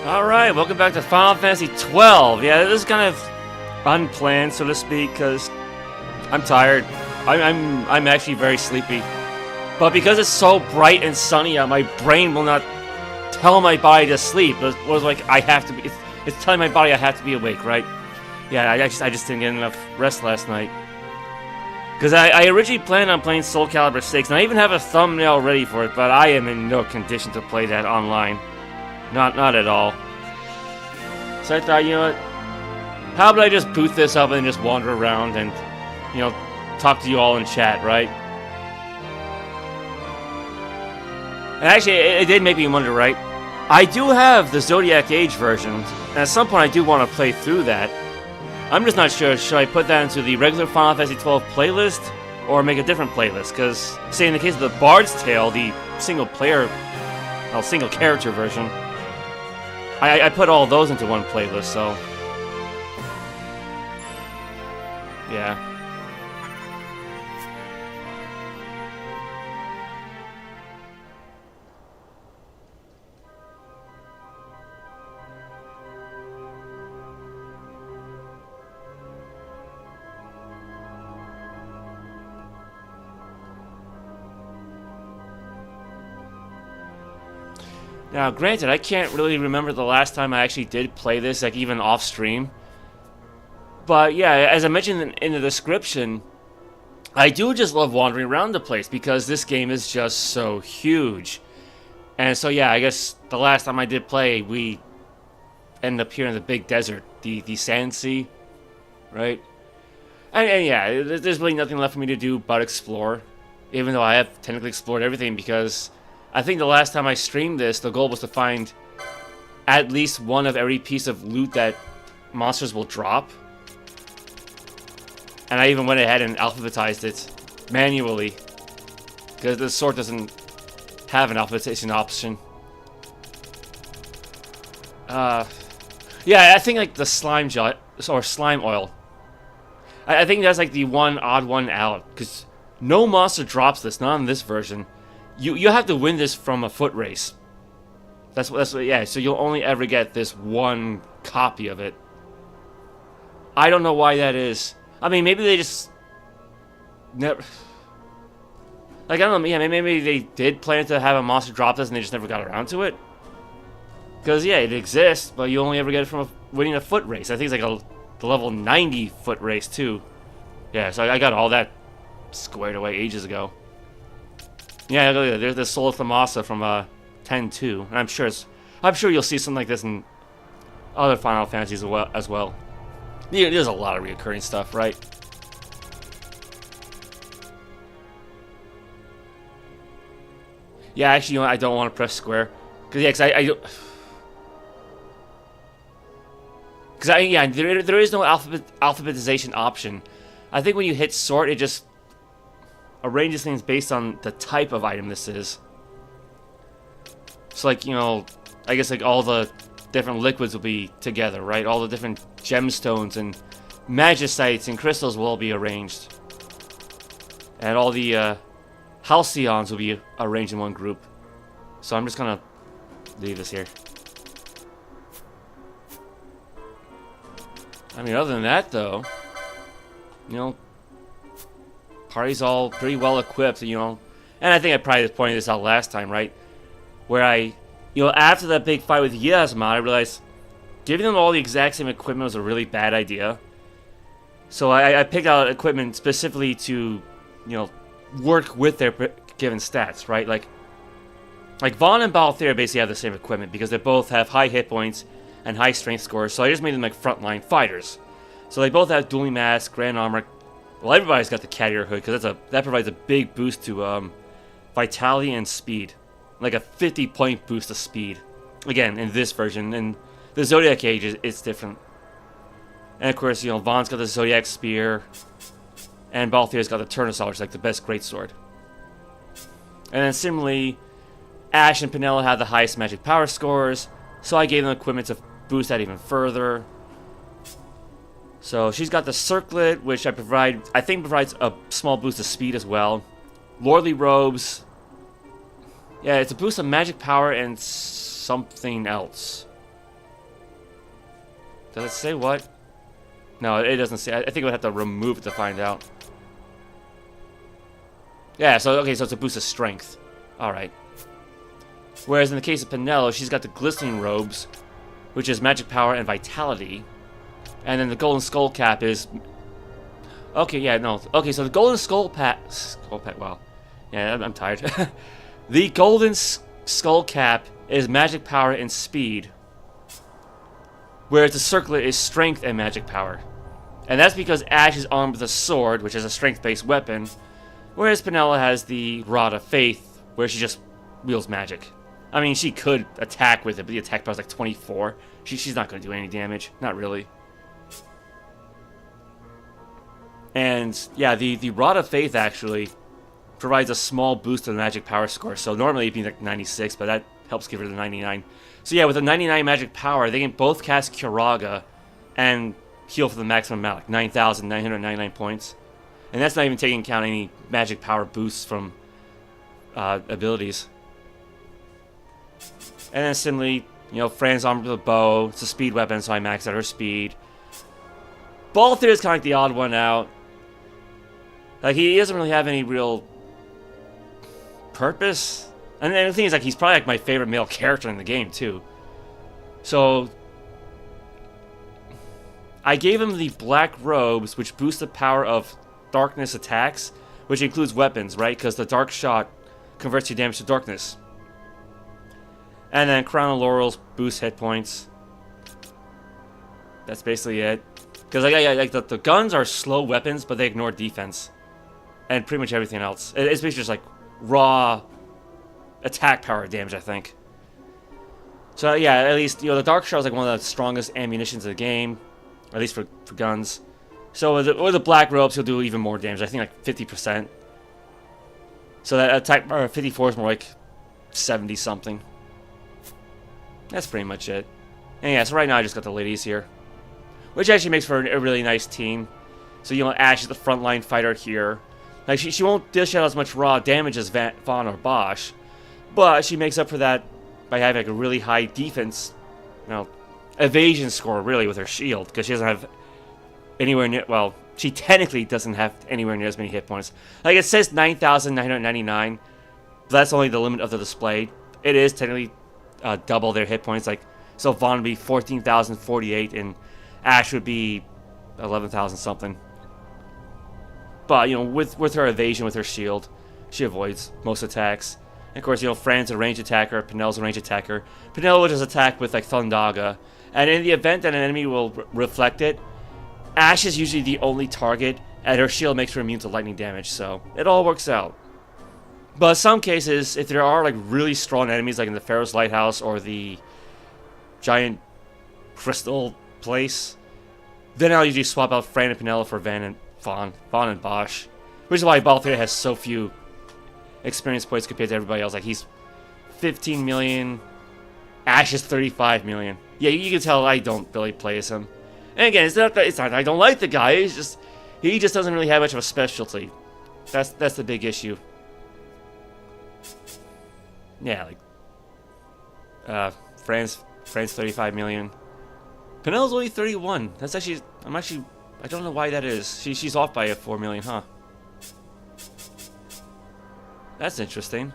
Alright, welcome back to Final Fantasy XII. Yeah, this is kind of unplanned, so to speak, because I'm tired. I'm actually very sleepy. But because it's so bright and sunny out, my brain will not tell my body to sleep. It was like, I have to be, it's telling my body I have to be awake, right? Yeah, I just didn't get enough rest last night. Because I originally planned on playing Soul Calibur 6, and I even have a thumbnail ready for it, but I am in no condition to play that online. Not at all. So I thought, you know what? How about I just boot this up and just wander around and, you know, talk to you all in chat, right? And actually, it did make me wonder, right? I do have the Zodiac Age version, and at some point I do want to play through that. I'm just not sure, should I put that into the regular Final Fantasy XII playlist, or make a different playlist? Because, say in the case of the Bard's Tale, the single character version, I put all those into one playlist, so... yeah. Now, granted, I can't really remember the last time I actually did play this, like, even off-stream. But, yeah, as I mentioned in the description, I do just love wandering around the place, because this game is just so huge. And so, yeah, I guess the last time I did play, we ended up here in the big desert, the Sandsea, right? And yeah, there's really nothing left for me to do but explore, even though I have technically explored everything, because I think the last time I streamed this, the goal was to find at least one of every piece of loot that monsters will drop. And I even went ahead and alphabetized it manually, because the sword doesn't have an alphabetization option. Yeah, I think like the slime gel or slime oil. I think that's like the one odd one out, because no monster drops this, not in this version. You have to win this from a foot race. That's what, yeah. So you'll only ever get this one copy of it. I don't know why that is. I mean, maybe they just never. Like, I don't know. Yeah, maybe they did plan to have a monster drop this and they just never got around to it. Because yeah, it exists, but you only ever get it from winning a foot race. I think it's like the level 90 foot race too. Yeah, so I got all that squared away ages ago. Yeah, look at that. There's the Soul of Dalmasca from 10-2, and I'm sure you'll see something like this in other Final Fantasies as well. Yeah, there's a lot of recurring stuff, right? Yeah, actually, you know what? I don't want to press square, because yeah, there is no alphabetization option. I think when you hit sort, it just arranges things based on the type of item this is. So like, you know, I guess like all the different liquids will be together, right? All the different gemstones and magicites and crystals will all be arranged. And all the halcyons will be arranged in one group. So I'm just gonna leave this here. I mean, other than that though, you know, party's all pretty well equipped, you know. And I think I probably pointed this out last time, right? Where you know, after that big fight with Ozmone, I realized giving them all the exact same equipment was a really bad idea. So I picked out equipment specifically to, you know, work with their given stats, right? Like Vaughn and Balthier basically have the same equipment because they both have high hit points and high strength scores, so I just made them like frontline fighters. So they both have dueling mask, grand armor. Well, everybody's got the Carrier Hood because that provides a big boost to vitality and speed, like a 50-point boost to speed. Again, in this version, in the Zodiac Age, it's different. And of course, you know, Vaughn's got the Zodiac Spear, and Balthier's got the Tournesol, which is like the best greatsword. And then similarly, Ash and Penelo had the highest magic power scores, so I gave them equipment to boost that even further. So she's got the Circlet, which I think provides a small boost of speed as well. Lordly Robes. Yeah, it's a boost of magic power and something else. Does it say what? No, it doesn't say. I think I would have to remove it to find out. Yeah, so okay, so it's a boost of strength. Alright. Whereas in the case of Penelo, she's got the Glistening Robes, which is magic power and vitality. And then the Golden Skull Cap is... Okay, yeah, no. Okay, so the Golden Skull Cap... Wow. Yeah, I'm tired. The Golden Skull Cap is magic power and speed, whereas the Circlet is strength and magic power. And that's because Ash is armed with a sword, which is a strength-based weapon, whereas Penelo has the Rod of Faith, where she just wields magic. I mean, she could attack with it, but the attack power is like 24. She's not going to do any damage. Not really. And, yeah, the Rod of Faith, actually, provides a small boost to the magic power score. So normally it'd be like 96, but that helps give her the 99. So yeah, with the 99 magic power, they can both cast Curaga and heal for the maximum amount, like 9,999 points. And that's not even taking into account any magic power boosts from abilities. And then similarly, you know, Fran's armed with a bow. It's a speed weapon, so I maxed out her speed. Balthier is kind of like the odd one out. Like, he doesn't really have any real purpose. And the thing is, like, he's probably like my favorite male character in the game too. So I gave him the black robes, which boost the power of darkness attacks, which includes weapons, right? Because the dark shot converts your damage to darkness. And then Crown of Laurels boosts hit points. That's basically it. Because like the guns are slow weapons, but they ignore defense and pretty much everything else. It's basically just like raw attack power damage, I think. So yeah, at least, you know, the Dark Shard is like one of the strongest ammunitions in the game, at least for guns. So with the Black Robes, he'll do even more damage. I think like 50%. So that attack power 54 is more like 70 something. That's pretty much it. And yeah, so right now I just got the ladies here, which actually makes for a really nice team. So, you know, Ash is the frontline fighter here. Like, she won't dish out as much raw damage as Vaughn or Bosch, but she makes up for that by having like a really high defense, you know, evasion score really with her shield, because she doesn't have anywhere near, well, she technically doesn't have anywhere near as many hit points. Like, it says 9,999, but that's only the limit of the display. It is technically double their hit points. Like, so Vaughn would be 14,048 and Ash would be 11,000 something. But, you know, with her evasion, with her shield, she avoids most attacks. And of course, you know, Fran's a ranged attacker, Penel's a ranged attacker. Penel will just attack with, like, Thundaga. And in the event that an enemy will reflect it, Ash is usually the only target, and her shield makes her immune to lightning damage, so it all works out. But in some cases, if there are, like, really strong enemies, like in the Pharaoh's Lighthouse or the giant crystal place, then I'll usually swap out Fran and Penel for Vaughn and Bosch. Which is why Balthier has so few experience points compared to everybody else. Like, he's 15 million. Ash is 35 million. Yeah, you can tell I don't really play as him. And again, it's not I don't like the guy. He just doesn't really have much of a specialty. That's the big issue. Yeah, like Fran's 35 million. Penel's only 31. That's actually I don't know why that is. She's off by 4 million, huh? That's interesting.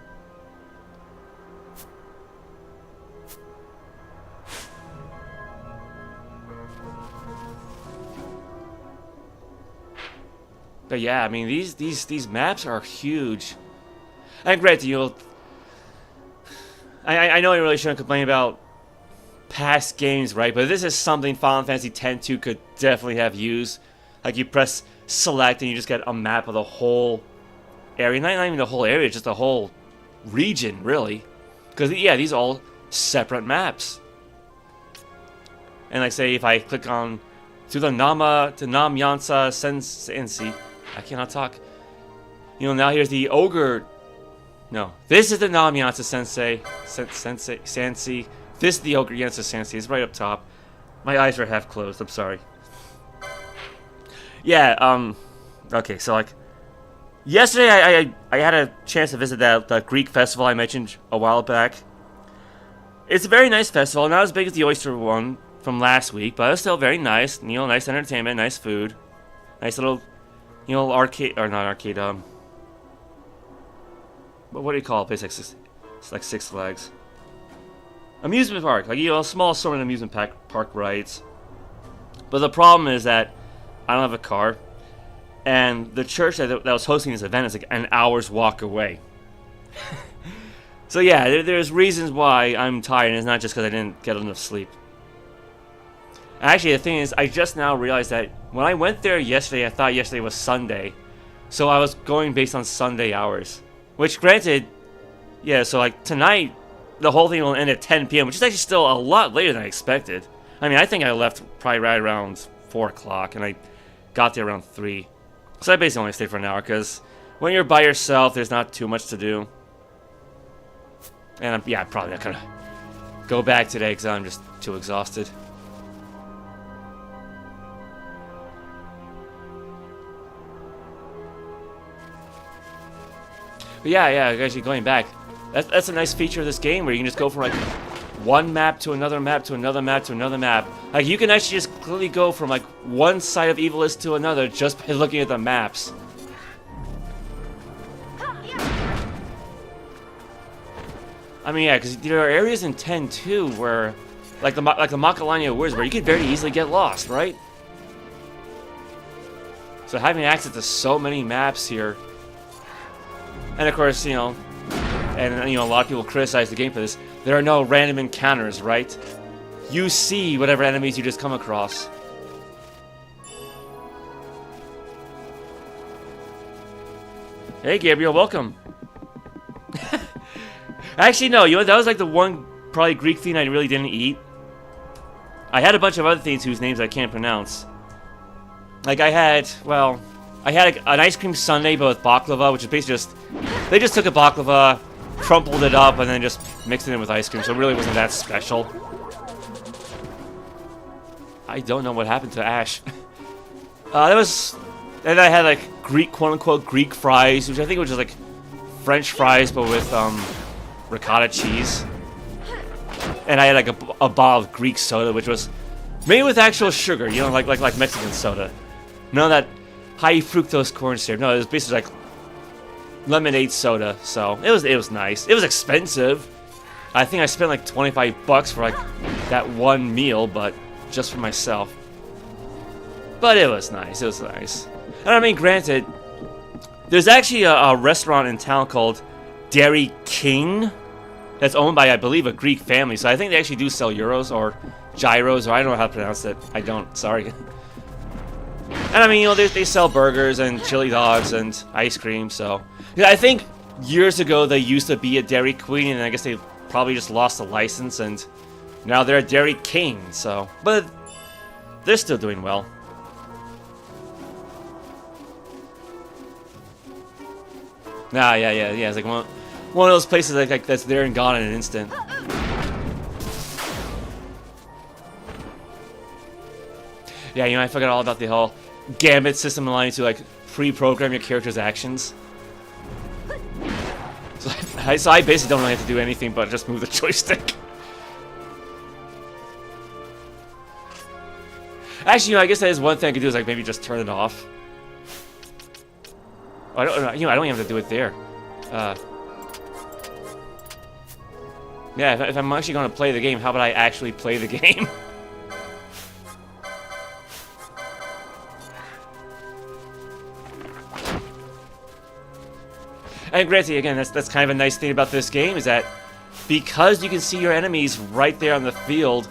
But yeah, I mean, these maps are huge. And granted, you know, I know I really shouldn't complain about past games, right? But this is something Final Fantasy X-2 could definitely have used. Like, you press select and you just get a map of the whole area. Not even the whole area, just the whole region, really. Because, yeah, these are all separate maps. And like, say, if I click on to the Nam-Yensa Sandsea, I cannot talk. You know, now here's the Ogre. No, this is the Nam-Yensa Sandsea. This is the Ogir-Yensa Sandsea. It's right up top. My eyes are half closed. I'm sorry. Yeah. Okay. So like, yesterday I had a chance to visit that Greek festival I mentioned a while back. It's a very nice festival. Not as big as the Oyster one from last week, but it was still very nice. You know, nice entertainment, nice food, nice little, you know, arcade or not arcade. What do you call it? Basically, it's like Six Flags. Amusement park, like, you know, a small assortment of amusement park rides. But the problem is that I don't have a car, and the church that was hosting this event is like an hour's walk away. So yeah, there's reasons why I'm tired, and it's not just because I didn't get enough sleep. Actually, the thing is, I just now realized that when I went there yesterday, I thought yesterday was Sunday, so I was going based on Sunday hours. Which, granted, yeah, so like tonight, the whole thing will end at 10 p.m., which is actually still a lot later than I expected. I mean, I think I left probably right around 4 o'clock, and I got there around 3. So I basically only stayed for an hour, because when you're by yourself, there's not too much to do. And I'm probably not going to go back today, because I'm just too exhausted. But yeah, actually going back, that's a nice feature of this game where you can just go from like one map to another map to another map to another map. Like, you can actually just clearly go from like one side of Ivalice to another just by looking at the maps. I mean, yeah, because there are areas in 10 too where, like the Macalania Woods, where you could very easily get lost, right? So having access to so many maps here. And of course, you know, and you know, a lot of people criticize the game for this. There are no random encounters, right? You see whatever enemies you just come across. Hey, Gabriel, welcome. Actually, no, you know, that was like the one probably Greek thing I really didn't eat. I had a bunch of other things whose names I can't pronounce. Like I had an ice cream sundae, but with baklava, which is basically just, they just took a baklava, crumpled it up and then just mixed it in with ice cream, so it really wasn't that special. I don't know what happened to Ash. And I had like Greek, quote-unquote, Greek fries, which I think was just like French fries, but with ricotta cheese. And I had like a bottle of Greek soda, which was made with actual sugar, you know, like Mexican soda. None of that high fructose corn syrup. No, it was basically like lemonade soda. So it was nice. It was expensive. I think I spent like $25 for like that one meal, but just for myself. But it was nice. It was nice. And I mean, granted, there's actually a restaurant in town called Dairy King that's owned by, I believe, a Greek family. So I think they actually do sell euros or gyros, or I don't know how to pronounce it. I don't. Sorry. And I mean, you know, they sell burgers and chili dogs and ice cream. So yeah, I think years ago they used to be a Dairy Queen, and I guess they probably just lost the license, and now they're a Dairy King. So, but they're still doing well. Nah, yeah. It's like one of those places like that's there and gone in an instant. Yeah, you know, I forgot all about the whole gambit system allowing you to like pre-program your character's actions. So I basically don't really have to do anything but just move the joystick. Actually, you know, I guess that is one thing I could do is like maybe just turn it off. I don't even have to do it there. Yeah, if I'm actually going to play the game, how about I actually play the game? And granted, again, that's kind of a nice thing about this game, is that because you can see your enemies right there on the field,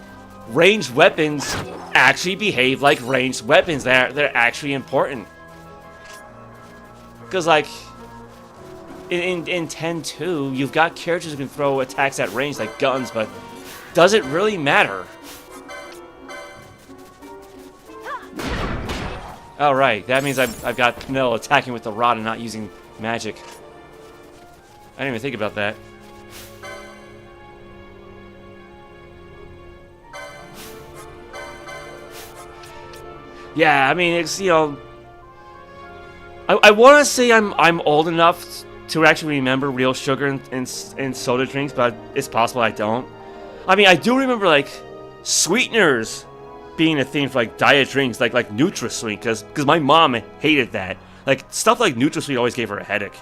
ranged weapons actually behave like ranged weapons. They're actually important. Because, like, in 10-2, you've got characters who can throw attacks at range like guns, but does it really matter? Oh, right. That means I've got Penel attacking with the rod and not using magic. I didn't even think about that. Yeah, I mean, it's, you know, I want to say I'm old enough to actually remember real sugar in soda drinks, but it's possible I don't. I mean, I do remember like sweeteners being a thing for like diet drinks, like NutraSweet, because my mom hated that. Like stuff like NutraSweet always gave her a headache.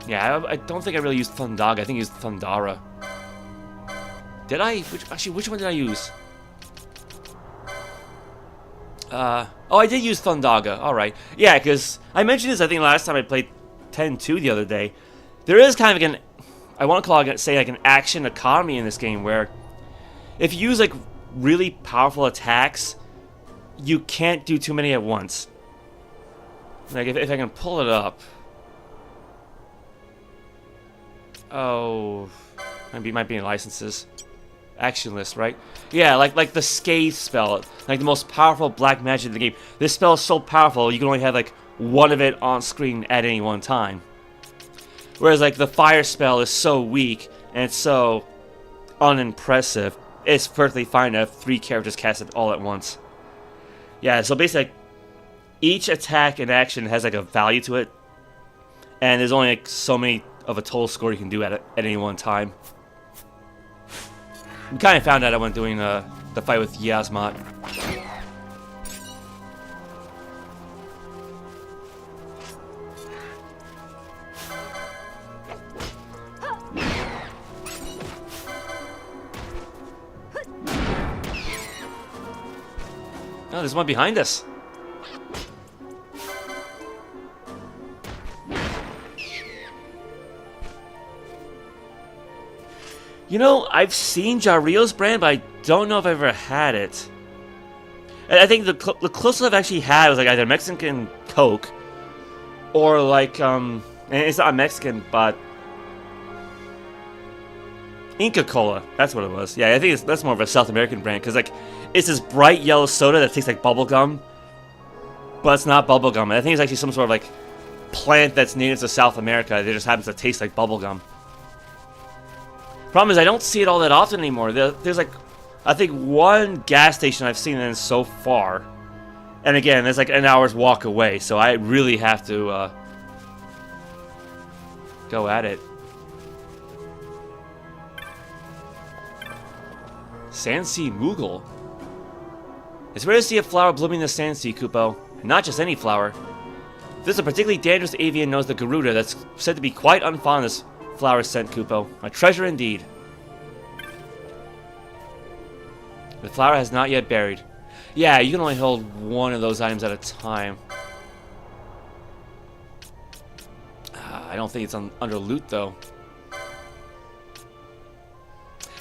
Yeah, I don't think I really used Thundaga. I think I used Thundara. Did I? Which one did I use? Oh, I did use Thundaga. Alright. Yeah, because I mentioned this, I think, last time I played 10-2 the other day. There is kind of like I want to call it, say, like an action economy in this game, where if you use, like, really powerful attacks, you can't do too many at once. Like, if I can pull it up. Oh, might be in licenses. Action list, right? Yeah, like the Scathe spell, like the most powerful black magic in the game. This spell is so powerful, you can only have like one of it on screen at any one time. Whereas like the fire spell is so weak and it's so unimpressive, it's perfectly fine to have 3 characters cast it all at once. Yeah, so basically, like, each attack and action has like a value to it, and there's only like so many of a total score you can do at any one time. We kind of found out when doing the fight with Yasmat. Oh, there's one behind us. You know, I've seen Jario's brand, but I don't know if I've ever had it. I think the closest I've actually had was like either Mexican Coke or like and it's not Mexican, but Inca Cola. That's what it was. Yeah, I think that's more of a South American brand, because like it's this bright yellow soda that tastes like bubble gum, but it's not bubblegum. I think it's actually some sort of like plant that's native to South America. It just happens to taste like bubblegum. Problem is, I don't see it all that often anymore. There's like, I think one gas station I've seen it in so far. And again, there's like an hour's walk away, so I really have to go at it. Sandsea Moogle. It's rare to see a flower blooming in the Sandsea, Kupo. Not just any flower. This is a particularly dangerous avian known as the Garuda that's said to be quite unfond of this flower scent, Kupo. A treasure indeed. The flower has not yet buried. Yeah, you can only hold one of those items at a time. I don't think it's under loot, though.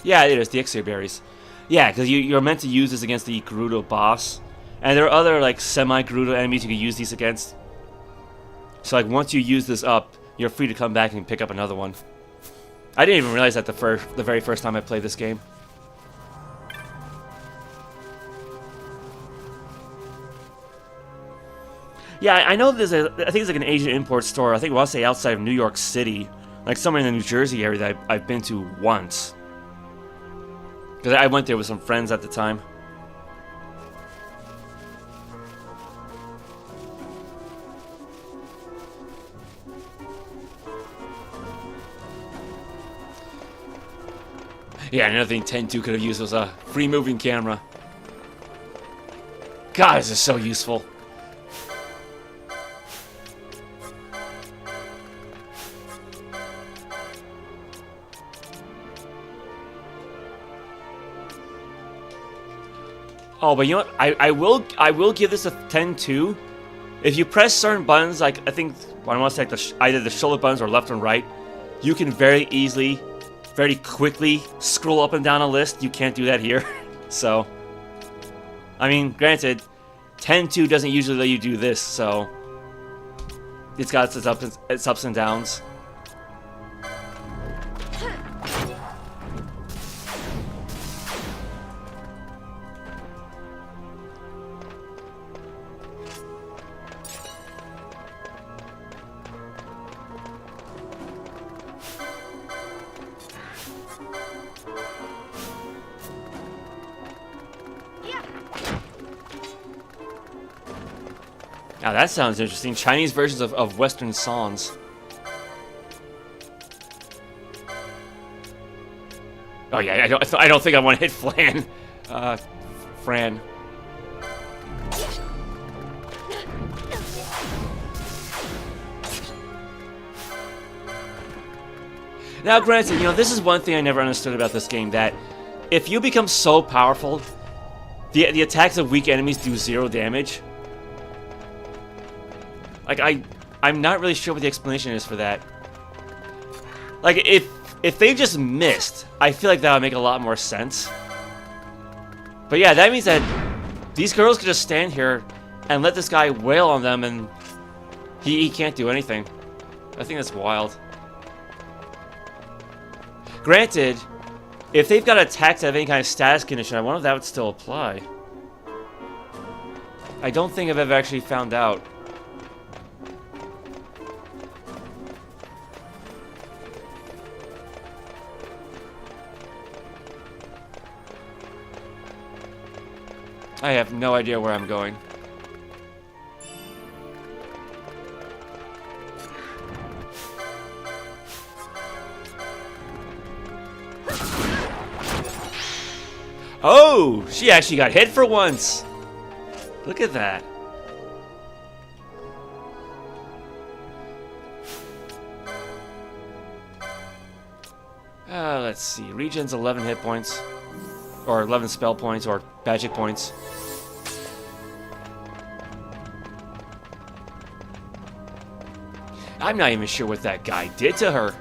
Yeah, it is. The Exir berries. Yeah, because you're meant to use this against the Gerudo boss. And there are other, like, semi-Gerudo enemies you can use these against. So, like, once you use this up, you're free to come back and pick up another one. I didn't even realize that the very first time I played this game. Yeah, I know there's I think it's like an Asian import store. I think I want to say outside of New York City. Like somewhere in the New Jersey area that I've been to once. Because I went there with some friends at the time. Yeah, another thing 10-2 could have used was a free moving camera. God, this is so useful. Oh, but you know what? I will give this a 10-2. If you press certain buttons, like I think I want to say like either the shoulder buttons or left and right, you can very easily, very quickly scroll up and down a list. You can't do that here. So, I mean, granted, 10-2 doesn't usually let you do this, so it's got its ups and downs. Now that sounds interesting. Chinese versions of Western songs. Oh yeah, I don't think I want to hit Fran. Now granted, you know, this is one thing I never understood about this game, that if you become so powerful, the attacks of weak enemies do 0 damage. Like, I'm not really sure what the explanation is for that. Like, if they just missed, I feel like that would make a lot more sense. But yeah, that means that these girls could just stand here and let this guy wail on them and he can't do anything. I think that's wild. Granted, if they've got attacks that have any kind of status condition, I wonder if that would still apply. I don't think I've ever actually found out. I have no idea where I'm going. Oh, she actually got hit for once. Look at that. Let's see. Regen's 11 hit points. Or 11 spell points, or magic points. I'm not even sure what that guy did to her.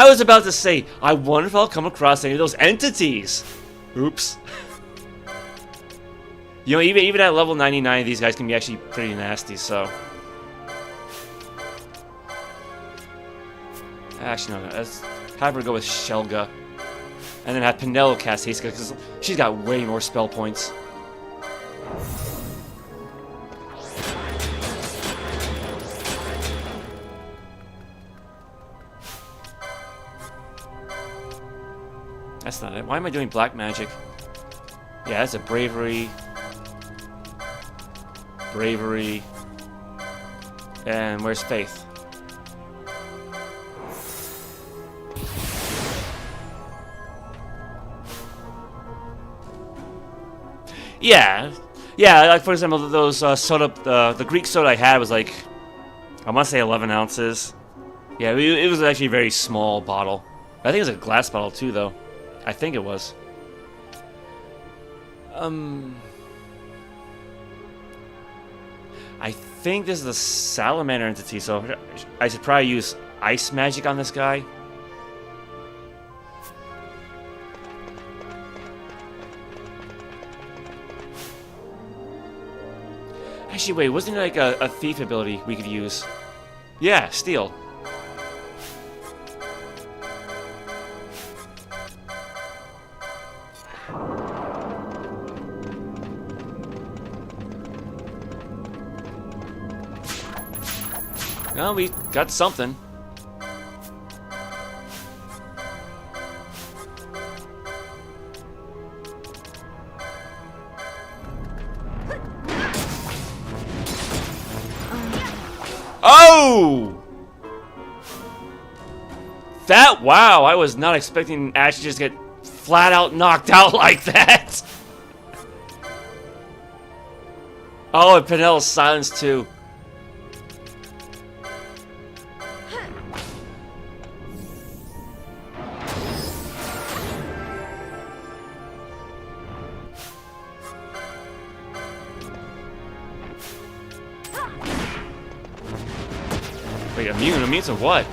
I was about to say, I wonder if I'll come across any of those entities. Oops. You know, even at level 99, these guys can be actually pretty nasty, so... Actually, no, let's have her go with Shelga. And then have Penelo cast haste, because she's got way more spell points. That's not it. Why am I doing black magic? Yeah, that's a bravery. Bravery. And where's faith? Yeah. Yeah, like for example, those soda, the Greek soda I had was like, I want to say 11 ounces. Yeah, it was actually a very small bottle. I think it was a glass bottle too, though. I think it was. I think this is a salamander entity, so I should probably use ice magic on this guy. Actually, wait, wasn't there like a thief ability we could use? Yeah, steal. Well, we got something. Oh! That, wow, I was not expecting Ash to just get flat out knocked out like that. Oh, and Penelo's silenced too. Wait, immune? Immune to what?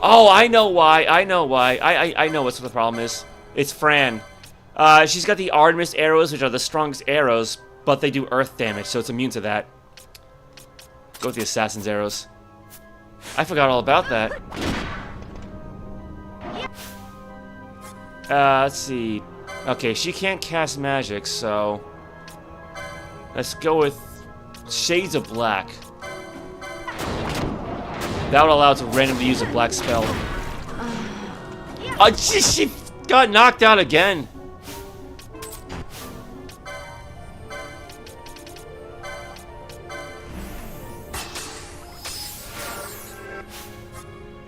Oh, I know why. I know why. I know what the problem is. It's Fran. She's got the Artemis arrows, which are the strongest arrows, but they do earth damage, so it's immune to that. Go with the assassin's arrows. I forgot all about that. Let's see. Okay, she can't cast magic, so... Let's go with Shades of Black. That would allow it to randomly use a black spell. Oh, she got knocked out again.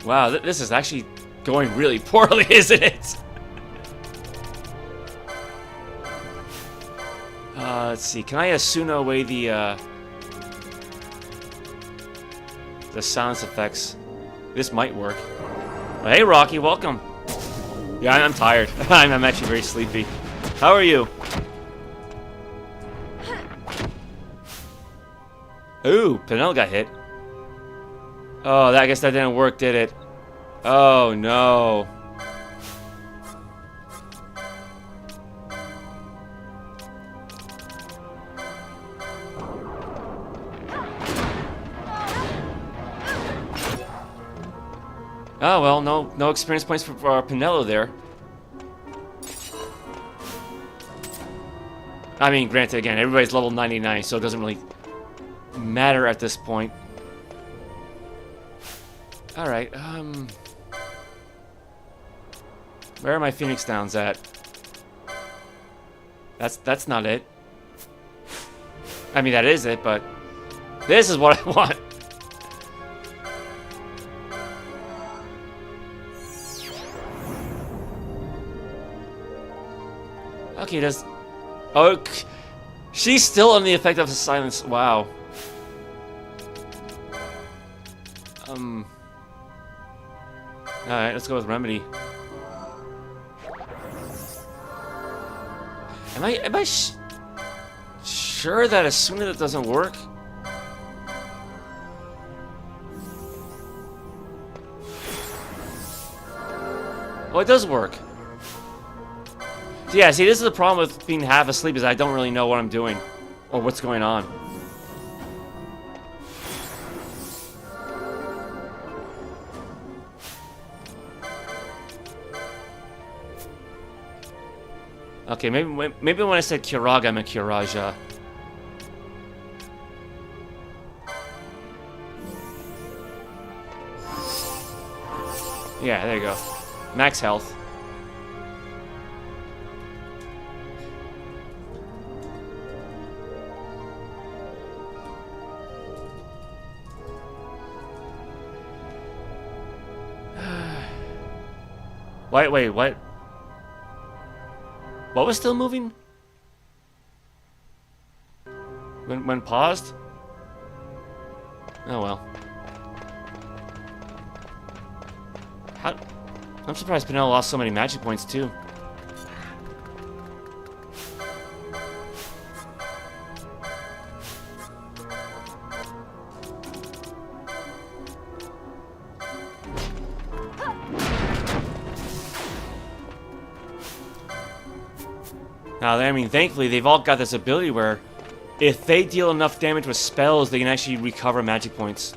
Wow, this is actually going really poorly, isn't it? Let's see. Can I Asuna away the silence effects? This might work. Well, hey, Rocky, welcome. Yeah, I'm tired. I'm actually very sleepy. How are you? Ooh, Penel got hit. Oh, I guess that didn't work, did it? Oh, no. Oh, well, no experience points for Penelo there. I mean, granted, again, everybody's level 99, so it doesn't really matter at this point. Alright, where are my Phoenix Downs at? That's not it. I mean, that is it, but this is what I want. Okay, does... Oh, she's still under the effect of the silence. Wow. Alright, let's go with Remedy. Am I sure that as soon as it doesn't work? Oh, it does work. So yeah, see, this is the problem with being half asleep, is I don't really know what I'm doing. Or what's going on. Okay, maybe when I said Kiraga, I meant Kiraja. Yeah, there you go. Max health. Wait, what? What was still moving? When paused? Oh well. I'm surprised Pinella lost so many magic points too. Now, I mean, thankfully, they've all got this ability where if they deal enough damage with spells, they can actually recover magic points.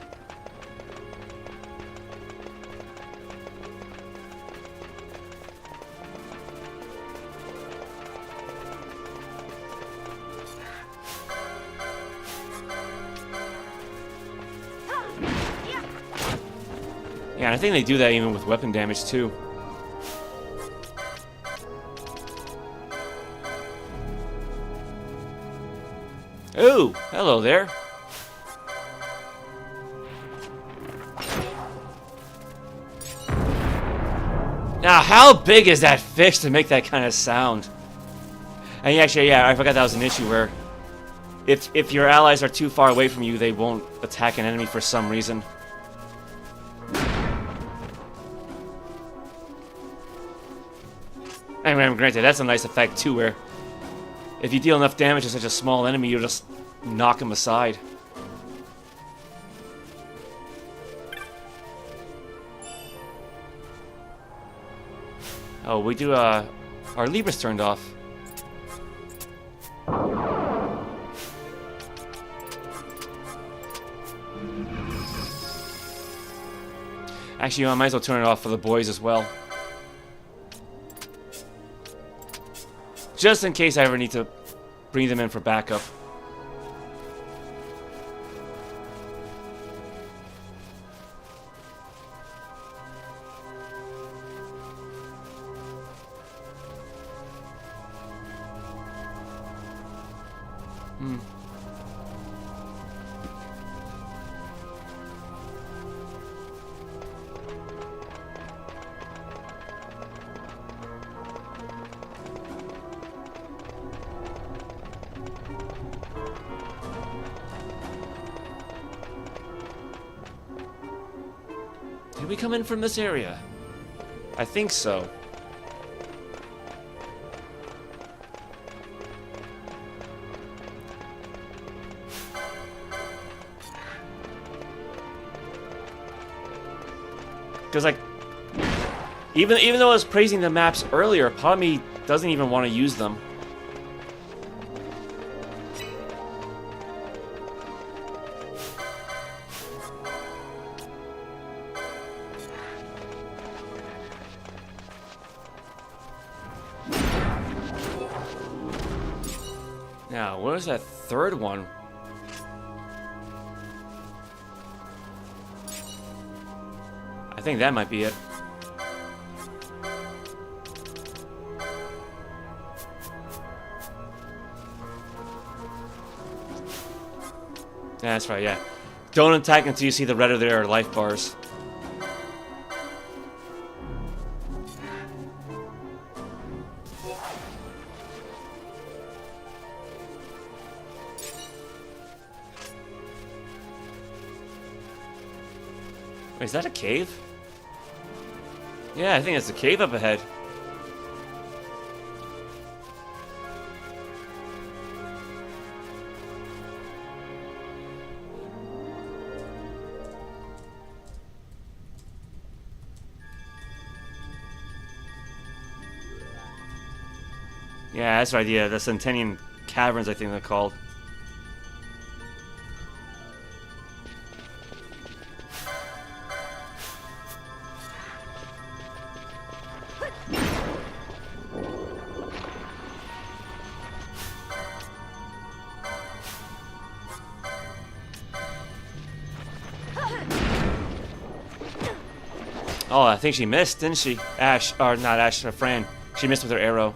Yeah, and I think they do that even with weapon damage, too. Ooh, hello there. Now, how big is that fish to make that kind of sound? And actually, yeah, I forgot that was an issue where if your allies are too far away from you, they won't attack an enemy for some reason. Anyway, granted, that's a nice effect too, where if you deal enough damage to such a small enemy, you'll just knock him aside. Oh, we do, our Libra's turned off. Actually, I might as well turn it off for the boys as well. Just in case I ever need to bring them in for backup. Did we come in from this area? I think so. Because, like, even though I was praising the maps earlier, part of me doesn't even want to use them. Now, where's that third one? I think that might be it. Yeah, that's right, yeah. Don't attack until you see the red of their life bars. Wait, is that a cave? Yeah, I think it's a cave up ahead. Yeah, that's right. Yeah, the Zertinan Caverns, I think they're called. Oh, I think she missed, didn't she? Ash, or not Ash, Fran. She missed with her arrow.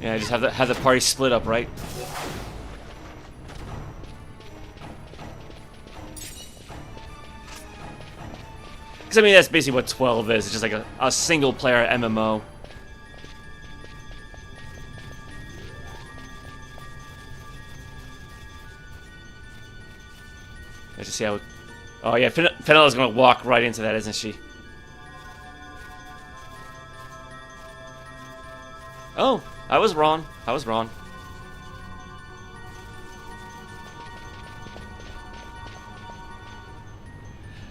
Yeah, just have the party split up, right? Because I mean that's basically what 12 is. It's just like a single player MMO. Let's just see how. Oh yeah, Fenella's gonna walk right into that, isn't she? Oh, I was wrong. I was wrong.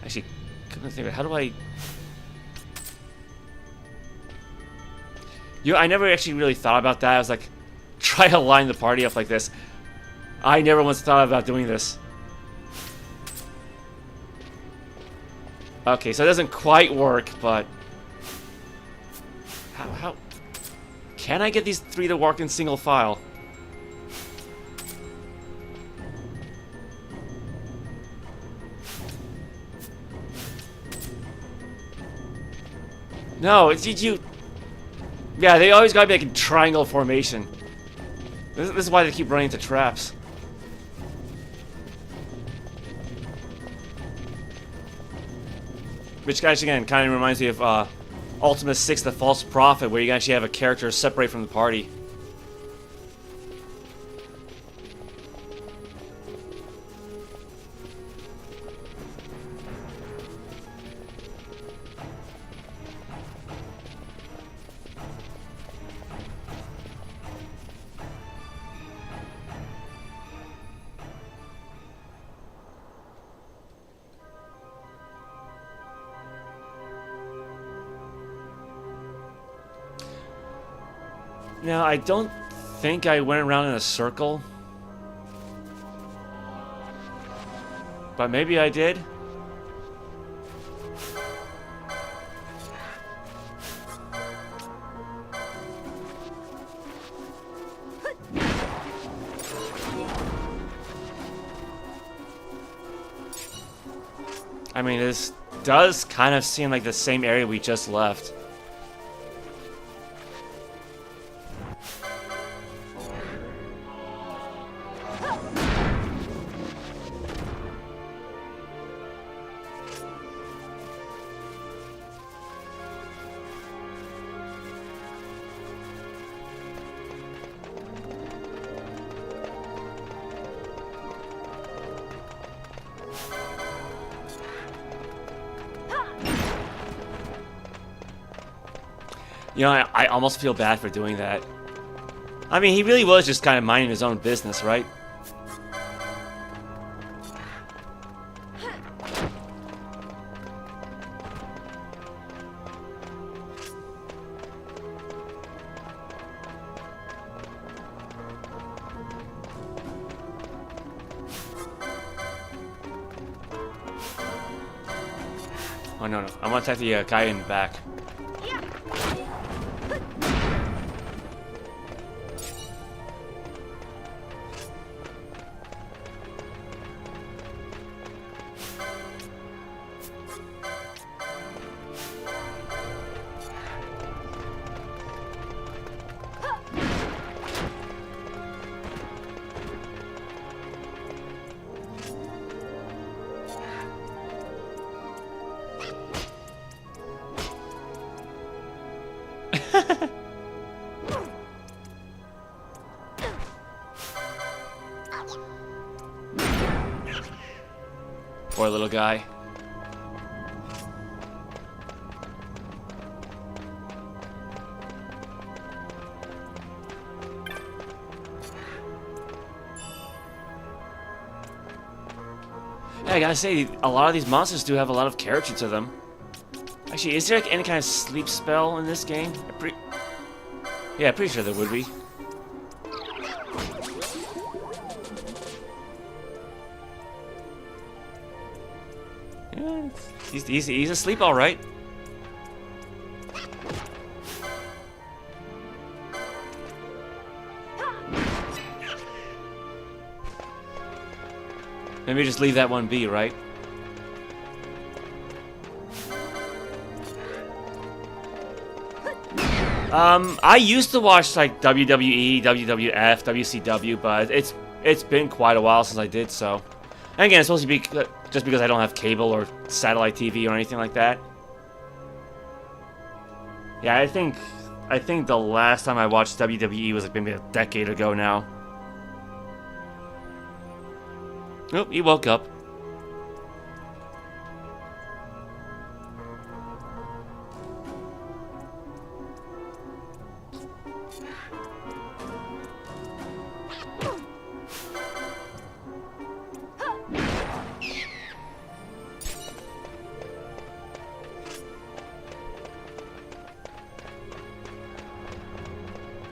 Actually, couldn't think of it. How do I? I never actually really thought about that. I was like, try to line the party up like this. I never once thought about doing this. Okay, so it doesn't quite work, but how can I get these three to walk in single file? No, did you? Yeah, they always gotta be like in triangle formation. This is why they keep running into traps. Which actually again kind of reminds me of Ultima 6: The False Prophet, where you actually have a character separate from the party. Now, I don't think I went around in a circle. But maybe I did. I mean, this does kind of seem like the same area we just left. You know, I almost feel bad for doing that. I mean, he really was just kind of minding his own business, right? Oh, no. I want to attack the guy in the back. Poor little guy. Yeah, I gotta say, a lot of these monsters do have a lot of character to them. Actually, is there like any kind of sleep spell in this game? Yeah, pretty sure there would be. Yeah, he's asleep all right. Maybe just leave that one be, right? I used to watch like WWE, WWF, WCW, but it's been quite a while since I did so. And again, it's supposed to be just because I don't have cable or satellite TV or anything like that. Yeah, I think the last time I watched WWE was like maybe a decade ago now. Oh, he woke up.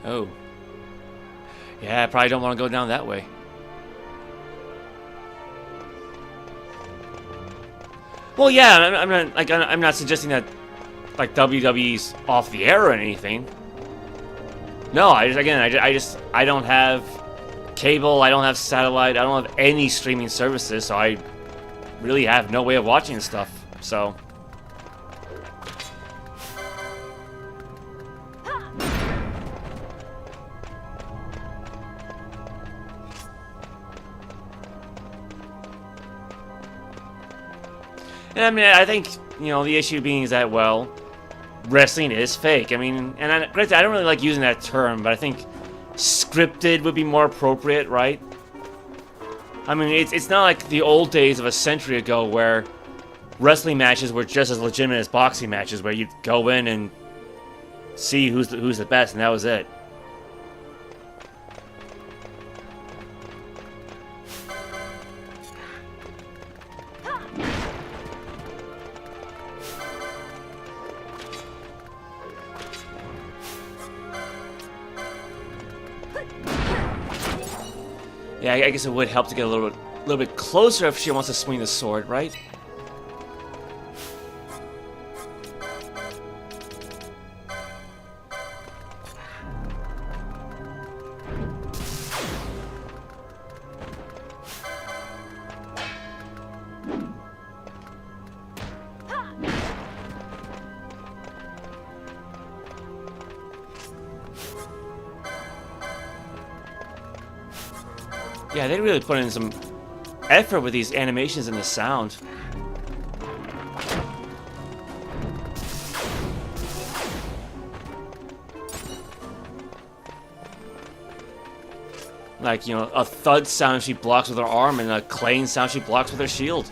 Oh. Yeah, I probably don't want to go down that way. Well, yeah, I'm not suggesting that like WWE's off the air or anything. No, I don't have cable, I don't have satellite, I don't have any streaming services, so I really have no way of watching stuff. So and I mean, I think, you know, the issue being is that, well, wrestling is fake. I mean, and granted, I don't really like using that term, but I think scripted would be more appropriate, right? I mean, it's not like the old days of a century ago where wrestling matches were just as legitimate as boxing matches, where you'd go in and see who's the best, and that was it. Yeah, I guess it would help to get a little bit closer if she wants to swing the sword, right? Yeah, they really put in some effort with these animations and the sound. Like, you know, a thud sound she blocks with her arm and a clang sound she blocks with her shield.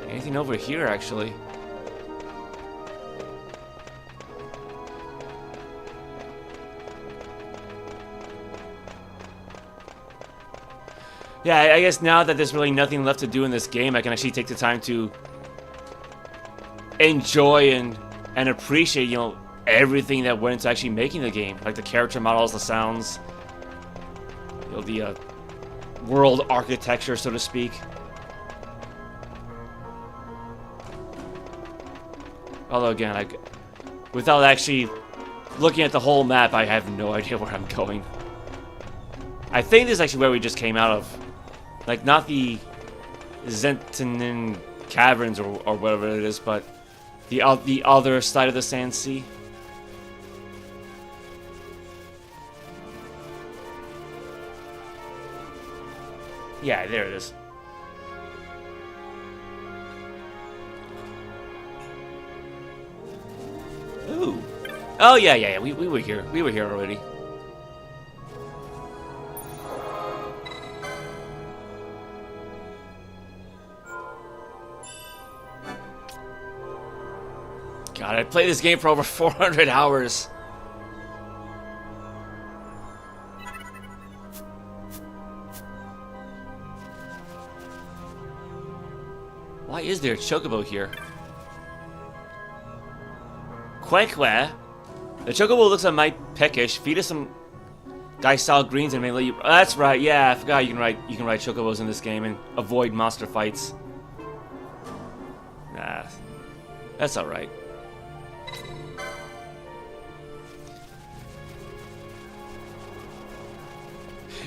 Anything over here, actually? Yeah, I guess now that there's really nothing left to do in this game, I can actually take the time to enjoy and appreciate, you know, everything that went into actually making the game. Like the character models, the sounds, you know, the world architecture, so to speak. Although again, without actually looking at the whole map, I have no idea where I'm going. I think this is actually where we just came out of. Like, not the Zertinan Caverns or whatever it is, but the other side of the Sandsea. Yeah, there it is. Ooh. Oh, yeah. We were here. We were here already. God, I played this game for over 400 hours. Why is there a chocobo here? Quackwa. The chocobo looks a mite peckish. Feed us some guy-style greens and may let you. Oh, that's right. Yeah, I forgot you can ride chocobos in this game and avoid monster fights. Nah, that's all right.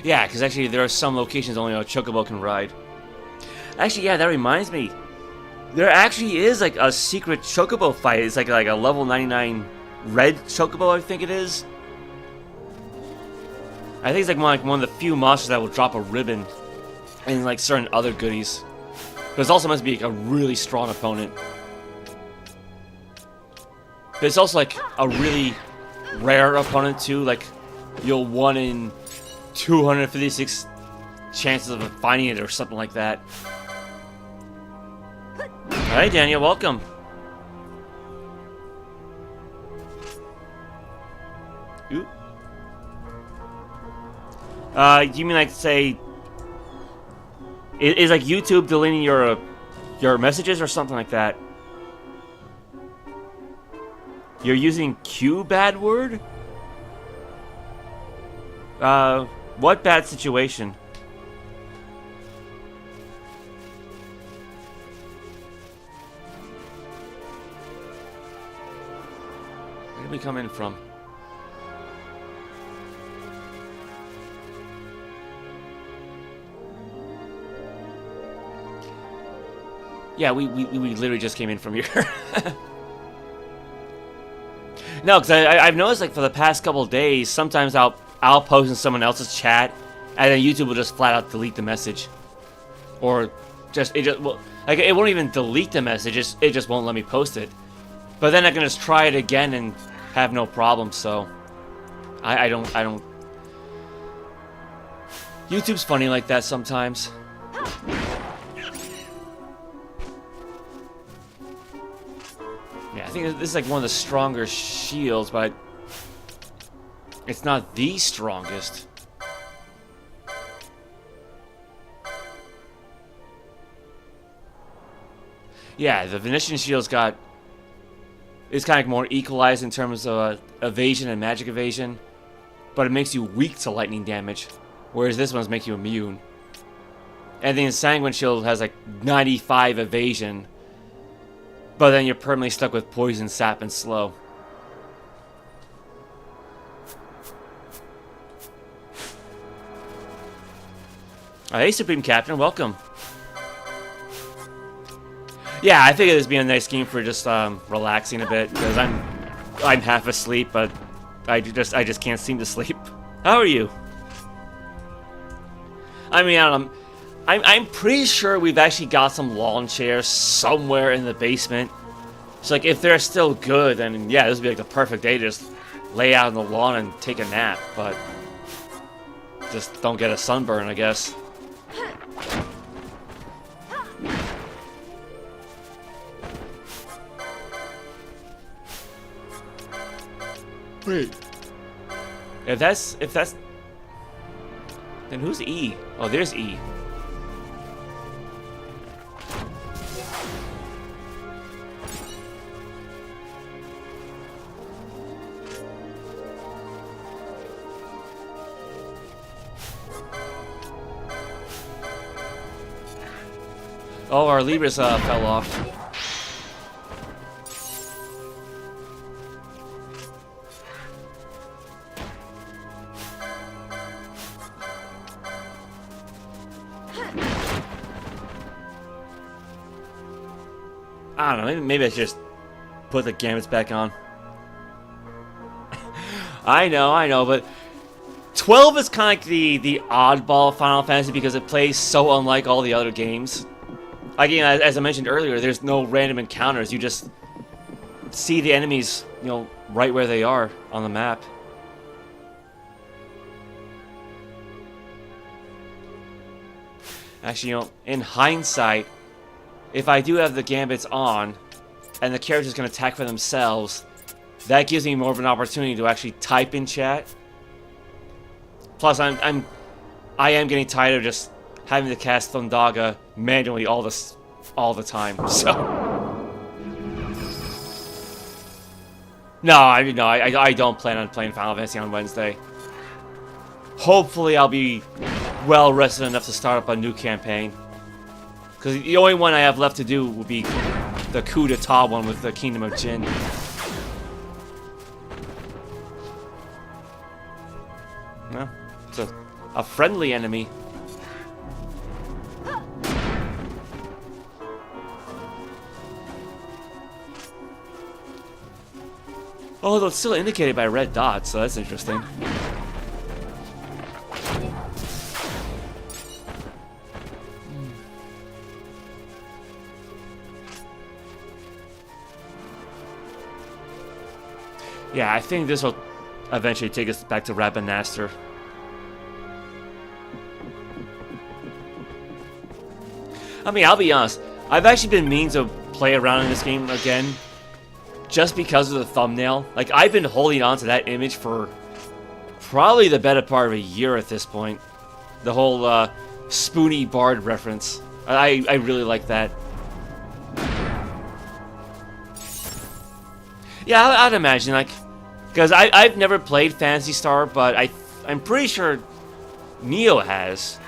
Yeah, because actually there are some locations only a chocobo can ride. Actually, yeah, that reminds me. There actually is like a secret chocobo fight. It's like a level 99 red chocobo, I think it is. I think it's like one of the few monsters that will drop a ribbon and like certain other goodies. But it's also meant to be like a really strong opponent. But it's also like a really rare opponent too. Like you'll 1 in 256 chances of finding it or something like that. Alright, Daniel, welcome. Ooh. You mean like say is like YouTube deleting your messages or something like that? You're using Q bad word? What bad situation? Where did we come in from? Yeah, we literally just came in from here. No, because I've noticed like for the past couple of days, sometimes I'll post in someone else's chat, and then YouTube will just flat out delete the message, or well, like it won't even delete the message. It just won't let me post it. But then I can just try it again and have no problem. So I don't. YouTube's funny like that sometimes. Yeah, I think this is like one of the stronger shields, but it's not the strongest. Yeah, the Venetian shield's it's kind of more equalized in terms of evasion and magic evasion, but it makes you weak to lightning damage, whereas this one's make you immune. And the Sanguine shield has like 95 evasion, but then you're permanently stuck with poison, sap, and slow. Hey, Supreme Captain, welcome. Yeah, I figured this would be a nice game for just relaxing a bit, because I'm half asleep, but I just can't seem to sleep. How are you? I mean, I'm pretty sure we've actually got some lawn chairs somewhere in the basement. So like, if they're still good, then yeah, this would be like the perfect day to just lay out on the lawn and take a nap. But just don't get a sunburn, I guess. Wait. If that's then who's E? Oh, there's E. Oh, our Libras fell off. I don't know, maybe I should just put the gambits back on. I know, but 12 is kind of like the oddball Final Fantasy because it plays so unlike all the other games. Again, as I mentioned earlier, there's no random encounters. You just see the enemies, you know, right where they are on the map. Actually, you know, in hindsight, if I do have the gambits on, and the characters can attack for themselves, that gives me more of an opportunity to actually type in chat. Plus, I am getting tired of just having to cast Thundaga manually all the time. So, no, I don't plan on playing Final Fantasy on Wednesday. Hopefully, I'll be well rested enough to start up a new campaign. Because the only one I have left to do will be the coup d'etat one with the Kingdom of Jin. No, it's a friendly enemy. Although it's still indicated by red dots, so that's interesting. Yeah, I think this will eventually take us back to Rabanastre. I mean, I'll be honest. I've actually been meaning to play around in this game again just because of the thumbnail. Like, I've been holding on to that image for probably the better part of a year at this point. The whole Spoony Bard reference. I really like that. Yeah, I'd imagine, like, because I've never played Phantasy Star, but I'm pretty sure Neo has.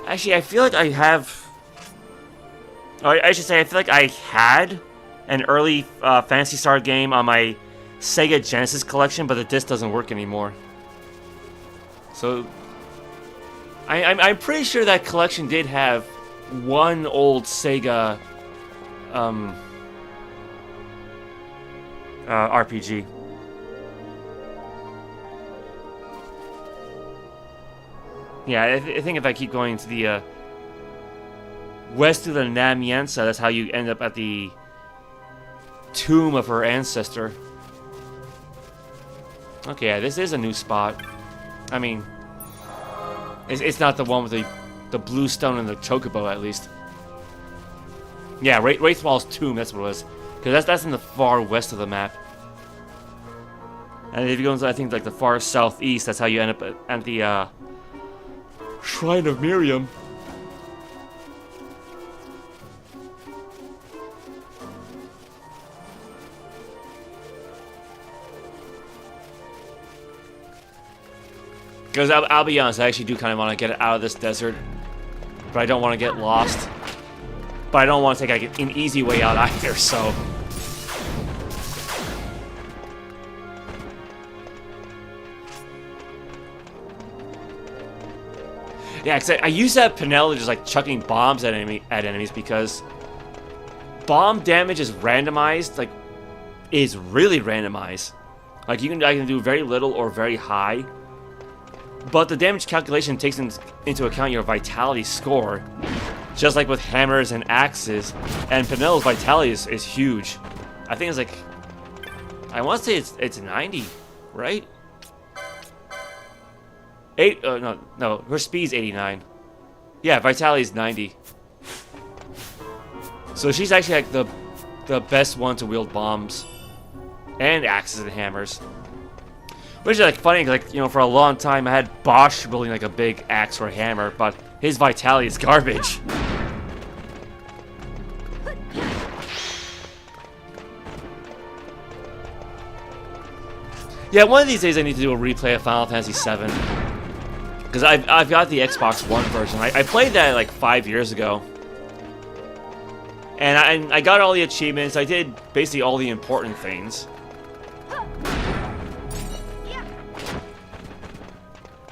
Actually, I feel like I have... Or I should say, I feel like I had an early Phantasy Star game on my Sega Genesis collection, but the disc doesn't work anymore. So, I'm pretty sure that collection did have one old Sega RPG. Yeah, I think if I keep going to the west of the Nam-Yensa, that's how you end up at the tomb of her ancestor. Okay, yeah, this is a new spot. I mean, it's not the one with the blue stone and the chocobo, at least. Yeah, Wraithwall's tomb, that's what it was. Because that's in the far west of the map. And if you go into, I think, like the far southeast, that's how you end up at the Shrine of Miriam. Because I'll be honest, I actually do kind of want to get out of this desert. But I don't want to get lost. But I don't want to take like an easy way out either, so... Yeah, cause I used to have Penel just like chucking bombs at enemies because bomb damage is randomized, like is really randomized. Like I can do very little or very high, but the damage calculation takes into account your vitality score, just like with hammers and axes. And Penel's vitality is huge. I think it's like, I want to say it's 90, right? No, her speed's 89. Yeah, vitality's 90. So she's actually like the best one to wield bombs and axes and hammers. Which is like funny, like, you know, for a long time I had Bosch building like a big axe or a hammer, but his vitality is garbage. Yeah, one of these days I need to do a replay of Final Fantasy VII. Because I've got the Xbox One version. I played that like 5 years ago. And I got all the achievements. I did basically all the important things.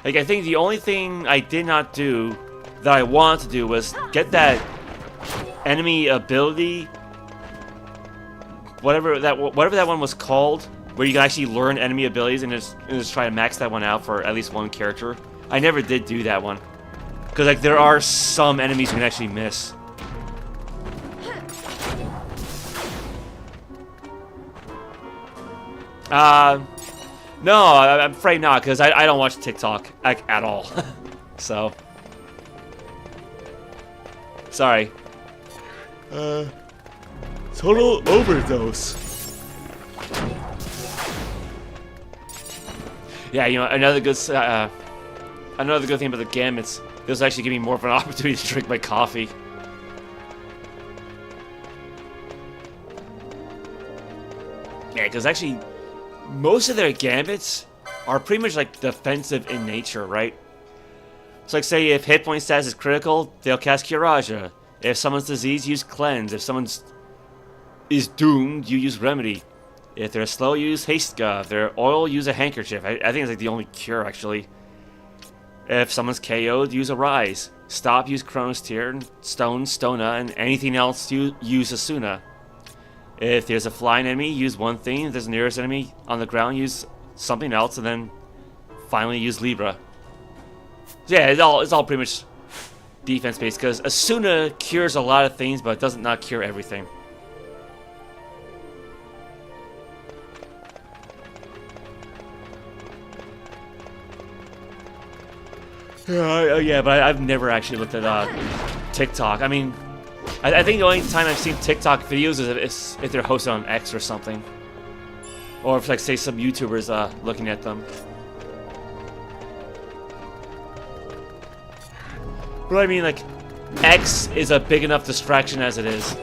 Like, I think the only thing I did not do that I wanted to do was get that enemy ability, whatever that one was called, where you can actually learn enemy abilities and just try to max that one out for at least one character. I never did do that one. Because, like, there are some enemies you can actually miss. No, I'm afraid not, because I don't watch TikTok, like, at all. So. Sorry. Total overdose. Yeah, you know, another good thing about the game, this actually give me more of an opportunity to drink my coffee. Yeah, because actually, most of their gambits are pretty much like defensive in nature, right? So like say if hit point status is critical, they'll cast Curaja. If someone's disease, use Cleanse. If someone's is doomed, you use Remedy. If they're slow, you use Haste Gov. If they're oil, use a Handkerchief. I think it's like the only cure, actually. If someone's KO'd, use a Rise. Stop, use Chronos Tear, Stone, Stona, and anything else, use Asuna. If there's a flying enemy, use one thing. If there's a nearest enemy on the ground, use something else, and then finally use Libra. So yeah, it's all pretty much defense based, because Asuna cures a lot of things, but it doesn't not cure everything. Yeah, but I've never actually looked at TikTok. I mean, I think the only time I've seen TikTok videos is if they're hosted on X or something. Or if, like, say, some YouTubers looking at them. But I mean, like, X is a big enough distraction as it is.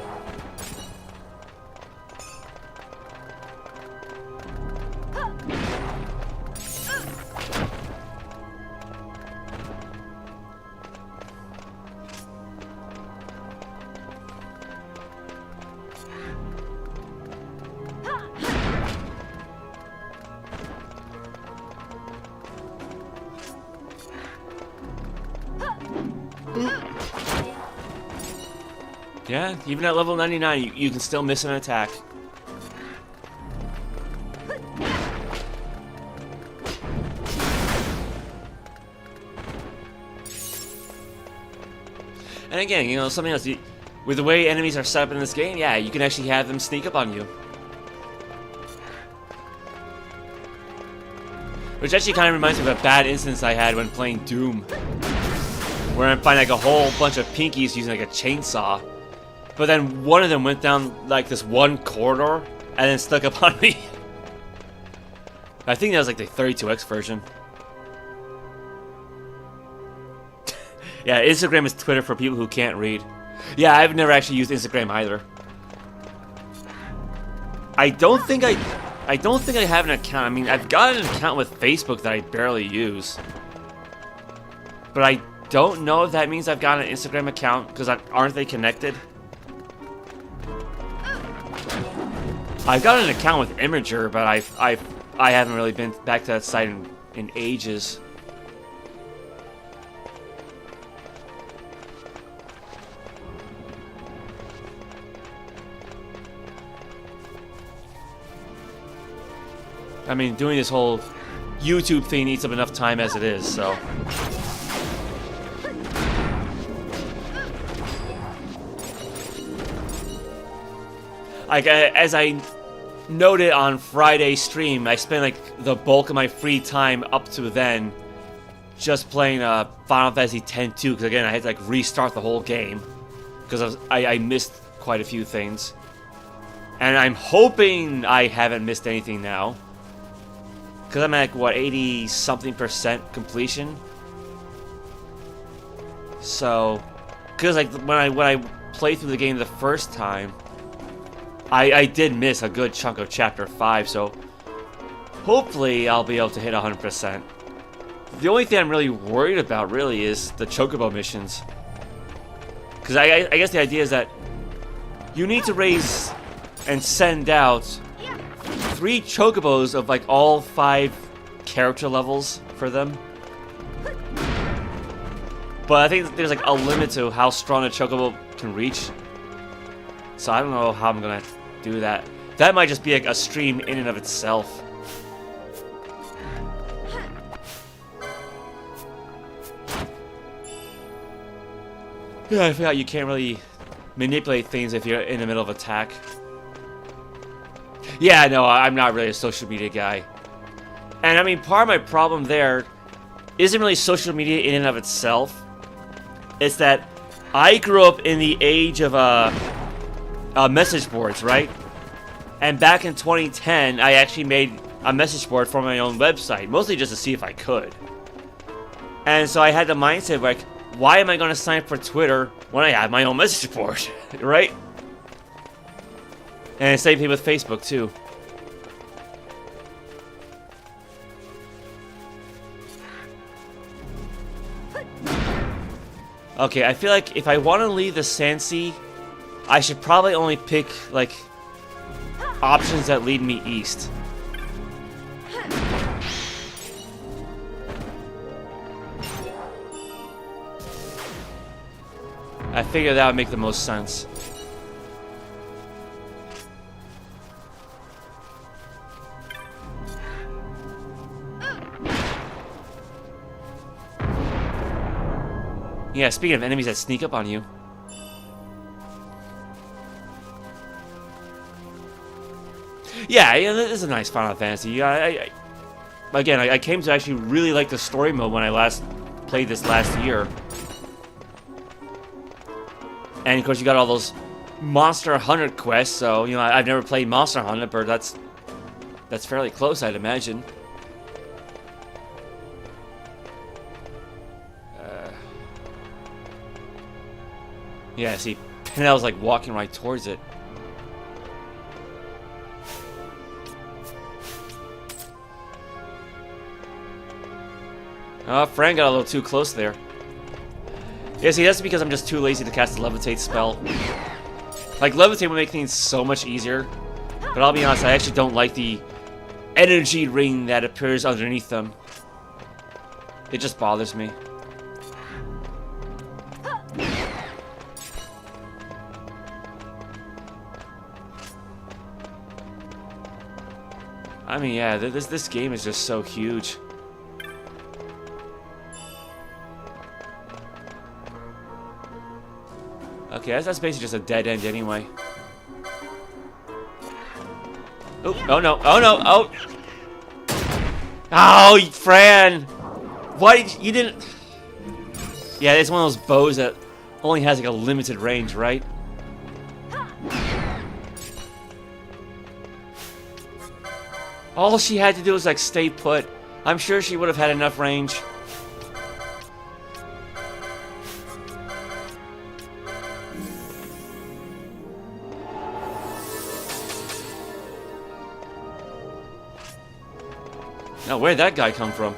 Yeah, even at level 99, you can still miss an attack. And again, you know, something else, with the way enemies are set up in this game, yeah, you can actually have them sneak up on you. Which actually kind of reminds me of a bad instance I had when playing Doom, where I find like a whole bunch of pinkies using like a chainsaw. But then one of them went down like this one corridor and then stuck up on me. I think that was like the 32X version. Yeah, Instagram is Twitter for people who can't read. Yeah, I've never actually used Instagram either. I don't think I have an account. I mean, I've got an account with Facebook that I barely use. But I don't know if that means I've got an Instagram account, because aren't they connected? I've got an account with Imager, but I haven't really been back to that site in ages. I mean, doing this whole YouTube thing eats up enough time as it is, so. Like, as I noted on Friday's stream, I spent like the bulk of my free time up to then just playing Final Fantasy X too, because again I had to like restart the whole game because I missed quite a few things, and I'm hoping I haven't missed anything now, because I'm at like, what, 80-something% completion. So, because like when I played through the game the first time, I did miss a good chunk of Chapter 5, so hopefully I'll be able to hit 100%. The only thing I'm really worried about, really, is the Chocobo missions. Because I guess the idea is that you need to raise and send out 3 Chocobos of, like, all 5 character levels for them. But I think there's like a limit to how strong a chocobo can reach. So I don't know how I'm gonna do that. That might just be like a stream in and of itself. Yeah, I forgot you can't really manipulate things if you're in the middle of attack. Yeah, no, I'm not really a social media guy. And I mean, part of my problem there isn't really social media in and of itself. It's that I grew up in the age of message boards, right? And back in 2010, I actually made a message board for my own website, mostly just to see if I could. And so I had the mindset like, why am I going to sign up for Twitter when I have my own message board, right? And same thing with Facebook too. Okay, I feel like if I want to leave the Sandsea, I should probably only pick, like, options that lead me east. I figure that would make the most sense. Yeah, speaking of enemies that sneak up on you. Yeah, this is a nice Final Fantasy. Again, I came to actually really like the story mode when I last played this last year. And of course you got all those Monster Hunter quests, so, you know, I've never played Monster Hunter, but that's fairly close, I'd imagine. Yeah, see, Pinel's like walking right towards it. Oh, Fran got a little too close there. Yeah, see, that's because I'm just too lazy to cast the Levitate spell. Like, Levitate would make things so much easier. But I'll be honest, I actually don't like the energy ring that appears underneath them. It just bothers me. I mean, yeah, this game is just so huge. Okay, that's basically just a dead end anyway. Oh no, oh no, oh! Oh, Fran! Why you didn't... Yeah, it's one of those bows that only has like a limited range, right? All she had to do was like stay put. I'm sure she would have had enough range. Now, where'd that guy come from?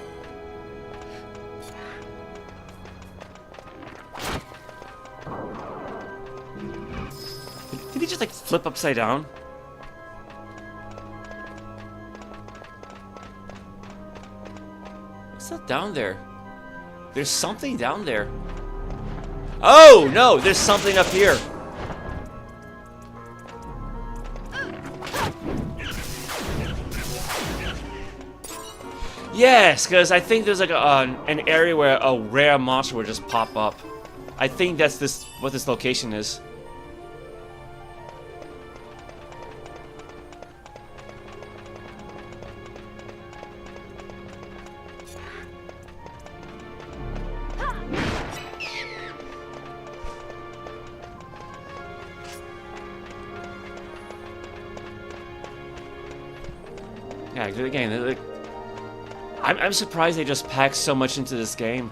Did he just like flip upside down? What's that down there? There's something down there. Oh, no, there's something up here. Yes, because I think there's like an area where a rare monster would just pop up. I think that's what this location is. Yeah, again, I'm surprised they just packed so much into this game.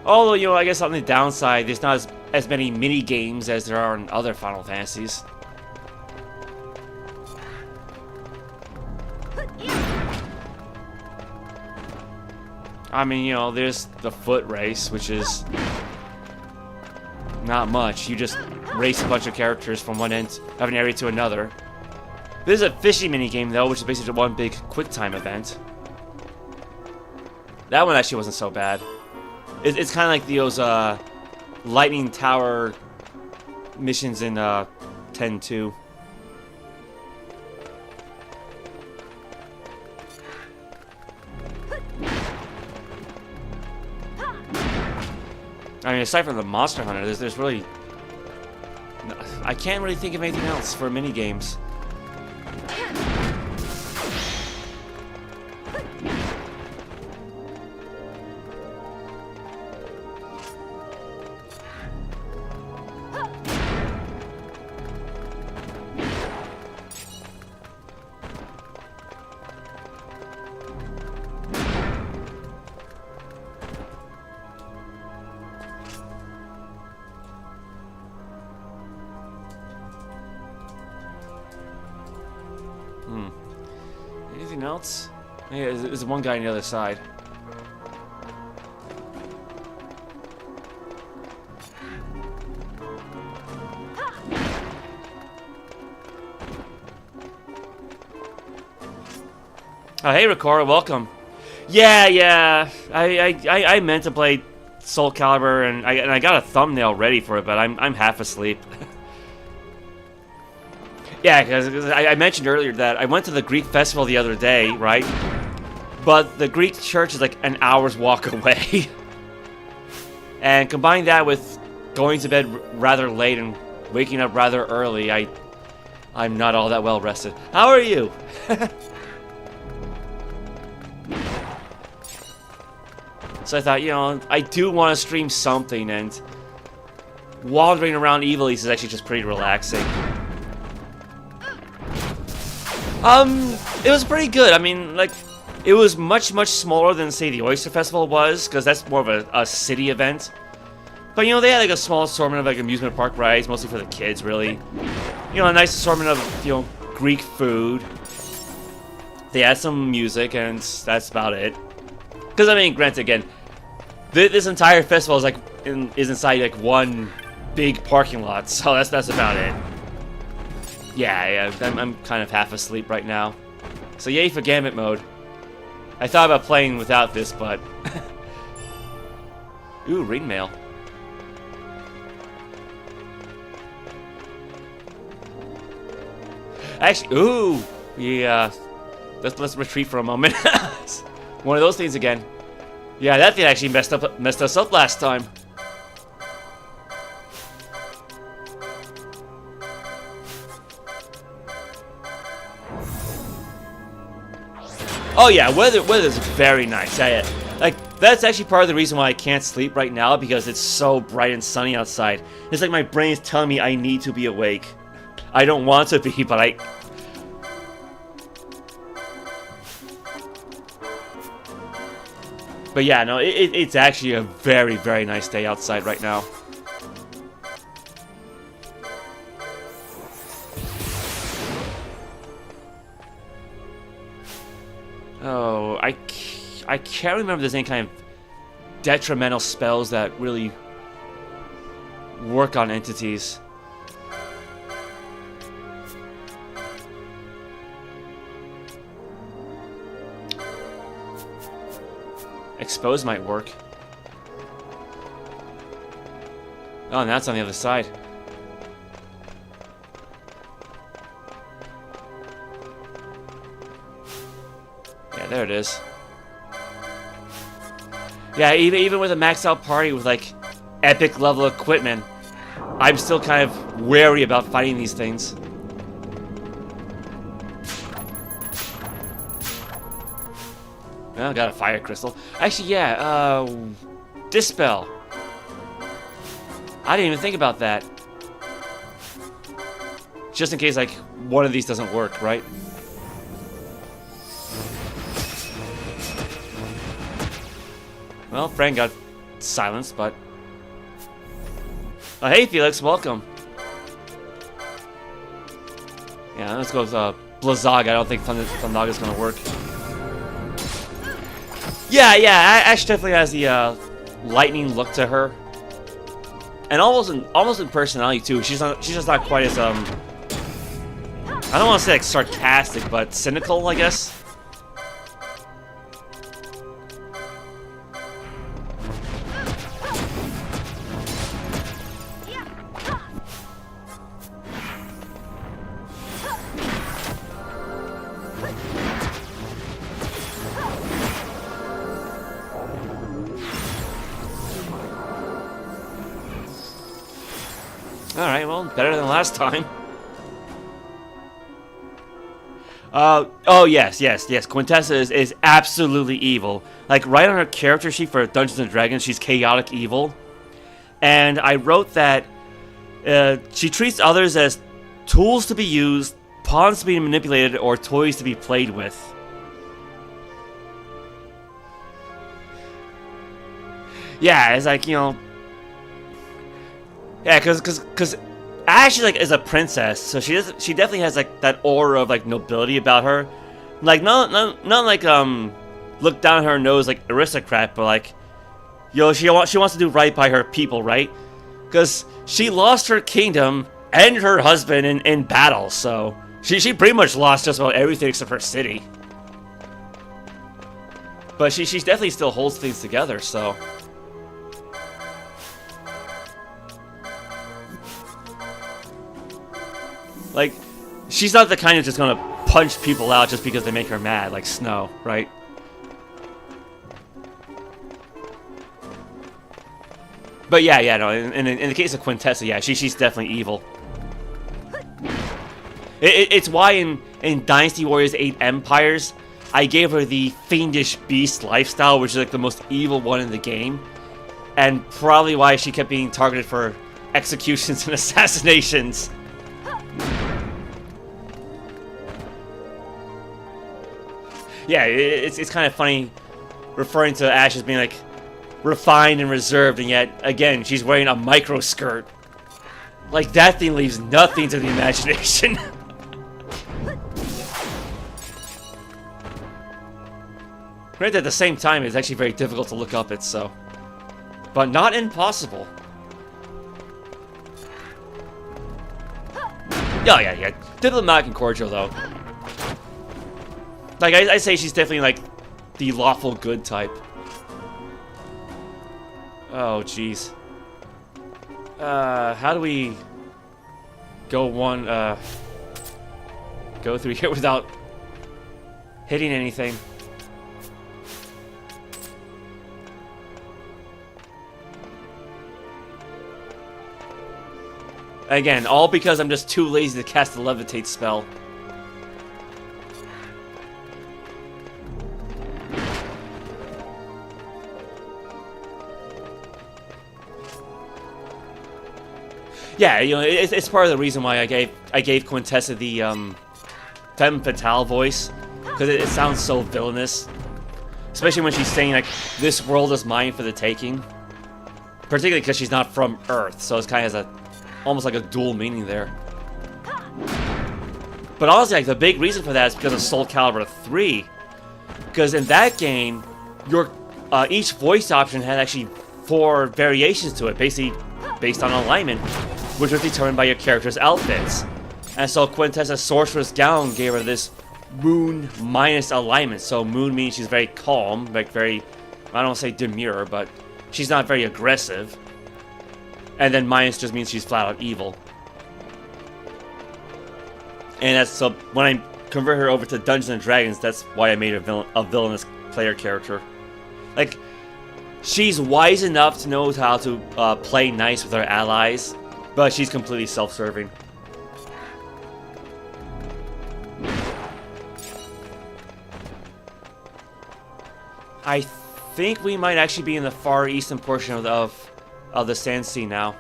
Although, you know, I guess on the downside, there's not as many mini games as there are in other Final Fantasies. I mean, you know, there's the foot race, which is not much. You just race a bunch of characters from one end of an area to another. There's a fishing minigame, though, which is basically one big quick time event. That one actually wasn't so bad. It's kind of like those lightning tower missions in 10-2. I mean, aside from the Monster Hunter, there's really... I can't really think of anything else for mini games. Anything else? Yeah, there's one guy on the other side. Oh, hey, Ricora, welcome. Yeah. I meant to play Soul Calibur, and I got a thumbnail ready for it, but I'm half asleep. Yeah, because I mentioned earlier that I went to the Greek festival the other day, right? But the Greek church is like an hour's walk away. And combine that with going to bed rather late and waking up rather early, I'm not all that well rested. How are you? So I thought, you know, I do want to stream something, and wandering around Ivalice is actually just pretty relaxing. It was pretty good. I mean, like, it was much smaller than, say, the Oyster Festival was, because that's more of a city event. But, you know, they had, like, a small assortment of, like, amusement park rides, mostly for the kids, really. You know, a nice assortment of, you know, Greek food. They had some music, and that's about it. Because, I mean, granted, again, this entire festival is, like, is inside, like, one big parking lot, so that's about it. Yeah, I'm kind of half asleep right now. So yay for Gambit mode. I thought about playing without this, but... Ooh, ring mail. Actually, ooh! Yeah, let's retreat for a moment. One of those things again. Yeah, that thing actually messed us up last time. Oh yeah, weather's very nice. Yeah. Like, that's actually part of the reason why I can't sleep right now, because it's so bright and sunny outside. It's like my brain is telling me I need to be awake. I don't want to be, but I... But yeah, no, it's actually a very nice day outside right now. Oh, I can't remember if there's any kind of detrimental spells that really work on entities. Expose might work. Oh, and that's on the other side. Yeah, there it is. Yeah, even with a maxed out party with like epic level equipment, I'm still kind of wary about fighting these things. Well, got a fire crystal. Actually, yeah, Dispel. I didn't even think about that. Just in case, like, one of these doesn't work, right? Well, Frank got silenced, but... Oh, hey, Felix, welcome. Yeah, let's go with Blazag. I don't think Thundaga's gonna work. Yeah, Ash definitely has the lightning look to her, and almost in personality too. She's just not quite as I don't want to say like sarcastic, but cynical, I guess. Alright, well, better than last time. Oh yes. Quintessa is absolutely evil. Like, right on her character sheet for Dungeons & Dragons, she's chaotic evil. And I wrote that she treats others as tools to be used, pawns to be manipulated, or toys to be played with. Yeah, it's like, you know... Yeah, because Ash is a princess, so she definitely has like that aura of like nobility about her. Like not like look down her nose like aristocrat, but like, yo, she wants to do right by her people, right? Because she lost her kingdom and her husband in battle, so she pretty much lost just about everything except her city. But she definitely still holds things together, so. Like, she's not the kind of just gonna punch people out just because they make her mad, like Snow, right? But yeah, no, in the case of Quintessa, yeah, she's definitely evil. It's why in Dynasty Warriors 8 Empires, I gave her the Fiendish Beast lifestyle, which is like the most evil one in the game. And probably why she kept being targeted for executions and assassinations. Yeah, it's kind of funny referring to Ash as being like refined and reserved, and yet again she's wearing a micro skirt. Like, that thing leaves nothing to the imagination. Granted, at the same time, it's actually very difficult to look up it, so, but not impossible. Yeah. Diplomatic and cordial though. Like, I say she's definitely, like, the lawful good type. Oh, jeez. How do we go go through here without hitting anything? Again, all because I'm just too lazy to cast the levitate spell. Yeah, you know, it's part of the reason why I gave Quintessa the femme fatale voice, because it sounds so villainous, especially when she's saying like, "This world is mine for the taking," particularly because she's not from Earth, so it's kind of has almost like a dual meaning there. But honestly, like, the big reason for that is because of Soul Calibur 3, because in that game, each voice option had actually 4 variations to it, basically based on alignment, which was determined by your character's outfits. And so Quintessa's Sorcerer's Gown gave her this moon minus alignment. So moon means she's very calm, like very, I don't want to say demure, but she's not very aggressive. And then minus just means she's flat out evil. And that's, so when I convert her over to Dungeons & Dragons, that's why I made her a villainous player character. Like, she's wise enough to know how to play nice with her allies, but she's completely self-serving. I think we might actually be in the far eastern portion of the Sandsea now.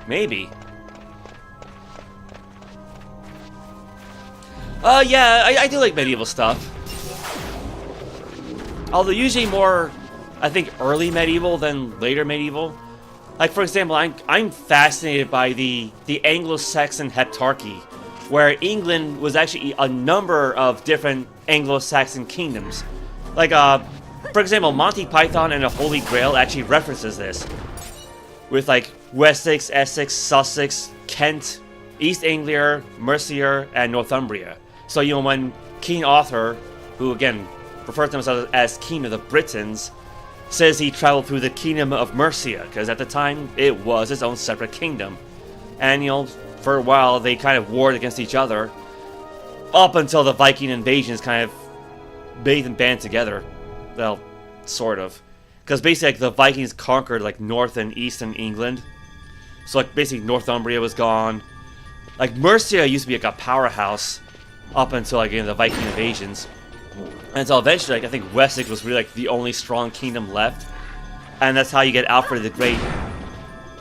Maybe. Yeah, I do like medieval stuff. Although usually more, I think, early medieval than later medieval. Like, for example, I'm fascinated by the Anglo-Saxon Heptarchy, where England was actually a number of different Anglo-Saxon kingdoms. Like, for example, Monty Python and the Holy Grail actually references this. With, like, Wessex, Essex, Sussex, Kent, East Anglia, Mercia, and Northumbria. So, you know, when King Arthur, who, again, refers to himself as King of the Britons, says he traveled through the kingdom of Mercia, because at the time, it was its own separate kingdom. And, you know, for a while, they kind of warred against each other, up until the Viking invasions kind of made them band together. Well, sort of. Because basically, like, the Vikings conquered, like, north and eastern England. So like basically Northumbria was gone. Like Mercia used to be like a powerhouse up until like the Viking invasions. And so eventually, like, I think Wessex was really like the only strong kingdom left. And that's how you get Alfred the Great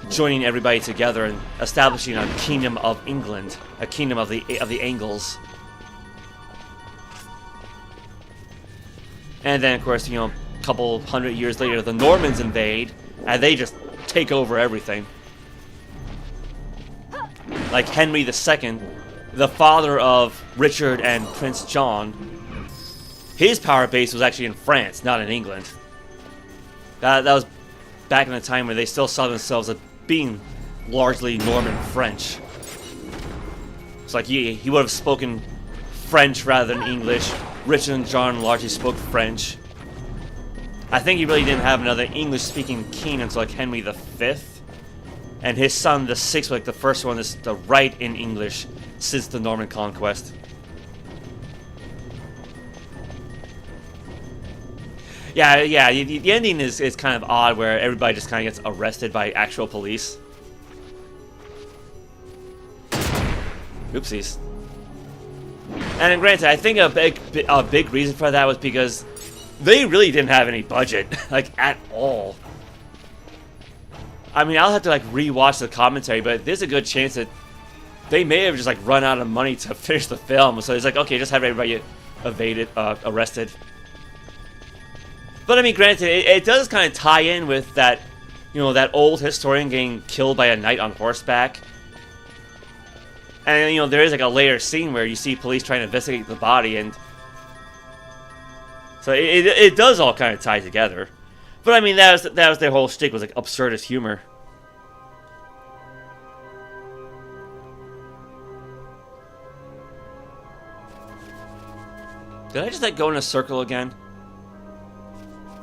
joining everybody together and establishing a kingdom of England, a kingdom of the Angles. And then, of course, you know, a couple hundred years later, the Normans invade, and they just take over everything. Like Henry II, the father of Richard and Prince John, his power base was actually in France, not in England. That was back in the time where they still saw themselves as being largely Norman French. It's like he would have spoken French rather than English. Richard and John largely spoke French. I think he really didn't have another English-speaking king until like Henry V. And his son, the sixth, like the first one, is to write in English since the Norman conquest. Yeah. The ending is kind of odd, where everybody just kind of gets arrested by actual police. Oopsies. And granted, I think a big reason for that was because they really didn't have any budget, like at all. I mean, I'll have to like rewatch the commentary, but there's a good chance that they may have just like run out of money to finish the film. So it's like, okay, just have everybody arrested. But I mean, granted, it does kind of tie in with that, you know, that old historian getting killed by a knight on horseback. And, you know, there is like a later scene where you see police trying to investigate the body, and so it does all kind of tie together. But I mean, that was their whole shtick, was like absurdist humor. Did I just like go in a circle again?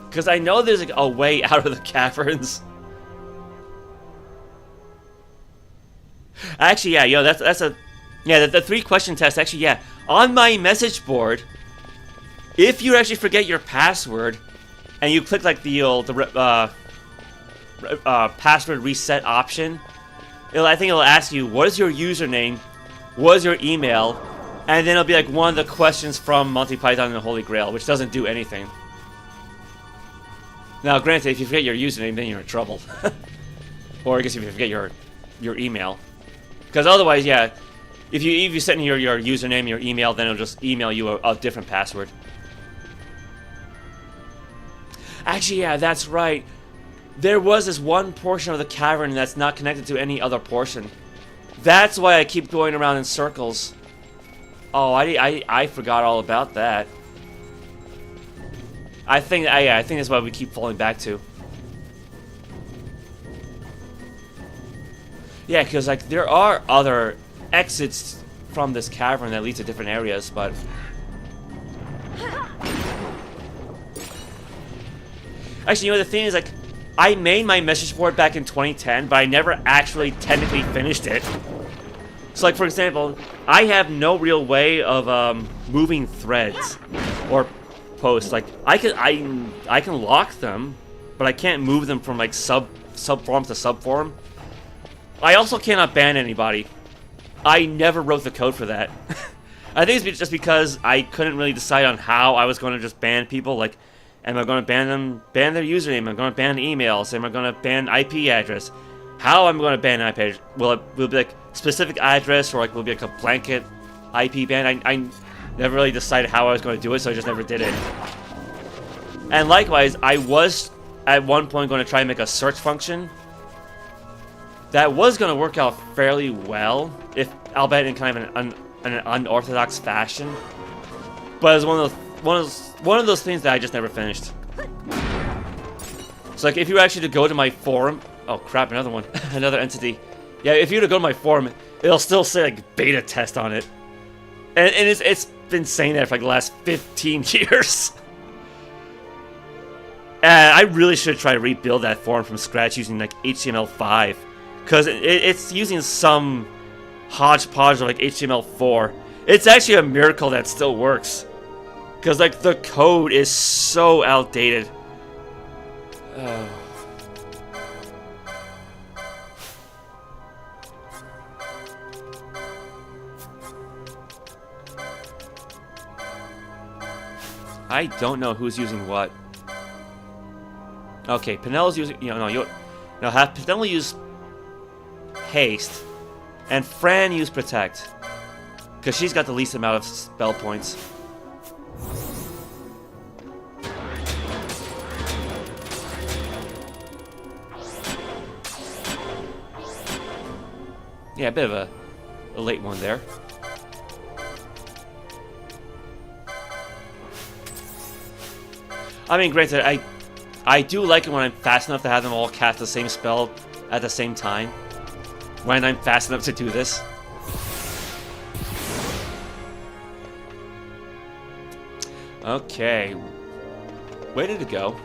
Because I know there's like a way out of the caverns. Actually, yeah, yo, that's a, yeah, the 3-question test. Actually, yeah, on my message board, if you actually forget your password, and you click like the password reset option, I think it'll ask you, what is your username, what is your email, and then it'll be like one of the questions from Monty Python and the Holy Grail, which doesn't do anything. Now, granted, if you forget your username, then you're in trouble. Or I guess if you forget your email, because otherwise, yeah, if you set in your username, your email, then it'll just email you a different password. Actually, yeah, that's right. There was this one portion of the cavern that's not connected to any other portion. That's why I keep going around in circles. Oh, I forgot all about that. I think that's why we keep falling back to. Yeah, because like there are other exits from this cavern that lead to different areas, but actually, you know, the thing is, like, I made my message board back in 2010, but I never actually technically finished it. So, like, for example, I have no real way of moving threads or posts. Like, I can lock them, but I can't move them from like subform to subform. I also cannot ban anybody. I never wrote the code for that. I think it's just because I couldn't really decide on how I was going to just ban people. Like, am I going to ban their username? Am I going to ban emails? Am I going to ban IP address? How am I going to ban IP address? Will it be like specific address, or like will it be like a blanket IP ban? I never really decided how I was going to do it, so I just never did it. And likewise, I was at one point going to try and make a search function that was going to work out fairly well, if albeit in kind of an unorthodox fashion. But it was one of those things that I just never finished. So like, if you were actually to go to my forum, oh crap, another one, another entity. Yeah, if you were to go to my forum, it'll still say like beta test on it, and it's been saying that for like the last 15 years. And I really should try to rebuild that forum from scratch using like HTML5, because it's using some hodgepodge of like HTML4. It's actually a miracle that still works, because like the code is so outdated. I don't know who's using what. Okay, Penelo's using... No, have Penelo use haste. And Fran use protect. Because she's got the least amount of spell points. Yeah, a bit of a late one there. I mean, granted, I do like it when I'm fast enough to have them all cast the same spell at the same time. When I'm fast enough to do this. Okay. Where did it go?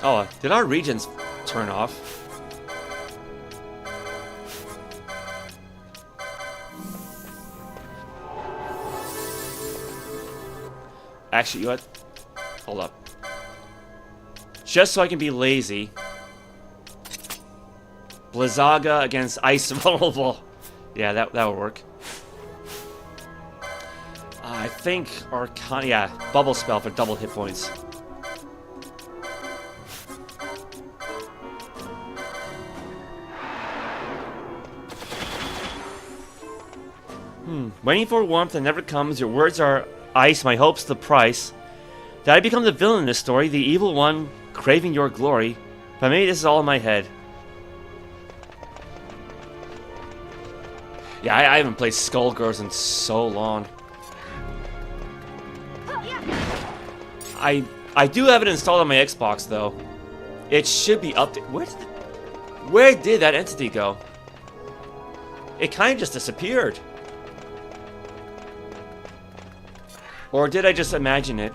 Oh, did our regions turn off? Actually, you know what? Hold up. Just so I can be lazy. Blizzaga against Ice Vulnerable. Yeah, that would work. I think Arcana... Yeah, Bubble Spell for double hit points. Waiting for warmth that never comes. Your words are ice, my hopes the price. Did I become the villain in this story? The evil one craving your glory? But maybe this is all in my head. Yeah, I haven't played Skullgirls in so long. I do have it installed on my Xbox though. It should be updated. Where did that entity go? It kind of just disappeared. Or did I just imagine it?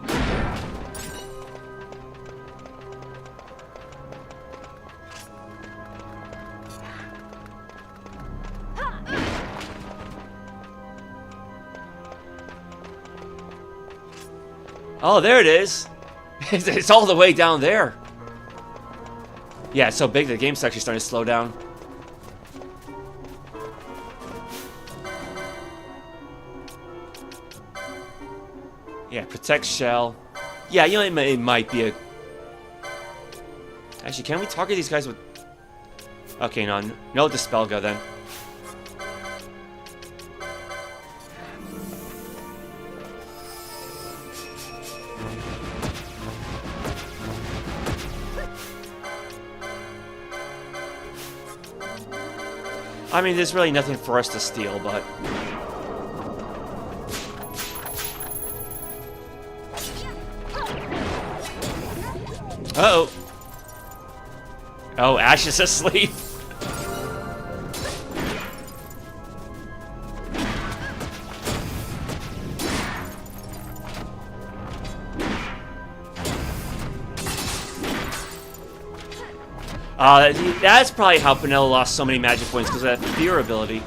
Oh, there it is. It's all the way down there. Yeah, it's so big that the game's actually starting to slow down. Yeah, protect shell. Yeah, you know, it might be a... Actually, can we target these guys with... Okay, no Dispelga then. I mean, there's really nothing for us to steal, but... Uh-oh. Oh, Ash is asleep. That's probably how Penelo lost so many magic points, because of that fear ability.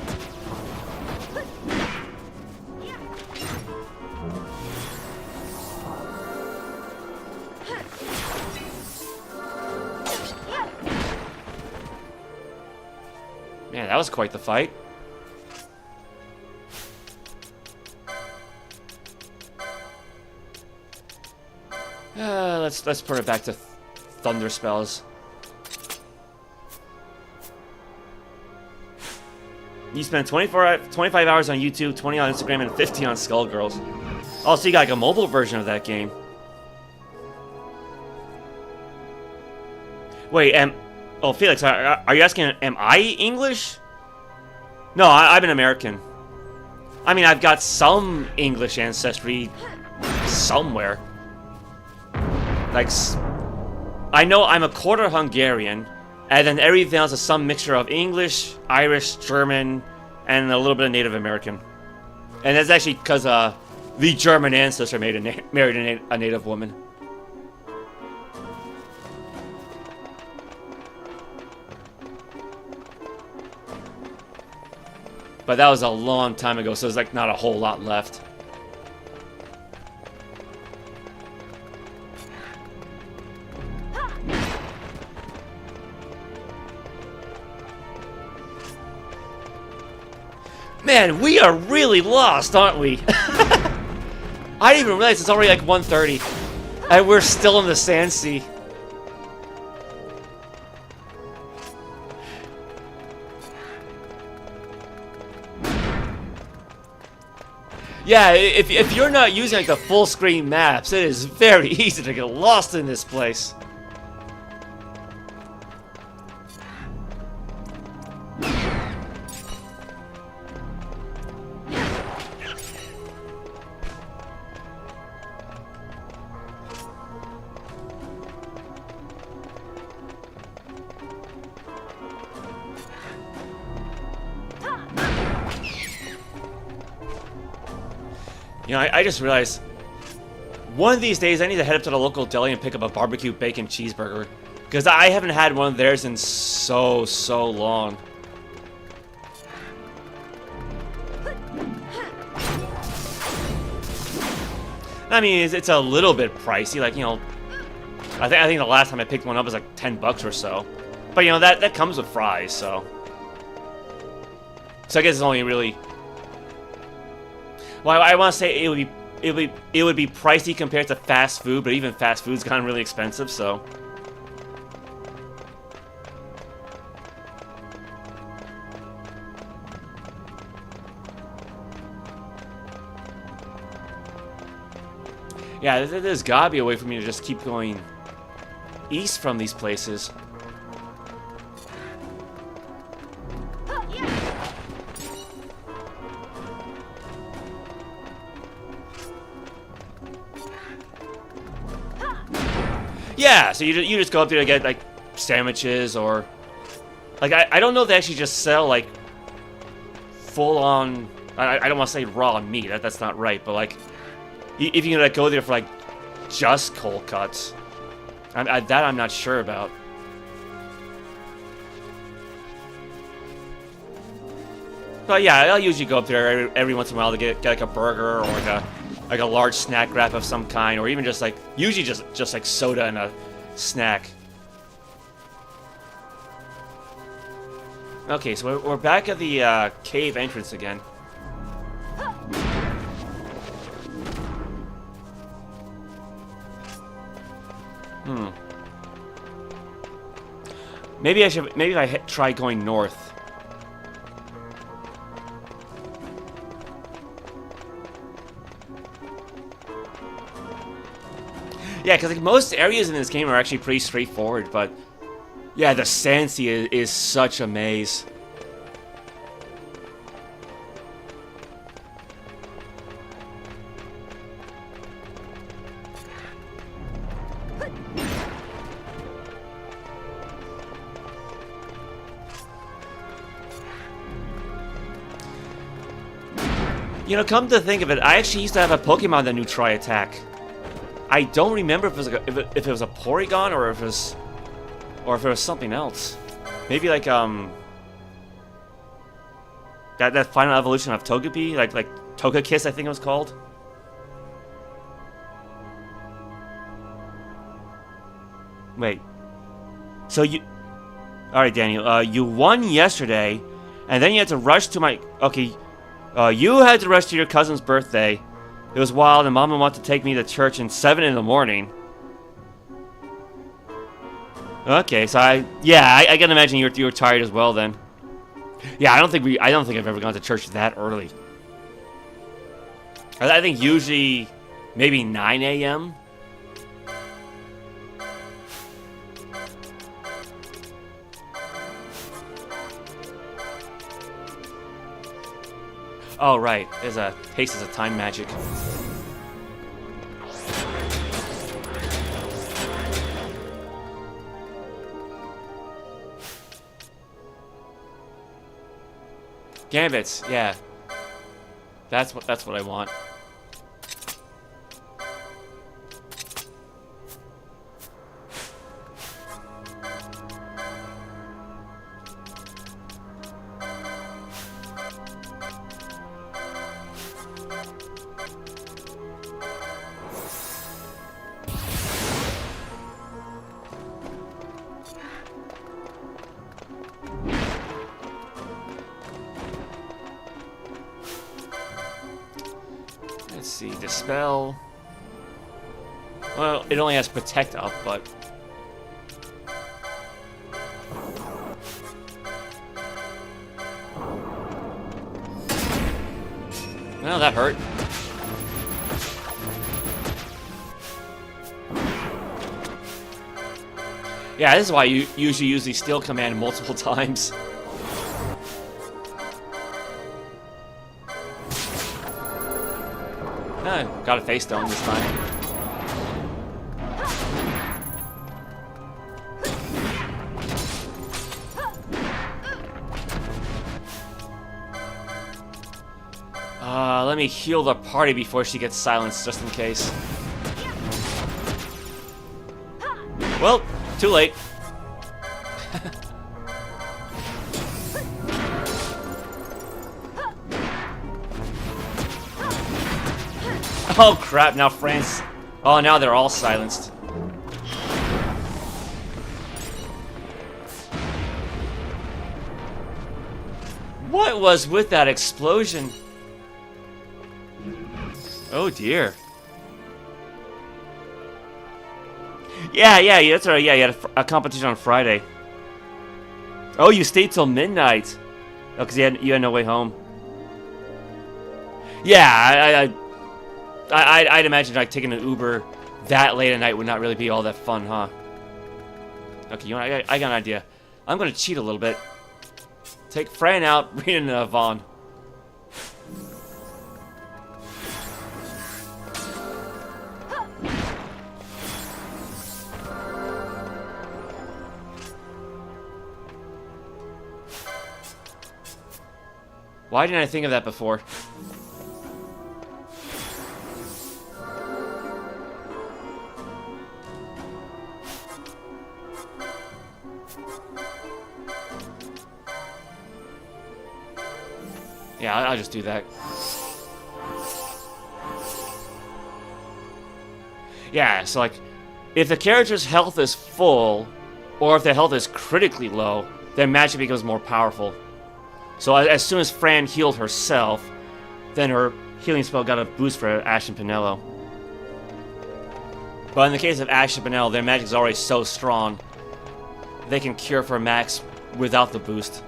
Man, that was quite the fight. Let's put it back to thunder spells. You spent 25 hours on YouTube, 20 on Instagram, and 50 on Skullgirls. Oh, so you got like a mobile version of that game. Wait, oh, Felix, are you asking, am I English? No, I'm an American. I mean, I've got some English ancestry somewhere. Like, I know I'm a quarter Hungarian, and then Eruyt Village is some mixture of English, Irish, German, and a little bit of Native American. And that's actually because the German ancestor married a Native woman. But that was a long time ago, so there's like not a whole lot left. Man, we are really lost, aren't we? I didn't even realize it's already like 1:30. And we're still in the Sandsea. Yeah, if you're not using like the full screen maps, it is very easy to get lost in this place. You know, I just realized one of these days I need to head up to the local deli and pick up a barbecue bacon cheeseburger. Because I haven't had one of theirs in so long. I mean, it's a little bit pricey. Like, you know, I think the last time I picked one up was like 10 bucks or so. But, you know, that comes with fries, so. So I guess it's only really... Well, I want to say it would be pricey compared to fast food, but even fast food's gotten really expensive, so. Yeah, there's gotta be a way for me to just keep going east from these places. Yeah, so you just go up there to get, like, sandwiches or... Like, I don't know if they actually just sell, like, full-on... I don't want to say raw meat, that's not right, but, like, if you can, like, go there for, like, just cold cuts. That I'm not sure about. But, yeah, I'll usually go up there every once in a while to get like, a burger or, like a large snack wrap of some kind, or even just like, usually just like soda and a snack. Okay, so we're back at the cave entrance again. Maybe if I try going north. Yeah, because like most areas in this game are actually pretty straightforward, but yeah, the Sandsea is such a maze. You know, come to think of it, I actually used to have a Pokemon that knew Tri Attack. I don't remember if it was like if it was a Porygon or if it was something else. Maybe like that final evolution of Togepi, like Togekiss, I think it was called. Wait. So you, all right, Daniel. You won yesterday, and then you had to rush to my. Okay. You had to rush to your cousin's birthday. It was wild, and Mama wanted to take me to church at 7 in the morning. Okay, so I can imagine you were tired as well then. Yeah, I don't think I've ever gone to church that early. I think usually maybe 9 a.m. Oh, right. There's a Paces of Time magic. Gambits, yeah. That's what I want. spell. Well, it only has protect up, but... Well, that hurt. Yeah, this is why you usually use the steal command multiple times. Got a face stone this time. Let me heal the party before she gets silenced, just in case. Well, too late. Oh crap, now France... Oh, now they're all silenced. What was with that explosion? Oh dear. Yeah, that's right. Yeah, you had a competition on Friday. Oh, you stayed till midnight. Oh, because you had no way home. Yeah, I'd imagine like taking an Uber that late at night would not really be all that fun, huh? Okay, you know what? I got an idea. I'm gonna cheat a little bit. Take Fran out, read into Vaughn. Why didn't I think of that before? Yeah, I'll just do that. Yeah, so like, if the character's health is full, or if their health is critically low, their magic becomes more powerful. So as soon as Fran healed herself, then her healing spell got a boost for Ash and Pinello. But in the case of Ash and Pinello, their magic is already so strong, they can cure for max without the boost.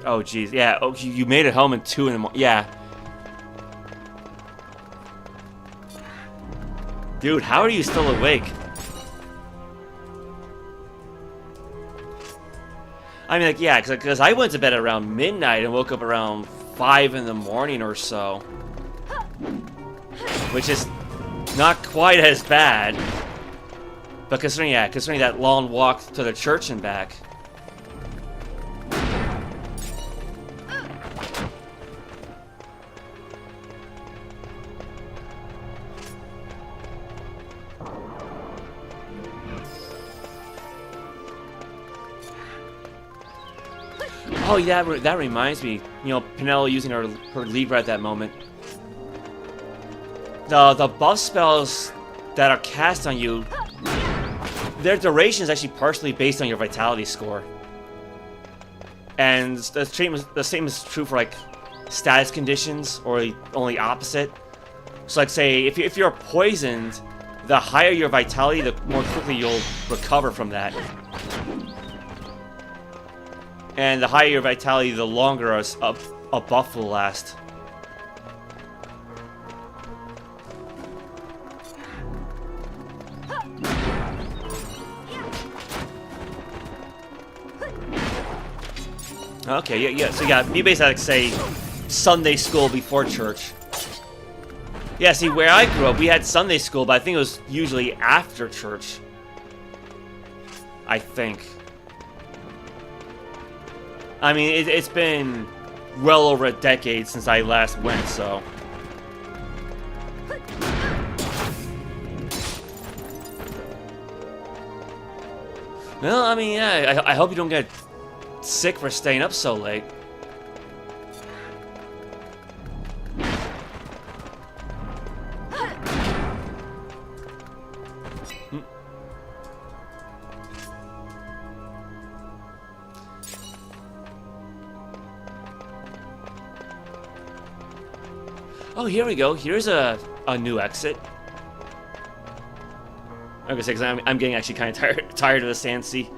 Oh jeez, yeah. Oh, you made it home at 2 in the morning. Yeah. Dude, how are you still awake? I mean, like, yeah, because I went to bed around midnight and woke up around 5 in the morning or so. Which is not quite as bad. But considering that long walk to the church and back. Oh, yeah, that reminds me. You know, Pinello using her lever at that moment. The buff spells that are cast on you, their duration is actually partially based on your vitality score. And the same is true for, like, status conditions, or the only opposite. So, like, say, if you're poisoned, the higher your vitality, the more quickly you'll recover from that. And the higher your vitality, the longer a buff will last. Okay, yeah, so yeah, you basically like say Sunday school before church. Yeah, see, where I grew up, we had Sunday school, but I think it was usually after church. I think. I mean, it's been well over a decade since I last went, so... Well, I mean, yeah, I hope you don't get sick for staying up so late. Oh, here we go. Here's a new exit. Okay, because I'm getting actually kind of tired of the Sandsea.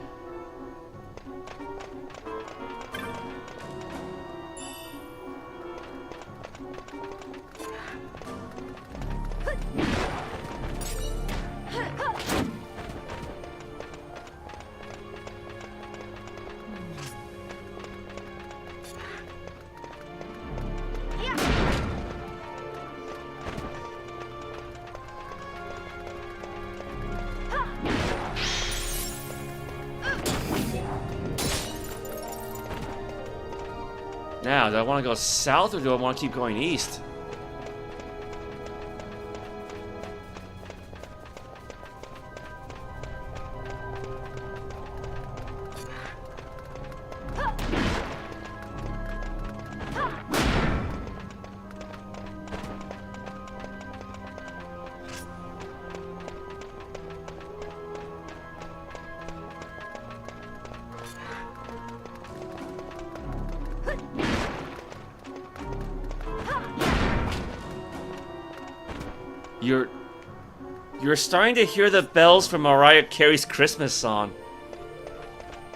Now, do I want to go south or do I want to keep going east? You're starting to hear the bells from Mariah Carey's Christmas song.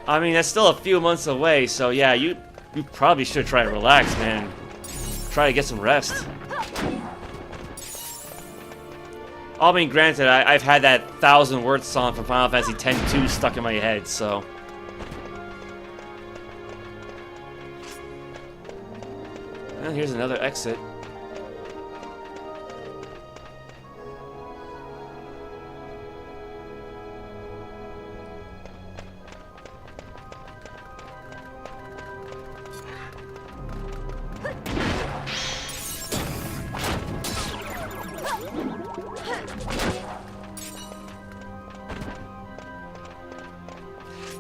I mean, that's still a few months away, so yeah, you probably should try to relax, man. Try to get some rest. I mean, granted, I've had that 1,000-word song from Final Fantasy X-2 stuck in my head, so... And here's another exit.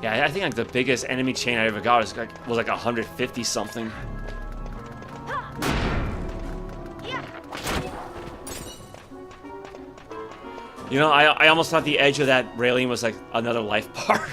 Yeah, I think like the biggest enemy chain I ever got was like 150 something. You know, I almost thought the edge of that railing was like another life bar.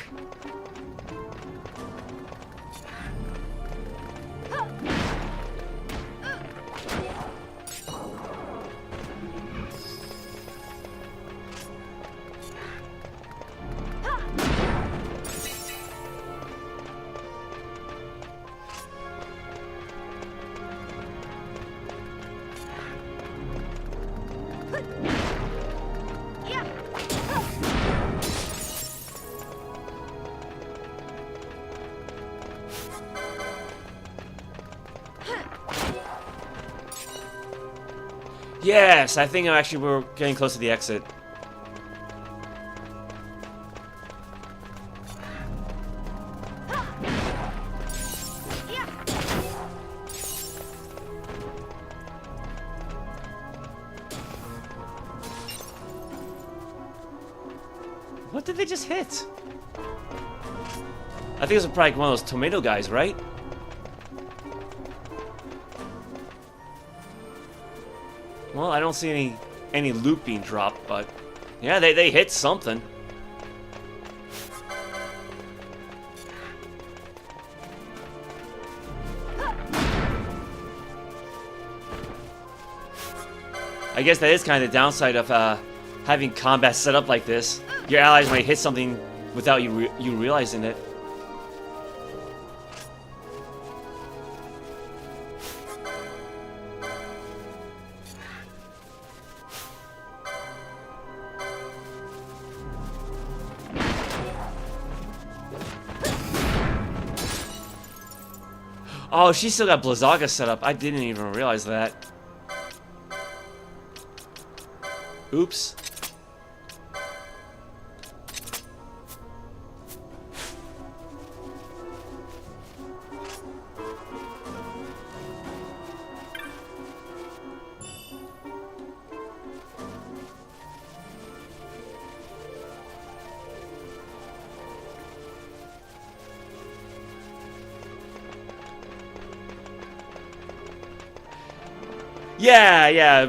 Yes, I think we're getting close to the exit. What did they just hit? I think it was probably one of those tomato guys, right? Well, I don't see any loot being dropped, but yeah, they hit something. I guess that is kind of the downside of having combat set up like this. Your allies might hit something without you realizing it. Oh, she still got Blizzaga set up. I didn't even realize that. Oops. Yeah.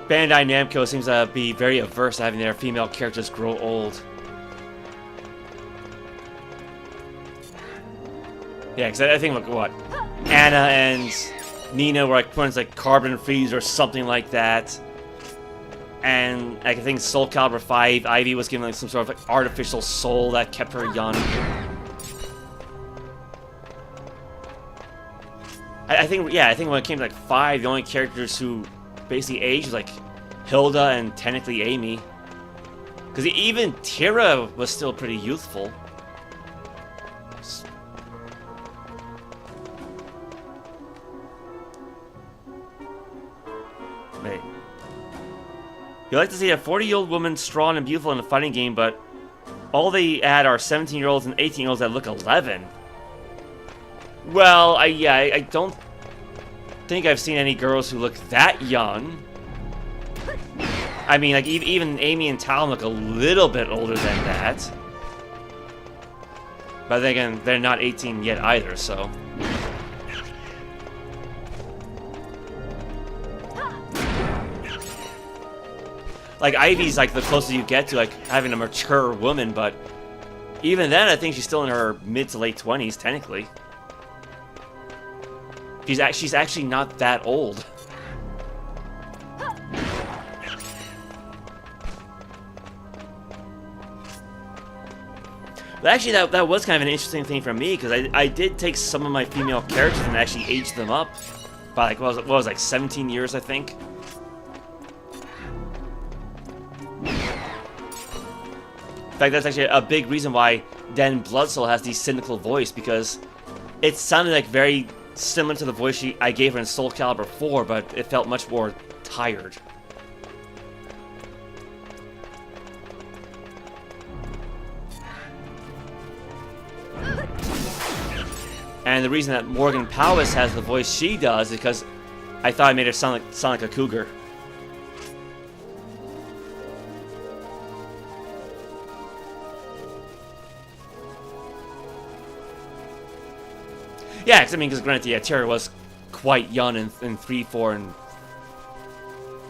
Bandai Namco seems to be very averse to having their female characters grow old. Yeah, because I think, look, what? Anna and Nina were like one's like carbon freeze or something like that. And like, I think Soul Calibur 5, Ivy was given like some sort of like artificial soul that kept her young. I think when it came to like 5, the only characters who basically aged was like Hilda and technically Amy. Because even Tira was still pretty youthful. Wait. You like to see a 40-year-old woman strong and beautiful in a fighting game, but all they add are 17-year-olds and 18-year-olds that look 11. Well, I don't think I've seen any girls who look that young. I mean, like, even Amy and Talon look a little bit older than that. But then again, they're not 18 yet either, so... Like, Ivy's, like, the closest you get to, like, having a mature woman, but... Even then, I think she's still in her mid to late 20s, technically. She's actually not that old. But actually, that was kind of an interesting thing for me, because I did take some of my female characters and actually aged them up by, like, what was like 17 years, I think. In fact, that's actually a big reason why Den Bloodsoul has the cynical voice, because it sounded like very similar to the voice I gave her in Soul Calibur 4, but it felt much more tired. And the reason that Morgan Powis has the voice she does is because I thought I made her sound like a cougar. Yeah, I mean, because granted, yeah, Terra was quite young in 3, 4, and...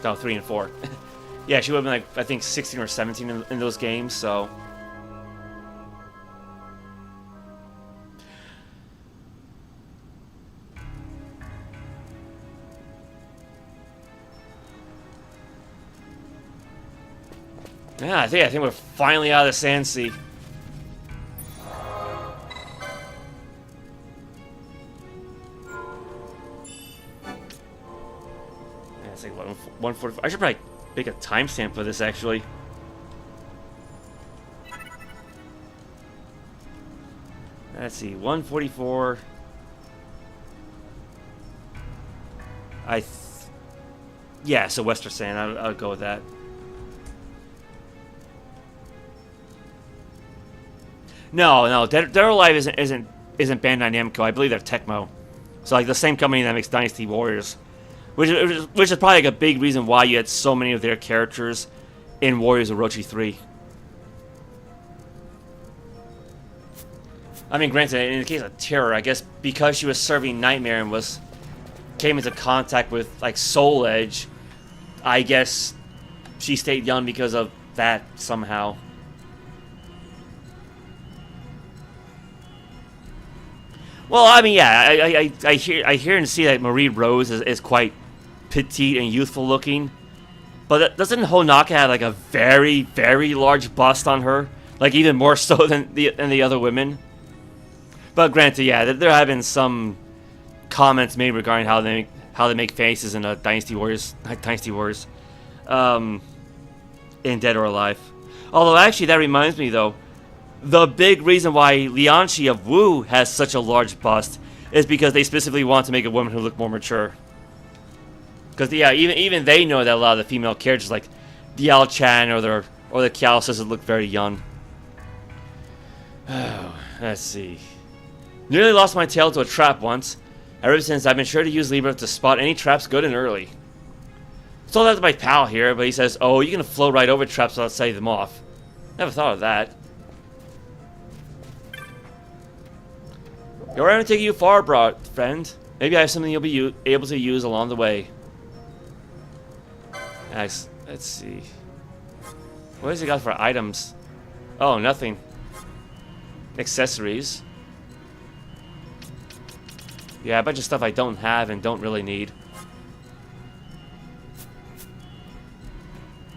No, 3 and 4. Yeah, she would have been, like, I think 16 or 17 in those games, so... Yeah, I think we're finally out of the Sandsea. It's like 145. I should probably make a timestamp for this, actually. Let's see, 144. Yeah, so Westersand. I'll go with that. No, Dead or Alive isn't Bandai Namco. I believe they're Tecmo. So like the same company that makes Dynasty Warriors, which is probably like a big reason why you had so many of their characters in Warriors Orochi 3. I mean, granted, in the case of Terror, I guess because she was serving Nightmare and came into contact with like Soul Edge, I guess she stayed young because of that somehow. Well, I mean, yeah, I hear and see that Marie Rose is quite petite and youthful looking, but doesn't Honaka have like a very, very large bust on her, like even more so than the other women? But granted, yeah, there have been some comments made regarding how they make faces in Dynasty Warriors, in Dead or Alive. Although actually, that reminds me though. The big reason why Lianxi of Wu has such a large bust is because they specifically want to make a woman who look more mature. Because yeah, even they know that a lot of the female characters like Diao Chan or the Kiao sisters look very young. Oh, let's see. Nearly lost my tail to a trap once. Ever since, I've been sure to use Libra to spot any traps good and early. Told that to my pal here, but he says, "Oh, you can float right over traps without setting them off." Never thought of that. You're going to take you far, friend. Maybe I have something you'll be able to use along the way. Let's see. What has he got for items? Oh, nothing. Accessories. Yeah, a bunch of stuff I don't have and don't really need.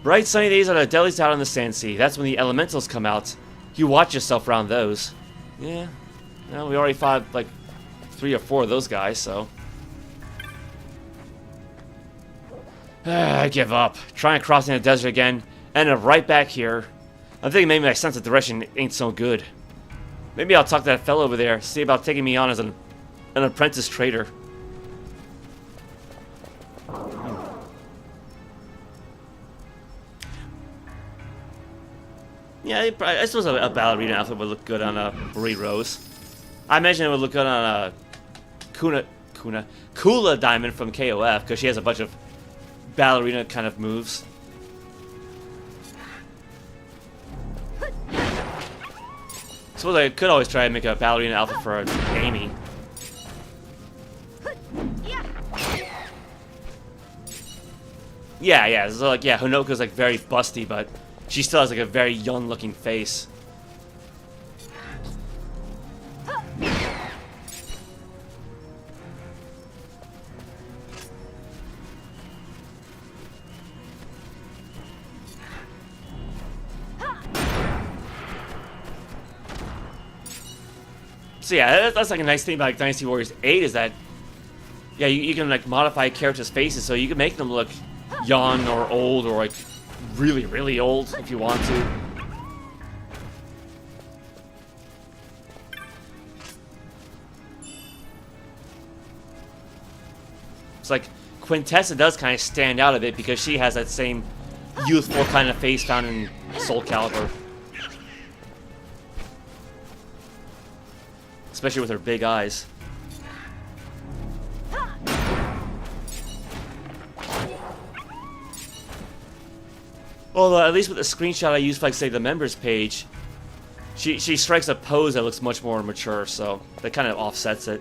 Bright sunny days are the deadliest out on the Sandsea. That's when the elementals come out. You watch yourself around those. Yeah. Well, we already fought like 3 or 4 of those guys, so. I give up. Trying crossing the desert again. End up right back here. I'm thinking maybe my sense of direction ain't so good. Maybe I'll talk to that fellow over there, see about taking me on as an apprentice trader. Yeah, I suppose a ballerina outfit would look good on a Marie Rose. I imagine it would look good on a Kula Diamond from KOF, because she has a bunch of ballerina kind of moves. Suppose I could always try and make a ballerina outfit for Amy. Yeah. So like, yeah, Honoko's like very busty, but she still has like a very young-looking face. So yeah, that's like a nice thing about like Dynasty Warriors 8 is that, yeah, you can like modify characters' faces, so you can make them look young or old or like really, really old if you want to. It's like Quintessa does kind of stand out a bit because she has that same youthful kind of face found in Soul Calibur. Especially with her big eyes. Although, at least with the screenshot I used for, like, say, the members page, she strikes a pose that looks much more mature, so that kind of offsets it.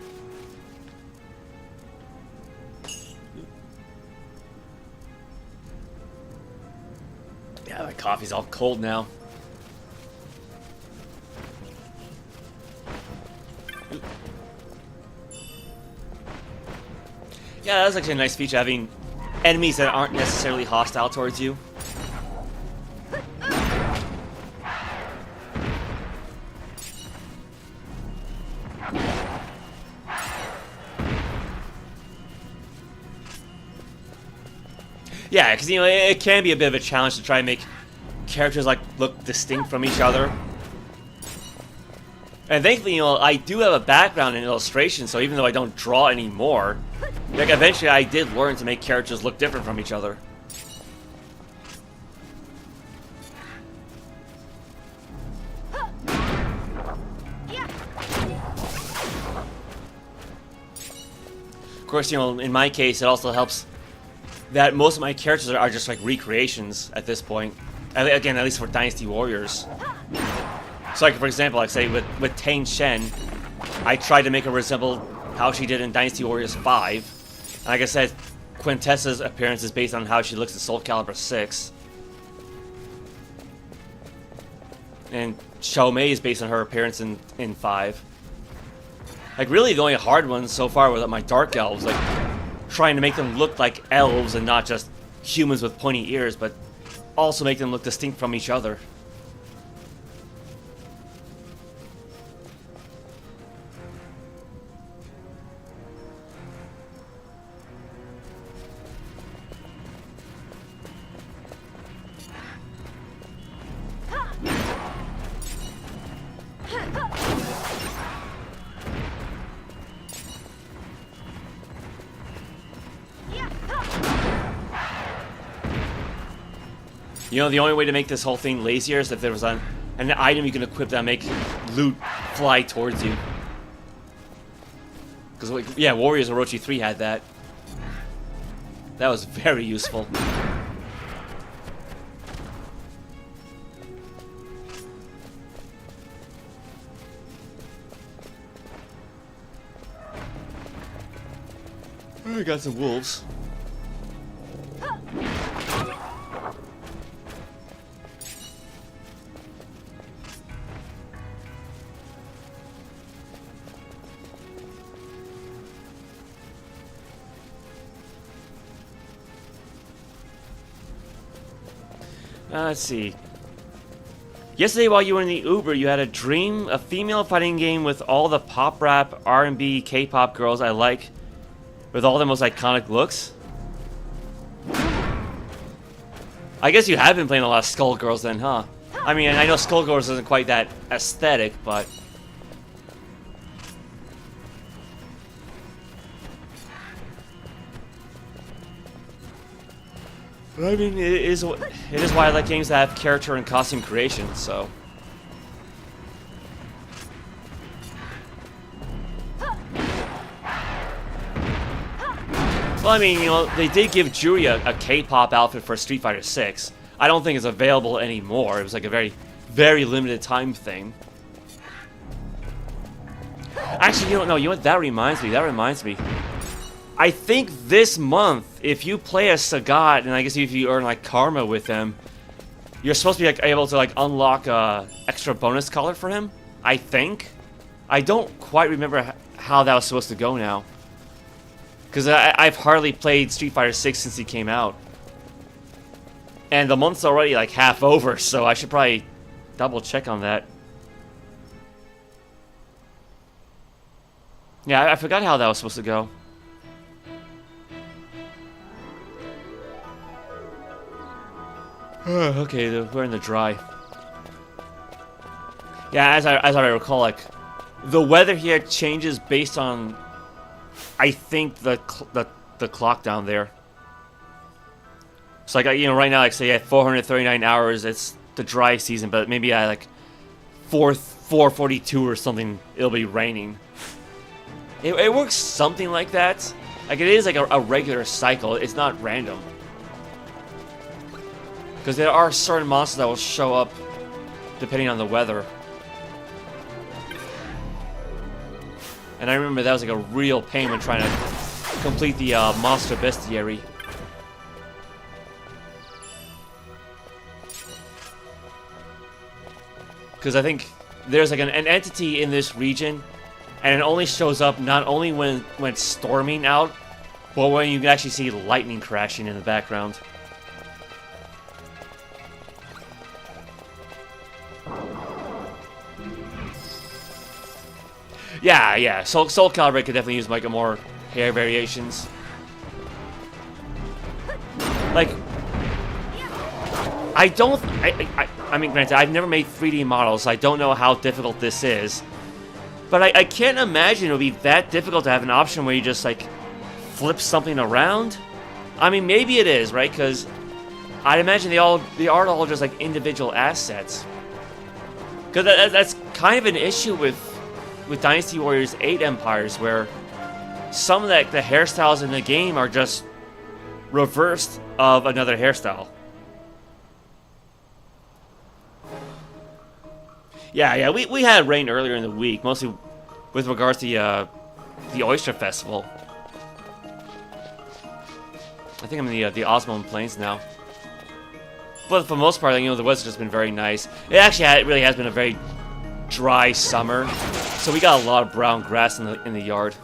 Yeah, my coffee's all cold now. Yeah, that's actually a nice feature, having enemies that aren't necessarily hostile towards you. Yeah, because, you know, it can be a bit of a challenge to try and make characters, like, look distinct from each other. And thankfully, you know, I do have a background in illustration, so even though I don't draw anymore, like, eventually I did learn to make characters look different from each other. Of course, you know, in my case, it also helps that most of my characters are just like recreations at this point. Again, at least for Dynasty Warriors. So, like, for example, like, say, with Tang Shen, I tried to make her resemble how she did in Dynasty Warriors 5. And like I said, Quintessa's appearance is based on how she looks in Soul Calibur 6. And Xiao Mei is based on her appearance in 5. Like, really, the only hard ones so far were my Dark Elves, like, trying to make them look like elves and not just humans with pointy ears, but also make them look distinct from each other. You know, the only way to make this whole thing lazier is if there was an item you can equip that make loot fly towards you. Because, like, yeah, Warriors Orochi 3 had that. That was very useful. We got some wolves. Let's see. Yesterday, while you were in the Uber, you had a dream, a female fighting game with all the pop rap, R&B, K-pop girls I like, with all the most iconic looks. I guess you have been playing a lot of Skullgirls then, huh? I mean, I know Skullgirls isn't quite that aesthetic, but... I mean, it is why I like games that have character and costume creation, so... Well, I mean, you know, they did give Julia a K-pop outfit for Street Fighter VI. I don't think it's available anymore. It was like a very, very limited time thing. Actually, you don't know. You know what? That reminds me. I think this month, if you play as Sagat, and I guess if you earn like karma with him, you're supposed to be like able to like unlock a extra bonus color for him. I think. I don't quite remember how that was supposed to go now. Because I've hardly played Street Fighter VI since he came out. And the month's already like half over, so I should probably double check on that. Yeah, I forgot how that was supposed to go. Okay, we're in the dry. Yeah, as I recall, like, the weather here changes based on... I think the clock down there. So like, you know, right now, like say at 439 hours, it's the dry season, but maybe at like 442 or something, it'll be raining. It works something like that. Like it is like a regular cycle. It's not random. Because there are certain monsters that will show up depending on the weather. And I remember that was like a real pain when trying to complete the monster bestiary. Because I think there's like an entity in this region, and it only shows up not only when it's storming out, but when you can actually see lightning crashing in the background. Yeah. Soul Calibur could definitely use like a more hair variations. Like, I mean, granted, I've never made 3D models, so I don't know how difficult this is. But I can't imagine it would be that difficult to have an option where you just, like, flip something around. I mean, maybe it is, right? Because I'd imagine they are all just, like, individual assets. Because that's kind of an issue with Dynasty Warriors 8 Empires, where some of the hairstyles in the game are just reversed of another hairstyle. Yeah, we had rain earlier in the week, mostly with regards to the Oyster Festival. I think I'm in the Ozmone Plains now. But for the most part, you know, the weather's just been very nice. It actually really has been a very dry summer, so we got a lot of brown grass in the yard.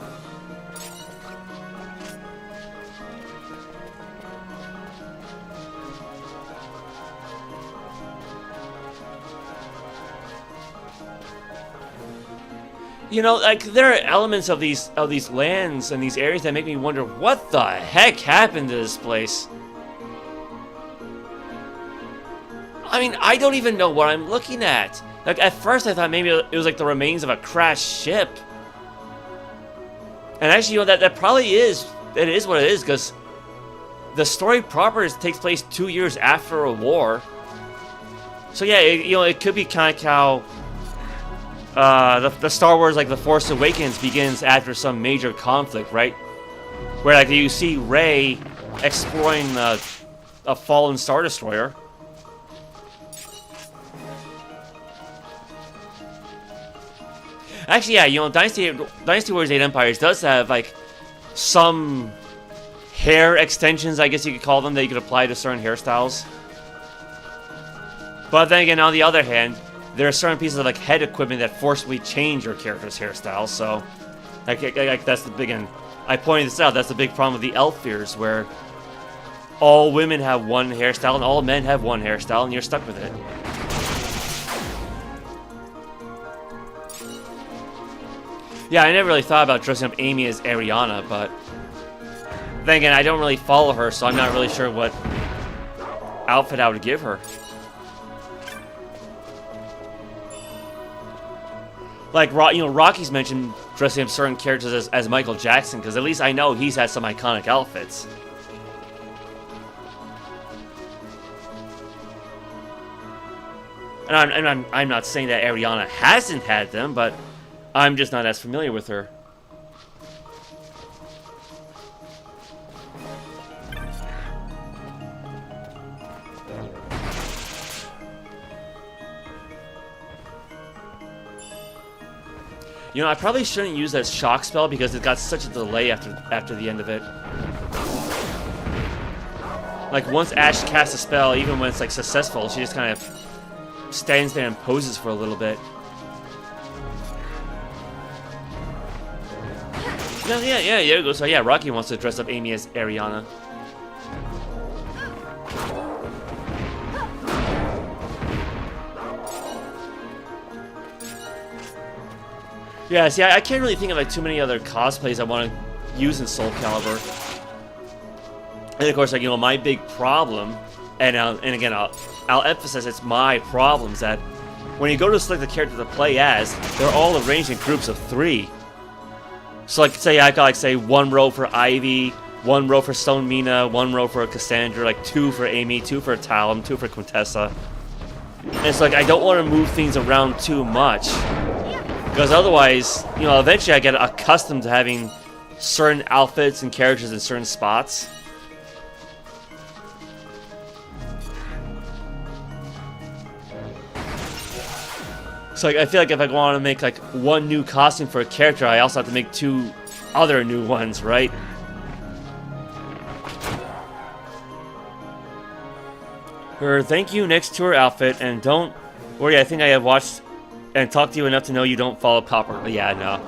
You know, like, there are elements of these lands and these areas that make me wonder what the heck happened to this place. I mean, I don't even know what I'm looking at. Like, at first I thought maybe it was like the remains of a crashed ship. And actually, you know, that probably is. It is what it is, because the story proper takes place 2 years after a war. So yeah, it could be kind of how the Star Wars, like, The Force Awakens begins after some major conflict, right? Where, like, you see Rey exploring a fallen Star Destroyer. Actually, yeah, you know, Dynasty Warriors 8 Empires does have, like, some hair extensions, I guess you could call them, that you could apply to certain hairstyles. But then again, on the other hand, there are certain pieces of, like, head equipment that forcibly change your character's hairstyle, so... Like that's the big... And I pointed this out, that's the big problem with the Elf Fears, where all women have one hairstyle and all men have one hairstyle, and you're stuck with it. Yeah, I never really thought about dressing up Amy as Ariana, but then again, I don't really follow her, so I'm not really sure what outfit I would give her. Like, Rocky's mentioned dressing up certain characters as Michael Jackson, because at least I know he's had some iconic outfits. And I'm not saying that Ariana hasn't had them, but I'm just not as familiar with her. You know, I probably shouldn't use that shock spell because it got such a delay after the end of it. Like, once Ash casts a spell, even when it's like successful, she just kind of stands there and poses for a little bit. Yeah, there you go. So yeah, Rocky wants to dress up Amy as Ariana. Yeah, see, I can't really think of like too many other cosplays I want to use in Soul Calibur. And of course, like, you know, my big problem, and again, I'll emphasize it's my problems, that when you go to select the character to play as, they're all arranged in groups of 3. So, like, say I got, like, say, 1 row for Ivy, 1 row for Stone Mina, 1 row for Cassandra, like 2 for Amy, 2 for Talum, 2 for Quintessa. And it's like, I don't want to move things around too much, because otherwise, you know, eventually I get accustomed to having certain outfits and characters in certain spots. So like, I feel like if I want to make like 1 new costume for a character, I also have to make 2 other new ones, right? Thank you, next to her outfit, and don't worry, I think I have watched and talked to you enough to know you don't follow Copper. Yeah, no.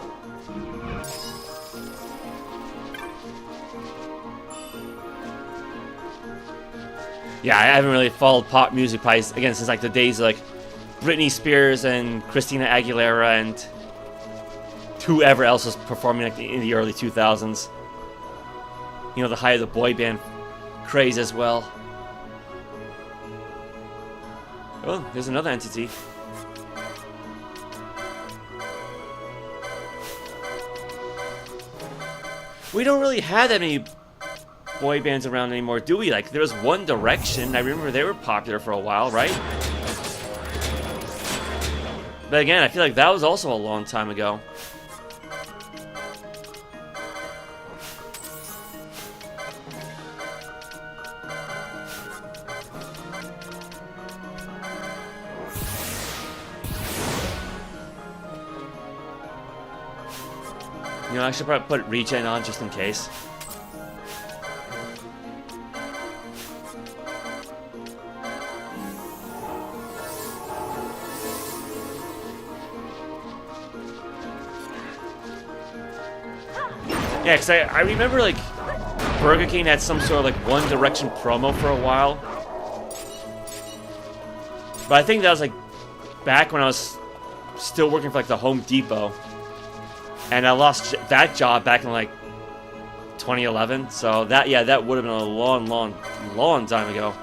Yeah, I haven't really followed pop music probably, again, since like the days of like Britney Spears and Christina Aguilera and whoever else was performing like in the early 2000s. You know, the height of the boy band craze as well. Oh, there's another entity. We don't really have that many boy bands around anymore, do we? Like, there was One Direction. I remember they were popular for a while, right? But again, I feel like that was also a long time ago. You know, I should probably put regen on just in case. Yeah, because I remember, like, Burger King had some sort of, like, One Direction promo for a while. But I think that was, like, back when I was still working for, like, the Home Depot. And I lost that job back in, like, 2011. So, that, yeah, that would have been a long, long, long time ago.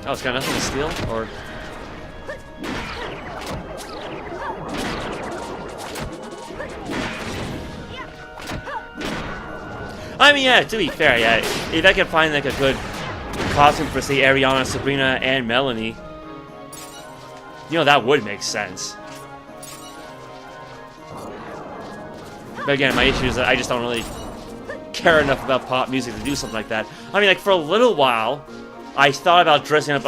Oh, it's got nothing to steal? Or... I mean, yeah, to be fair, yeah, if I could find, like, a good costume for, say, Ariana, Sabrina, and Melanie, you know, that would make sense. But again, my issue is that I just don't really care enough about pop music to do something like that. I mean, like, for a little while, I thought about dressing up,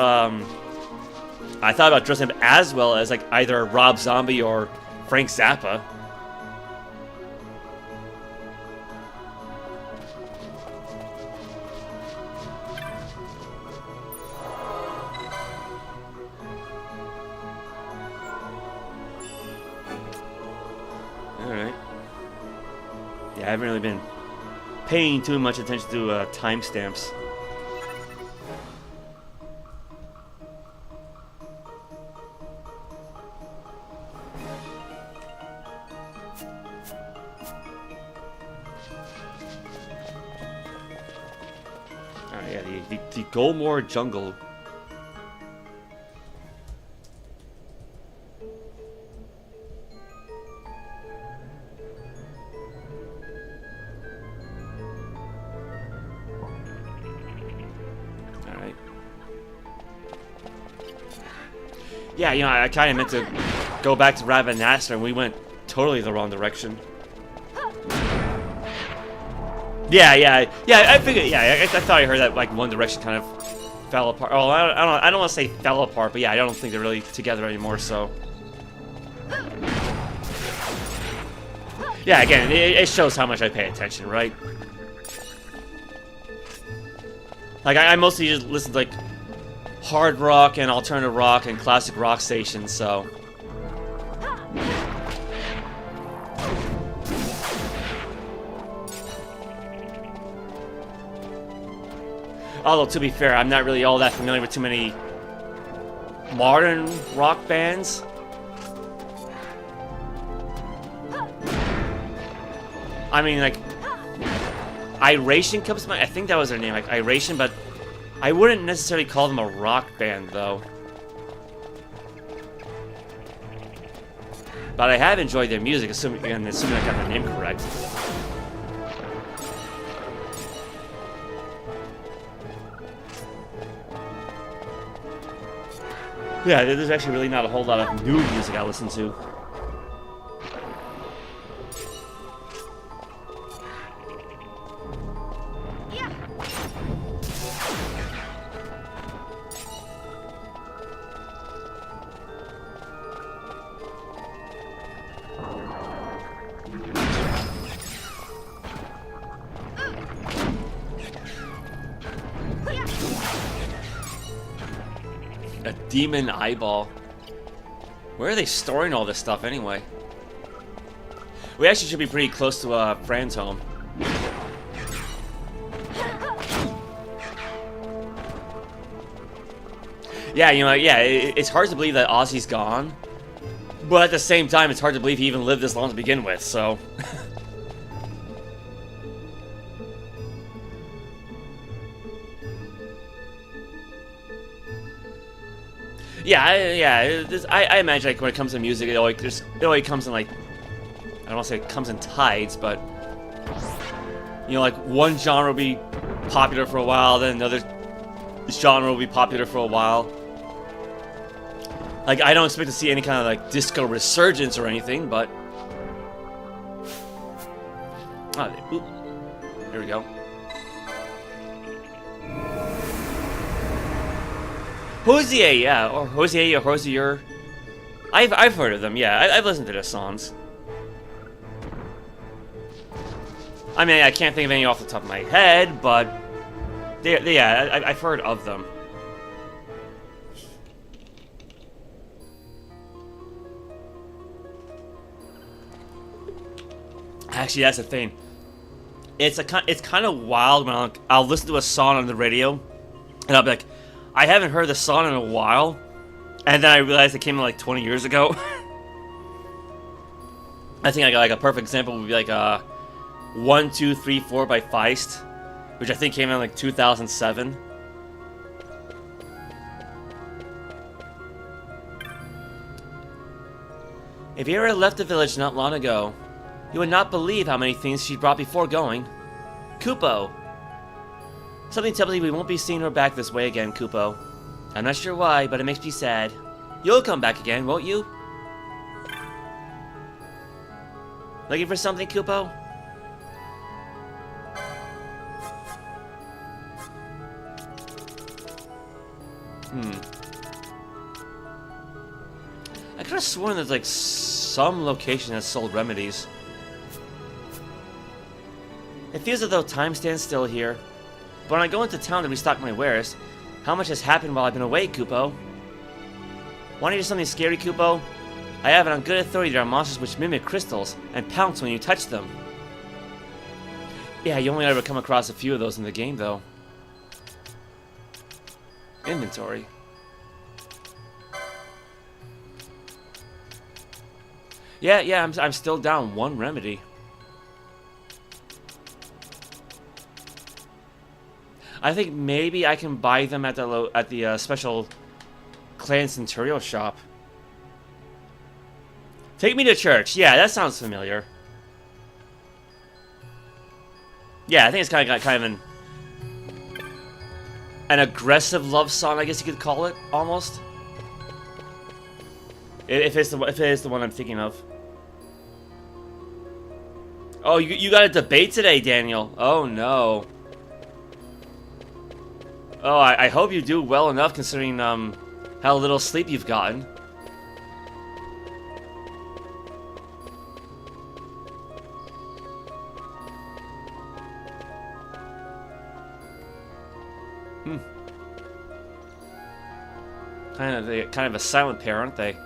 as well as, like, either Rob Zombie or Frank Zappa. haven't really been paying too much attention to timestamps. Yeah, the Golmore Jungle. Alright. Yeah, you know, I kind of meant to go back to Rabanastre, and we went totally the wrong direction. Yeah. I figured. Yeah, I thought I heard that like One Direction kind of fell apart. Oh, I don't want to say fell apart, but yeah, I don't think they're really together anymore. So, yeah, again, it shows how much I pay attention, right? Like I mostly just listen to like hard rock and alternative rock and classic rock stations. So. Although, to be fair, I'm not really all that familiar with too many modern rock bands. I mean, like, Iration comes to mind. I think that was their name, like Iration, but I wouldn't necessarily call them a rock band, though. But I have enjoyed their music, assuming I got the name correct. Yeah, there's actually really not a whole lot of new music I listen to. A demon eyeball. Where are they storing all this stuff anyway? We actually should be pretty close to Fran's home. Yeah, you know, yeah, it's hard to believe that Ozzy's gone. But at the same time, it's hard to believe he even lived this long to begin with, so... I imagine like when it comes to music, it always comes in like, I don't want to say it comes in tides, but you know, like one genre will be popular for a while, then another genre will be popular for a while. Like I don't expect to see any kind of like disco resurgence or anything, but there we go. Hosier, yeah, or Hosier or Hosier. I've heard of them, yeah. I've listened to their songs. I mean, I can't think of any off the top of my head, but I've heard of them. Actually, that's the thing. It's kind of wild when I'll listen to a song on the radio, and I'll be like, I haven't heard the song in a while, and then I realized it came in like 20 years ago. I think I got like a perfect example would be like 1, 2, 3, 4 by Feist, which I think came out in like 2007. If you ever left the village not long ago, you would not believe how many things she brought before going. Kupo. Something tells me we won't be seeing her back this way again, Kupo. I'm not sure why, but it makes me sad. You'll come back again, won't you? Looking for something, Kupo? I could have sworn there's like some location that sold remedies. It feels as though time stands still here. But when I go into town to restock my wares, how much has happened while I've been away, Kupo? Want to hear something scary, Kupo? I have it on good authority there are monsters which mimic crystals and pounce when you touch them. Yeah, you only ever come across a few of those in the game, though. Inventory. Yeah, I'm still down 1 remedy. I think maybe I can buy them at the special Clan Centurial shop. Take me to church. Yeah, that sounds familiar. Yeah, I think it's kind of an aggressive love song, I guess you could call it, almost. If it is the one I'm thinking of. Oh, you got a debate today, Daniel. Oh no. Oh, I hope you do well enough considering how little sleep you've gotten. Kind of a silent pair, aren't they?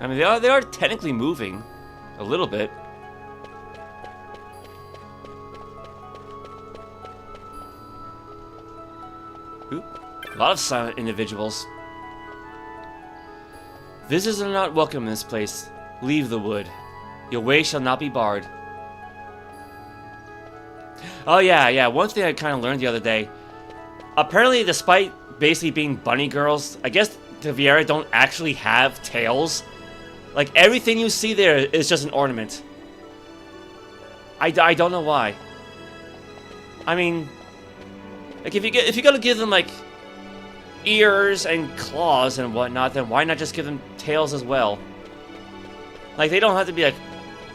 I mean, they are technically moving a little bit. Ooh, a lot of silent individuals. Visitors are not welcome in this place. Leave the wood. Your way shall not be barred. Oh yeah. One thing I kind of learned the other day. Apparently, despite basically being bunny girls, I guess the Viera don't actually have tails. Like, everything you see there is just an ornament. I don't know why. I mean, like, if you're gonna give them, like, ears and claws and whatnot, then why not just give them tails as well? Like, they don't have to be, like,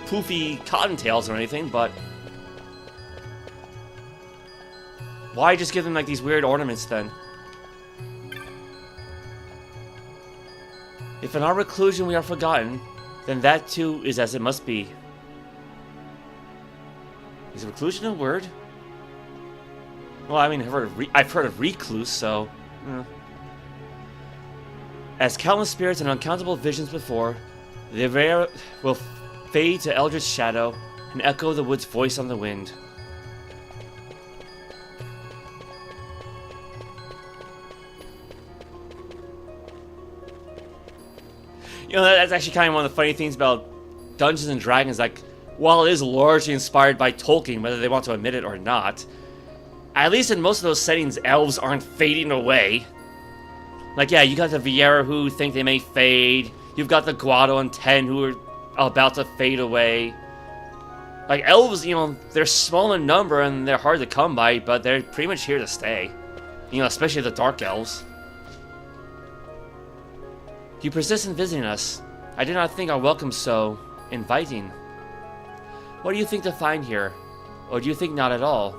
poofy cottontails or anything, but... why just give them, like, these weird ornaments, then? If in our reclusion we are forgotten, then that too is as it must be. Is reclusion a word? Well, I mean, I've heard of recluse, so... As countless spirits and uncountable visions before, the rare will fade to eldritch shadow and echo the wood's voice on the wind. You know, that's actually kind of one of the funny things about Dungeons and Dragons. Like, while it is largely inspired by Tolkien, whether they want to admit it or not, at least in most of those settings, elves aren't fading away. Like, yeah, you got the Viera who think they may fade. You've got the Guado and Ten who are about to fade away. Like, elves, you know, they're small in number and they're hard to come by, but they're pretty much here to stay. You know, especially the Dark Elves. You persist in visiting us. I did not think our welcome so inviting. What do you think to find here? Or do you think not at all?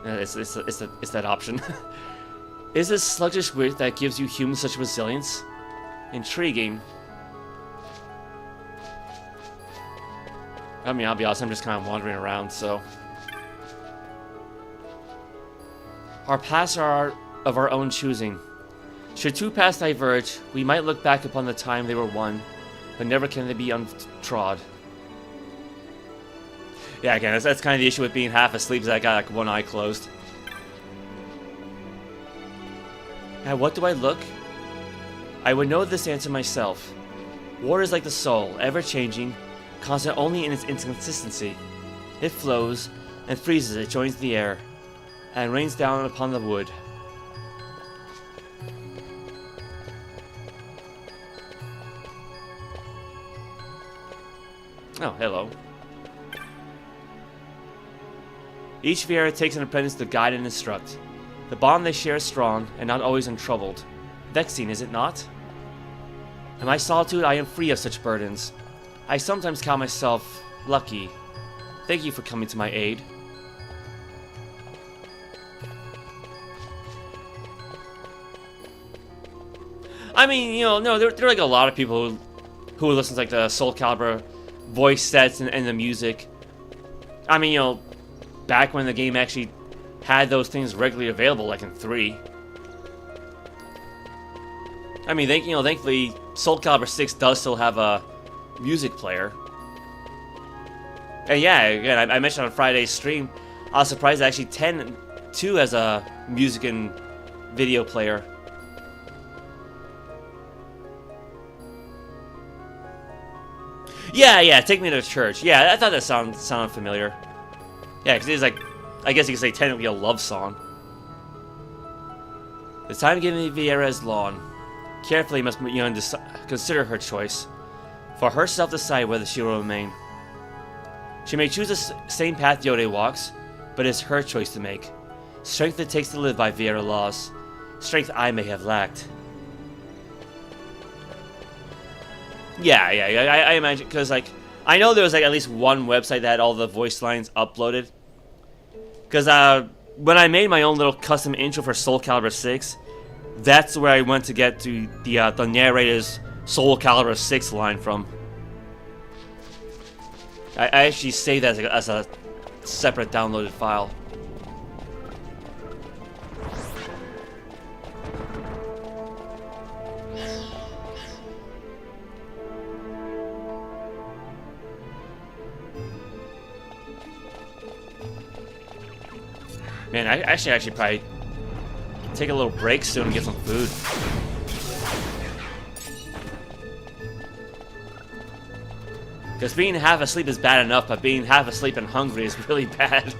It's that option. Is this sluggish wit that gives you humans such resilience? Intriguing. I mean, I'll be honest, I'm just kind of wandering around, so... Our paths are of our own choosing. Should two paths diverge, we might look back upon the time they were one, but never can they be untrod. Yeah, again, that's kind of the issue with being half asleep, is that I got like one eye closed. At what do I look? I would know this answer myself. Water is like the soul, ever-changing, constant only in its inconsistency. It flows, and freezes, it joins the air, and rains down upon the wood. Oh, hello. Each Viera takes an apprentice to guide and instruct. The bond they share is strong, and not always untroubled. Vexing, is it not? In my solitude, I am free of such burdens. I sometimes count myself lucky. Thank you for coming to my aid. I mean, you know, no, there are like a lot of people who listen to like the Soul Calibur voice sets and the music. I mean, you know, back when the game actually had those things regularly available, like in 3. I mean, thankfully, Soul Calibur 6 does still have a music player. And yeah, again, I mentioned on Friday's stream, I was surprised that actually 10 too has a music and video player. Yeah, Take Me to Church. Yeah, I thought that sounded familiar. Yeah, because it's like, I guess you could say technically a love song. It's time to give me Vieira's lawn. Carefully must consider her choice. For herself decide whether she will remain. She may choose the same path Yode walks, but it's her choice to make. Strength it takes to live by Vieira laws. Strength I may have lacked. Yeah, I imagine, because, like, I know there was, like, at least one website that had all the voice lines uploaded. Because, when I made my own little custom intro for Soul Calibur 6, that's where I went to get to the narrator's Soul Calibur 6 line from. I actually saved that as a separate downloaded file. Man, I actually probably take a little break soon and get some food. Because being half asleep is bad enough, but being half asleep and hungry is really bad.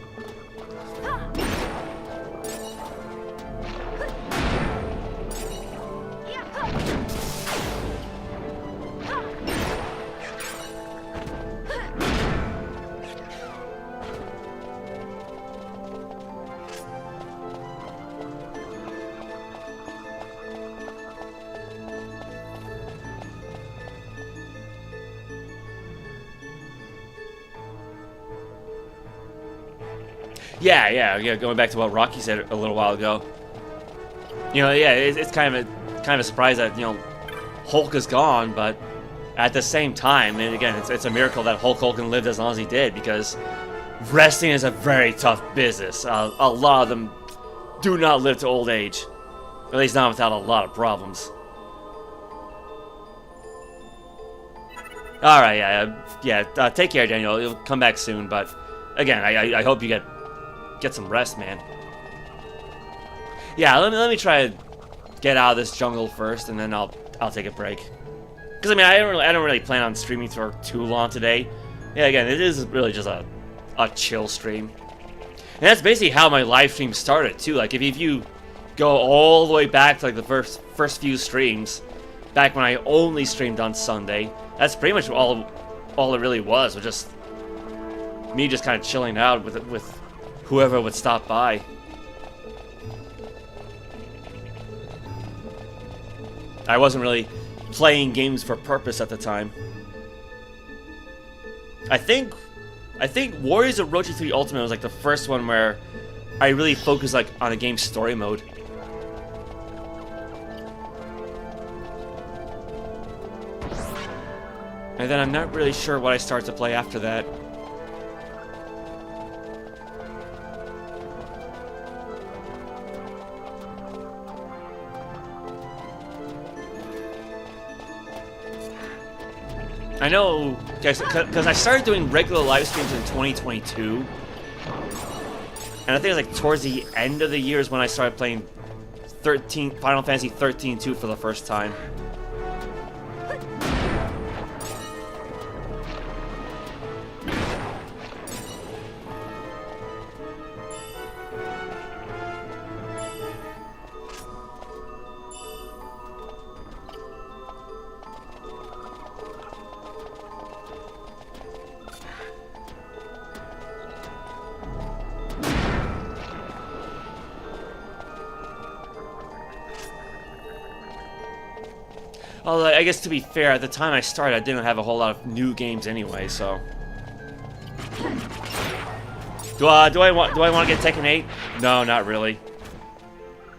Yeah. Going back to what Rocky said a little while ago. You know, yeah, it's kind of a surprise that, you know, Hulk is gone, but at the same time, and again, it's a miracle that Hulk Hogan lived as long as he did, because wrestling is a very tough business. A lot of them do not live to old age, at least not without a lot of problems. All right, yeah. Take care, Daniel. You'll come back soon, but again, I hope you get some rest, man. Yeah, let me try to get out of this jungle first, and then I'll take a break. Because I mean, I don't really plan on streaming for too long today. Yeah, again, it is really just a chill stream, and that's basically how my live stream started too. Like if you go all the way back to like the first few streams, back when I only streamed on Sunday, that's pretty much all it really was just me just kind of chilling out with whoever would stop by. I wasn't really playing games for purpose at the time. I think Warriors of Orochi 3 Ultimate was like the first one where I really focused like on a game's story mode. And then I'm not really sure what I start to play after that. I know, guys, because I started doing regular live streams in 2022, and I think it was like towards the end of the year is when I started playing Final Fantasy XIII 2 for the first time. Although, I guess to be fair, at the time I started, I didn't have a whole lot of new games anyway, so... Do I want to get Tekken 8? No, not really.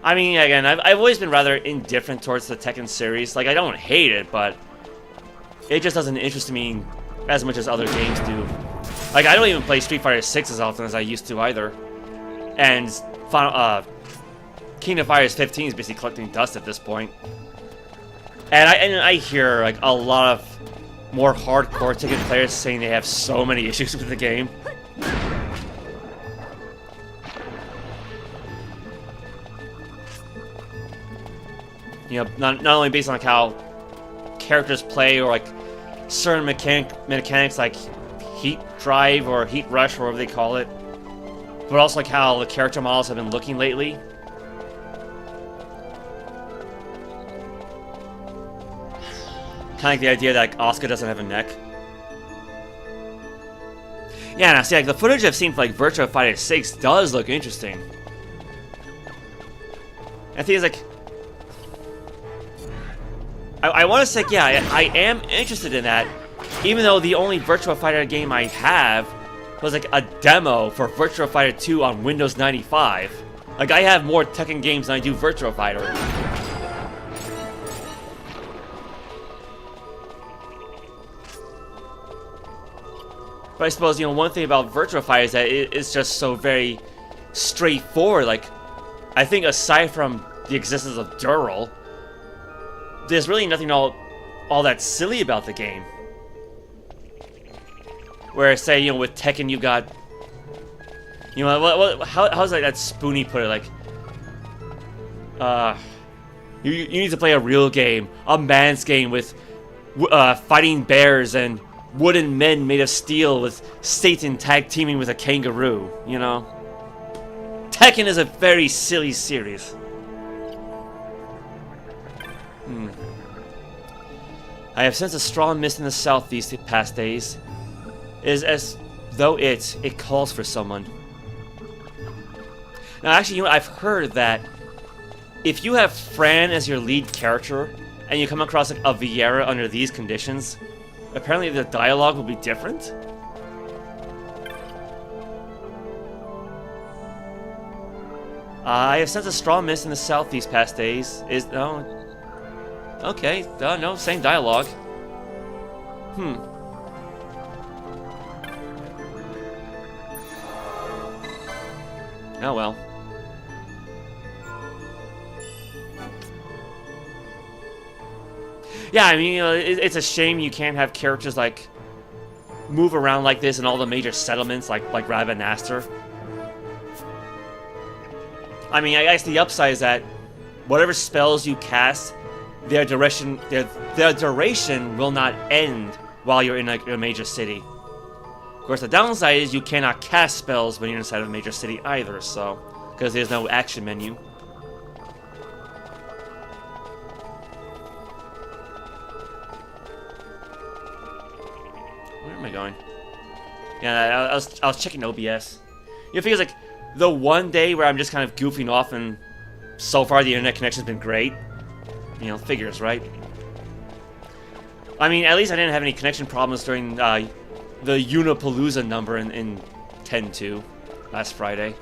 I mean, again, I've always been rather indifferent towards the Tekken series. Like, I don't hate it, but... it just doesn't interest me as much as other games do. Like, I don't even play Street Fighter 6 as often as I used to, either. And Kingdom Fighters 15 is basically collecting dust at this point. And I hear like a lot of more hardcore ticket players saying they have so many issues with the game. You know, not only based on like how characters play or like certain mechanics like heat drive or heat rush or whatever they call it, but also like how the character models have been looking lately. Kind of like the idea that like Asuka doesn't have a neck. Yeah, now see, like the footage I've seen for like Virtua Fighter 6 does look interesting. I think it's like I want to say, yeah, I am interested in that, even though the only Virtua Fighter game I have was like a demo for Virtua Fighter 2 on Windows 95. Like, I have more Tekken games than I do Virtua Fighter. But I suppose, you know, one thing about Virtua Fighter is that it's just so very straightforward. Like, I think aside from the existence of Dural, there's really nothing all that silly about the game. Where, say, you know, with Tekken, you got, you know, how's like that Spoonie put it? Like, you need to play a real game, a man's game with fighting bears and wooden men made of steel with Satan tag teaming with a kangaroo. You know, Tekken is a very silly series. I have sensed a strong mist in the south these past days. It is as though it calls for someone. Now, actually, you know, I've heard that if you have Fran as your lead character and you come across like a Vieira under these conditions, apparently the dialogue will be different. I have sensed a strong mist in the south these past days. Okay, no, same dialogue. Oh well. Yeah, I mean, you know, it's a shame you can't have characters like move around like this in all the major settlements, like Rabanastre. I mean, I guess the upside is that whatever spells you cast, their duration will not end while you're in like a major city. Of course, the downside is you cannot cast spells when you're inside of a major city either, so because there's no action menu. Where am I going? Yeah, I was checking OBS. You know, it feels like the one day where I'm just kind of goofing off, and so far the internet connection's been great. You know, figures, right? I mean, at least I didn't have any connection problems during the Unipalooza number in 10-2 last Friday.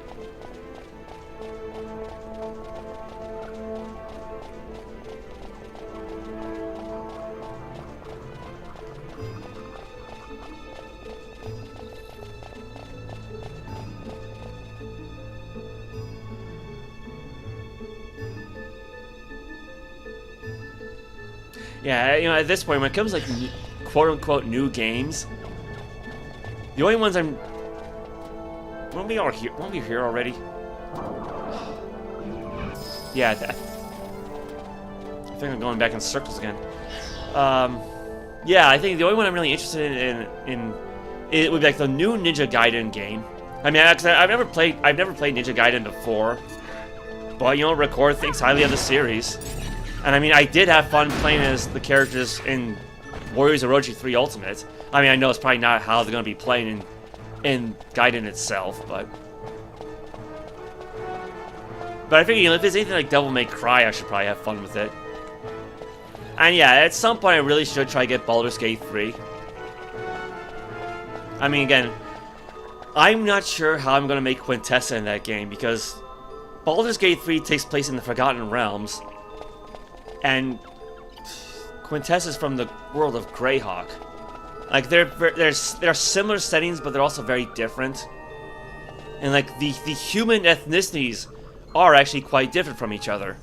Yeah, you know, at this point, when it comes to, like, quote-unquote new games, the only ones I'm... Weren't we here already? Yeah, I think I'm going back in circles again. Yeah, I think the only one I'm really interested in it would be, like, the new Ninja Gaiden game. I mean, I've never played Ninja Gaiden before, but, you know, Record thinks highly of the series. And I mean, I did have fun playing as the characters in Warriors Orochi 3 Ultimate. I mean, I know it's probably not how they're going to be playing in Gaiden itself, but I figure, you know, if there's anything like Devil May Cry, I should probably have fun with it. And yeah, at some point I really should try to get Baldur's Gate 3. I mean, again, I'm not sure how I'm going to make Quintessa in that game, because Baldur's Gate 3 takes place in the Forgotten Realms, and Quintessa's from the world of Greyhawk. Like, they're similar settings, but they're also very different. And, like, the human ethnicities are actually quite different from each other.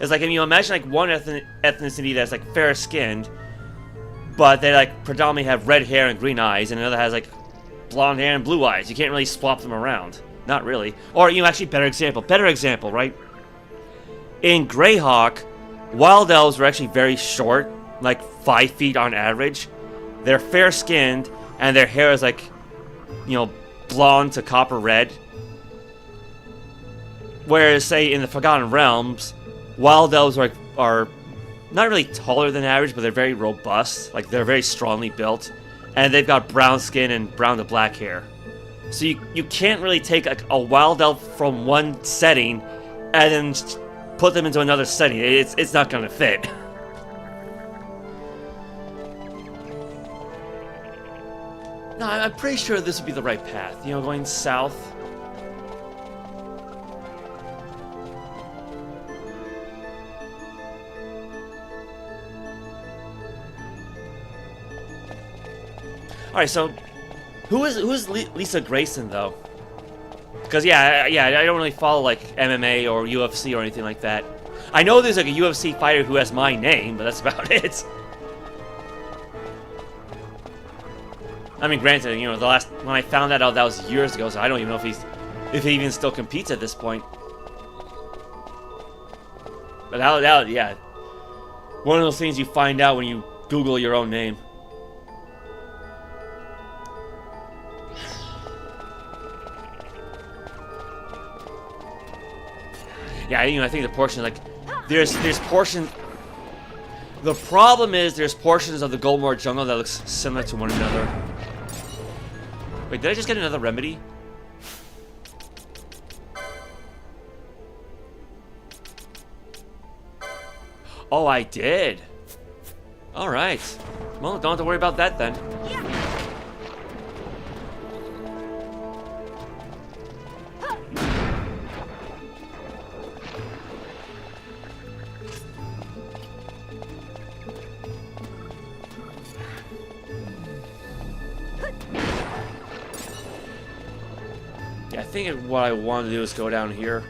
It's like, I mean, you imagine, like, one ethnicity that's, like, fair-skinned, but they like predominantly have red hair and green eyes, and another has like blonde hair and blue eyes. You can't really swap them around. Not really. Or, you know, actually, better example, right? In Greyhawk, wild elves were actually very short, like 5 feet on average. They're fair-skinned, and their hair is like, you know, blonde to copper red. Whereas, say, in the Forgotten Realms, wild elves are not really taller than average, but they're very robust. Like, they're very strongly built. And they've got brown skin and brown to black hair. So you can't really take a wild elf from one setting and then put them into another setting. It's not going to fit. No, I'm pretty sure this would be the right path. You know, going south. Alright, so who's Lisa Grayson though? Because yeah, I don't really follow like MMA or UFC or anything like that. I know there's like a UFC fighter who has my name, but that's about it. I mean, granted, you know, when I found that out, that was years ago, so I don't even know if he even still competes at this point. But yeah, one of those things you find out when you Google your own name. Yeah, you know, I think the portion, like, there's portions. The problem is there's portions of the Golmore Jungle that looks similar to one another. Wait, did I just get another remedy? Oh, I did. All right. Well, don't have to worry about that then. I think what I want to do is go down here.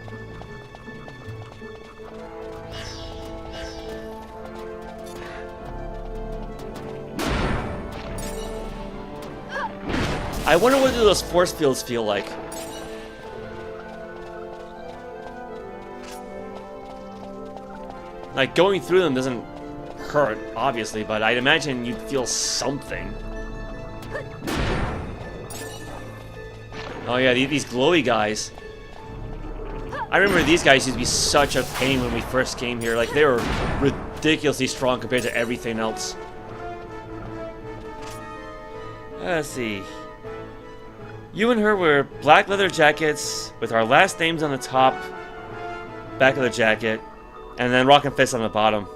I wonder what do those force fields feel like. Like, going through them doesn't hurt, obviously, but I'd imagine you'd feel something. Oh yeah, these glowy guys. I remember these guys used to be such a pain when we first came here. Like, they were ridiculously strong compared to everything else. Let's see. You and her wear black leather jackets with our last names on the top, back of the jacket, and then Rock and Fist on the bottom.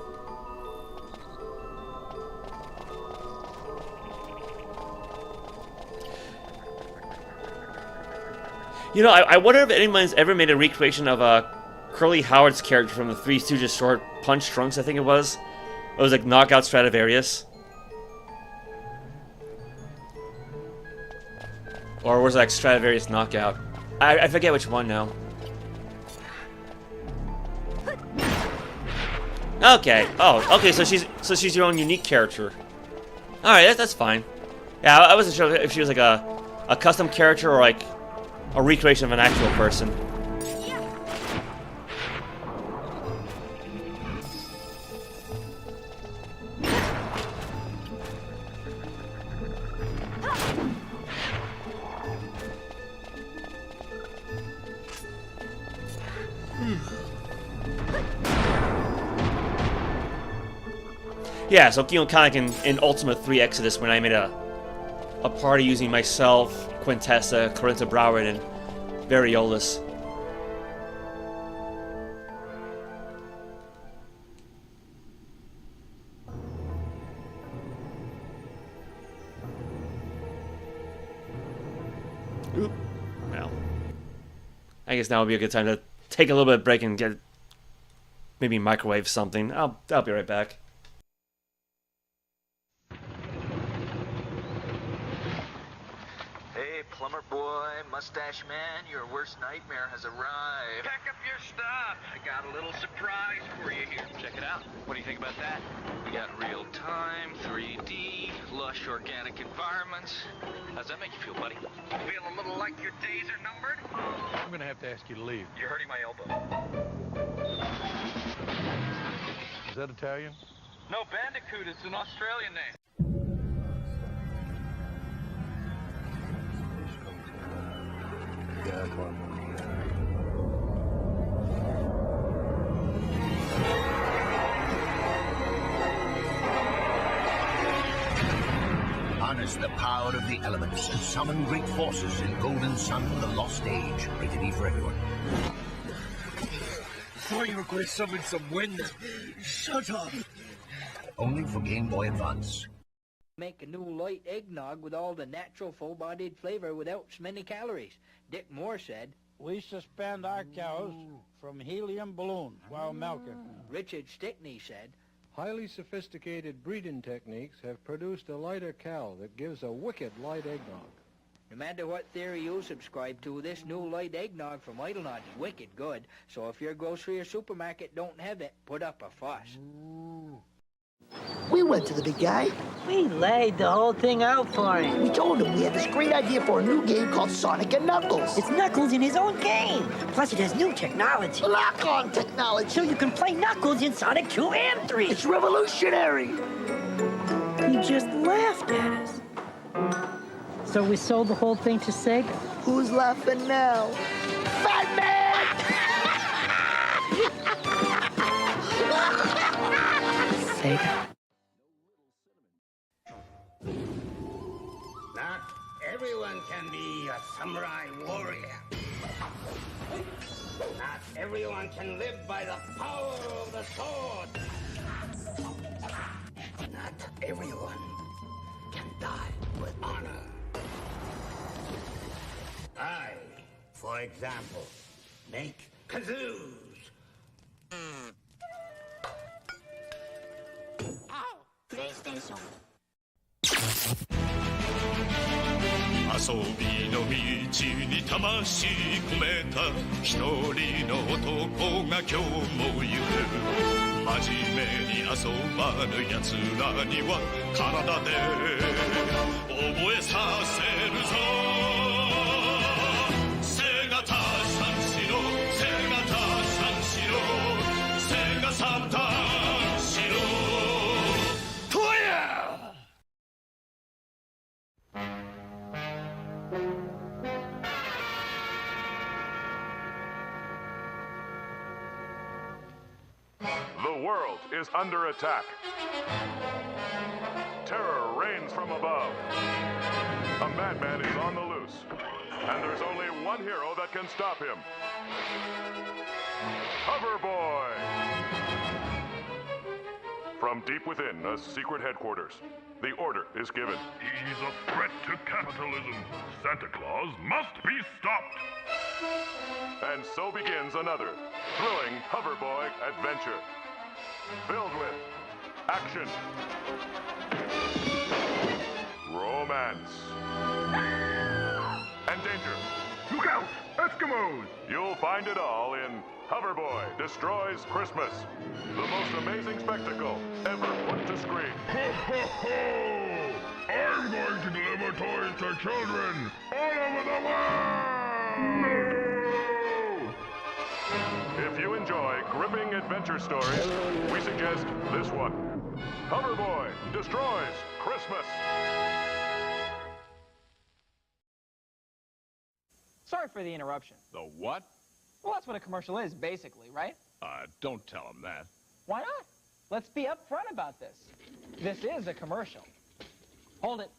You know, I wonder if anyone's ever made a recreation of Curly Howard's character from the Three Stooges short, Punch Trunks, I think it was. It was like Knockout Stradivarius. Or was it like Stradivarius Knockout? I forget which one now. Okay. Oh, okay. So she's your own unique character. All right, that's fine. Yeah, I wasn't sure if she was like a custom character or like a recreation of an actual person. Yeah, so, you know, kind of like in Ultimate 3 Exodus, when I made a party using myself, Quintessa, Corinta Broward, and Variolus. Oop. Well, I guess now would be a good time to take a little bit of break and get maybe microwave something. I'll be right back. Summer boy, mustache man, your worst nightmare has arrived. Pack up your stuff. I got a little surprise for you here. Check it out. What do you think about that? We got real-time, 3D, lush organic environments. How's that make you feel, buddy? Feel a little like your days are numbered? I'm gonna have to ask you to leave. You're hurting my elbow. Is that Italian? No, Bandicoot. It's an Australian name. Harness the power of the elements and summon great forces in Golden Sun, The Lost Age. Rated E for everyone. Thought you were going to summon some wind. Shut up. Only for Game Boy Advance. Make a new light eggnog with all the natural full-bodied flavor without so many calories. Dick Moore said, "We suspend our cows from helium balloons while milking." Richard Stickney said, Highly sophisticated breeding techniques have produced a lighter cow that gives a wicked light eggnog. no matter what theory you subscribe to, this new light eggnog from Idlenot's wicked good. So if your grocery or supermarket don't have it, put up a fuss. We went to the big guy. We laid the whole thing out for him. We told him we had this great idea for a new game called Sonic and Knuckles. It's Knuckles in his own game. Plus, it has new technology. Lock-on technology. So you can play Knuckles in Sonic 2 and 3. It's revolutionary. He just laughed at us. So we sold the whole thing to Sega. Who's laughing now? Fat Man! Sega. Not everyone can be a samurai warrior. Not everyone can live by the power of the sword. Not everyone can die with honor. I, for example, make kazoos. PlayStation. 遊びの道に魂込めた一人の男が今日も行く真面目に遊ばぬ奴らには体で覚えさせるぞ背がたさんしろ背がたさんしろ背がさんたんしろとやThe world is under attack. Terror reigns from above. A madman is on the loose. And there's only one hero that can stop him. Hover Boy! From deep within a secret headquarters, the order is given. He's a threat to capitalism. Santa Claus must be stopped. And so begins another thrilling Hover Boy adventure. Filled with action, romance, and danger. Look out! Eskimos! You'll find it all in Hover Boy Destroys Christmas, the most amazing spectacle ever put to screen. Ho, ho, ho! I'm going to deliver toys to children all over the world! No! If you enjoy gripping adventure stories, we suggest this one. Hover Boy Destroys Christmas. Sorry for the interruption. The what? Well, that's what a commercial is, basically, right? Don't tell him that. Why not? Let's be upfront about this. This is a commercial. Hold it.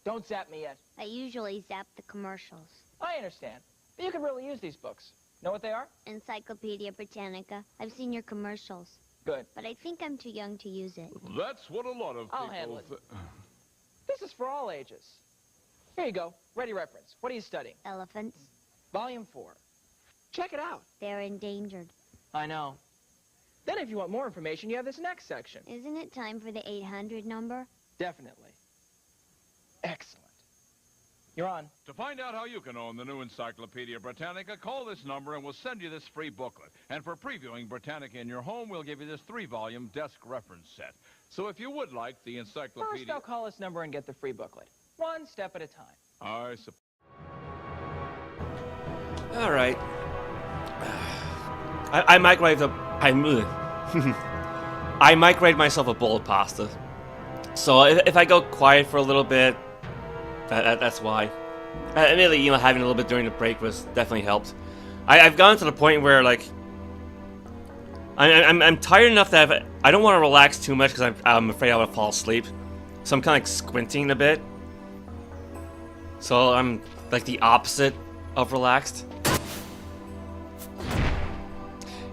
Don't zap me yet. I usually zap the commercials. I understand. But you could really use these books. Know what they are? Encyclopedia Britannica. I've seen your commercials. Good. But I think I'm too young to use it. That's what a lot of I'll handle it. This is for all ages. Here you go. Ready reference. What are you studying? Elephants. Volume 4. Check it out. They're endangered. I know. Then if you want more information, you have this next section. Isn't it time for the 800 number? Definitely. Excellent. You're on. To find out how you can own the new Encyclopedia Britannica, call this number and we'll send you this free booklet. And for previewing Britannica in your home, we'll give you this 3-volume desk reference set. So if you would like the encyclopedia... First, I'll call this number and get the free booklet. One step at a time. I suppose. All right. I microwaved a... I microwaved myself a bowl of pasta. So if I go quiet for a little bit, that's why. Admittedly, you know, having a little bit during the break was definitely helped. I've gotten to the point where, like, I'm tired enough that I don't want to relax too much because I'm afraid I would fall asleep. So I'm kind of like squinting a bit. So I'm like the opposite of relaxed.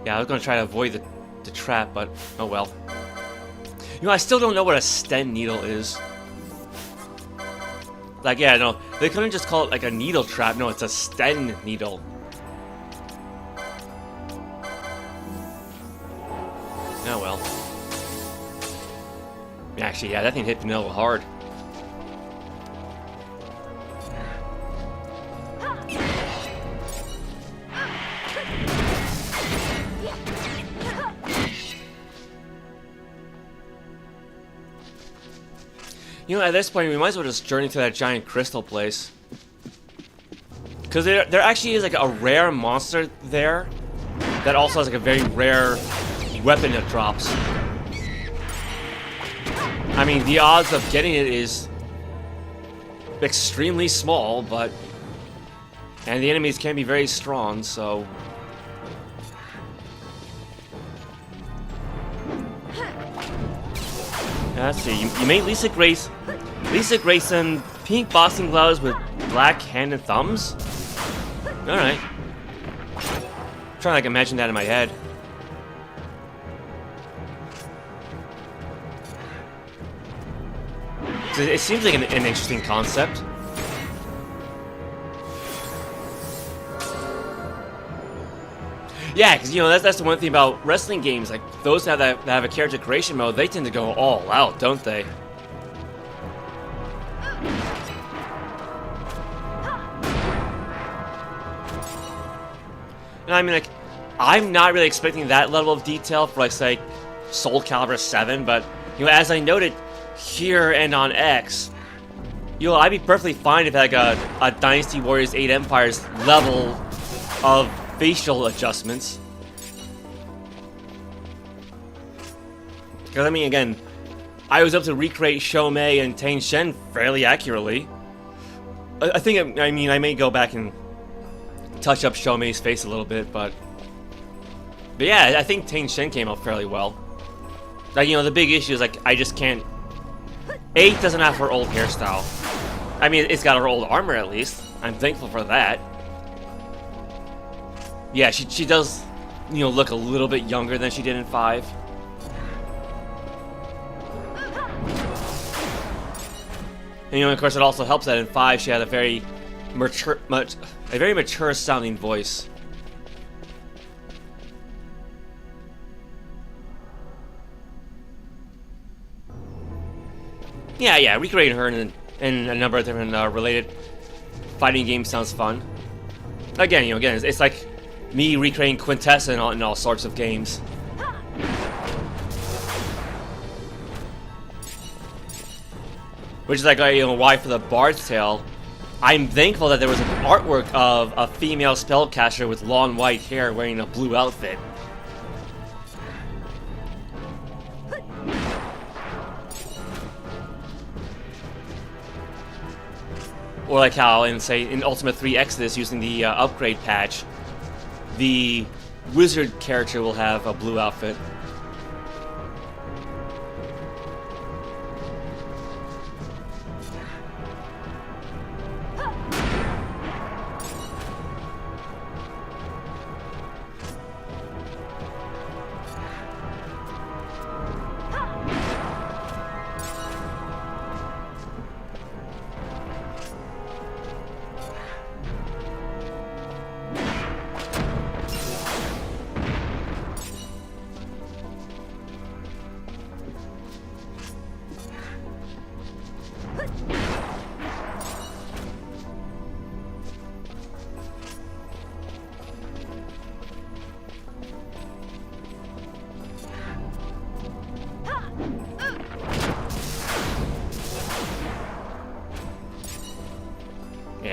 Yeah, I was gonna try to avoid the trap, but oh well. You know, I still don't know what a Sten needle is. Like, yeah, no, they couldn't just call it like a needle trap. No, it's a Sten needle. Oh well. Actually, yeah, that thing hit the nail hard. You know, at this point, we might as well just journey to that giant crystal place. Because there actually is like a rare monster there that also has like a very rare weapon that drops. I mean, the odds of getting it is extremely small, but... And the enemies can be very strong, so... Let's see, you made Lisa Grayson pink boxing gloves with black hand and thumbs? Alright. Trying to like imagine that in my head. It seems like an interesting concept. Yeah, because, you know, that's the one thing about wrestling games. Like, those that have a character creation mode, they tend to go all out, don't they? And I mean, like, I'm not really expecting that level of detail for, like, say, Soul Calibur 7, but, you know, as I noted here and on X, you know, I'd be perfectly fine if like a Dynasty Warriors 8 Empires level of facial adjustments. Because, I mean, again, I was able to recreate Shomei and Tang Shen fairly accurately. I think, I mean, I may go back and touch up Shomei's face a little bit, but yeah, I think Tang Shen came out fairly well. Like, you know, the big issue is, like, I just can't... 8 doesn't have her old hairstyle. I mean, it's got her old armor at least. I'm thankful for that. Yeah, she does, you know, look a little bit younger than she did in 5. And, you know, of course, it also helps that in 5 she had a very mature sounding voice. Yeah, recreating her in a number of different related fighting games sounds fun. Again, you know, it's like me recreating Quintessa in all sorts of games. Which is like, you know, why for the Bard's Tale, I'm thankful that there was an artwork of a female spellcaster with long white hair wearing a blue outfit. Or like how in Ultimate 3 Exodus, using the upgrade patch, the wizard character will have a blue outfit.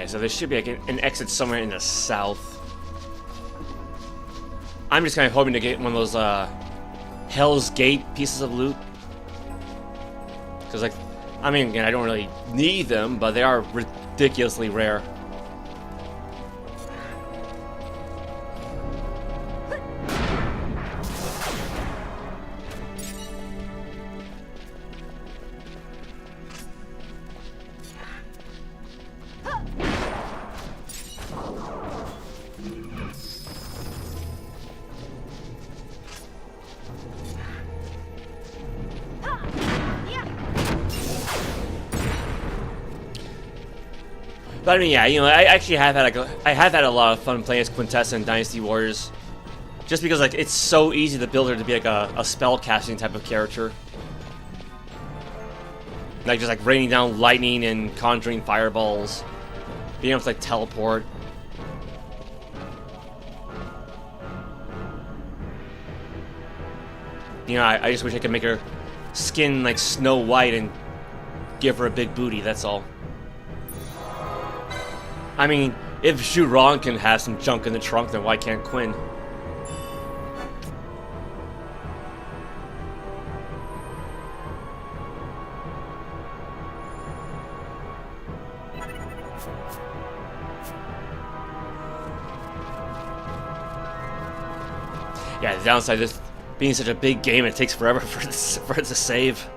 so there should be like an exit somewhere in the south. I'm just kind of hoping to get one of those Hell's Gate pieces of loot. Because, like, I mean, again, I don't really need them, but they are ridiculously rare. But I mean, yeah, you know, I actually have had a lot of fun playing as Quintessa and Dynasty Warriors, just because like it's so easy to build her to be like a spell casting type of character, like just like raining down lightning and conjuring fireballs, being able to like teleport. You know, I just wish I could make her skin like Snow White and give her a big booty. That's all. I mean, if Zhuron can have some junk in the trunk, then why can't Quinn? Yeah, the downside is being such a big game, it takes forever for it to save.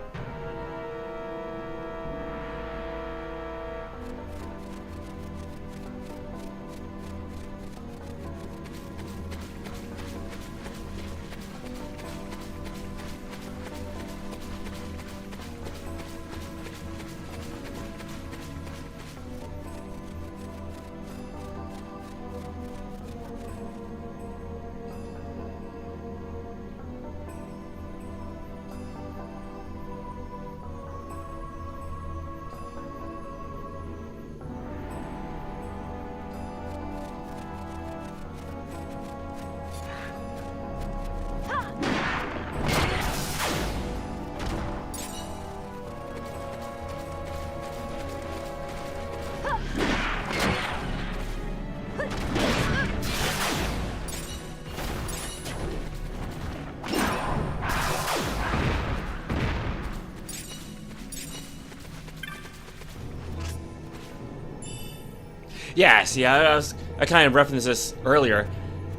Yeah, see, I kind of referenced this earlier.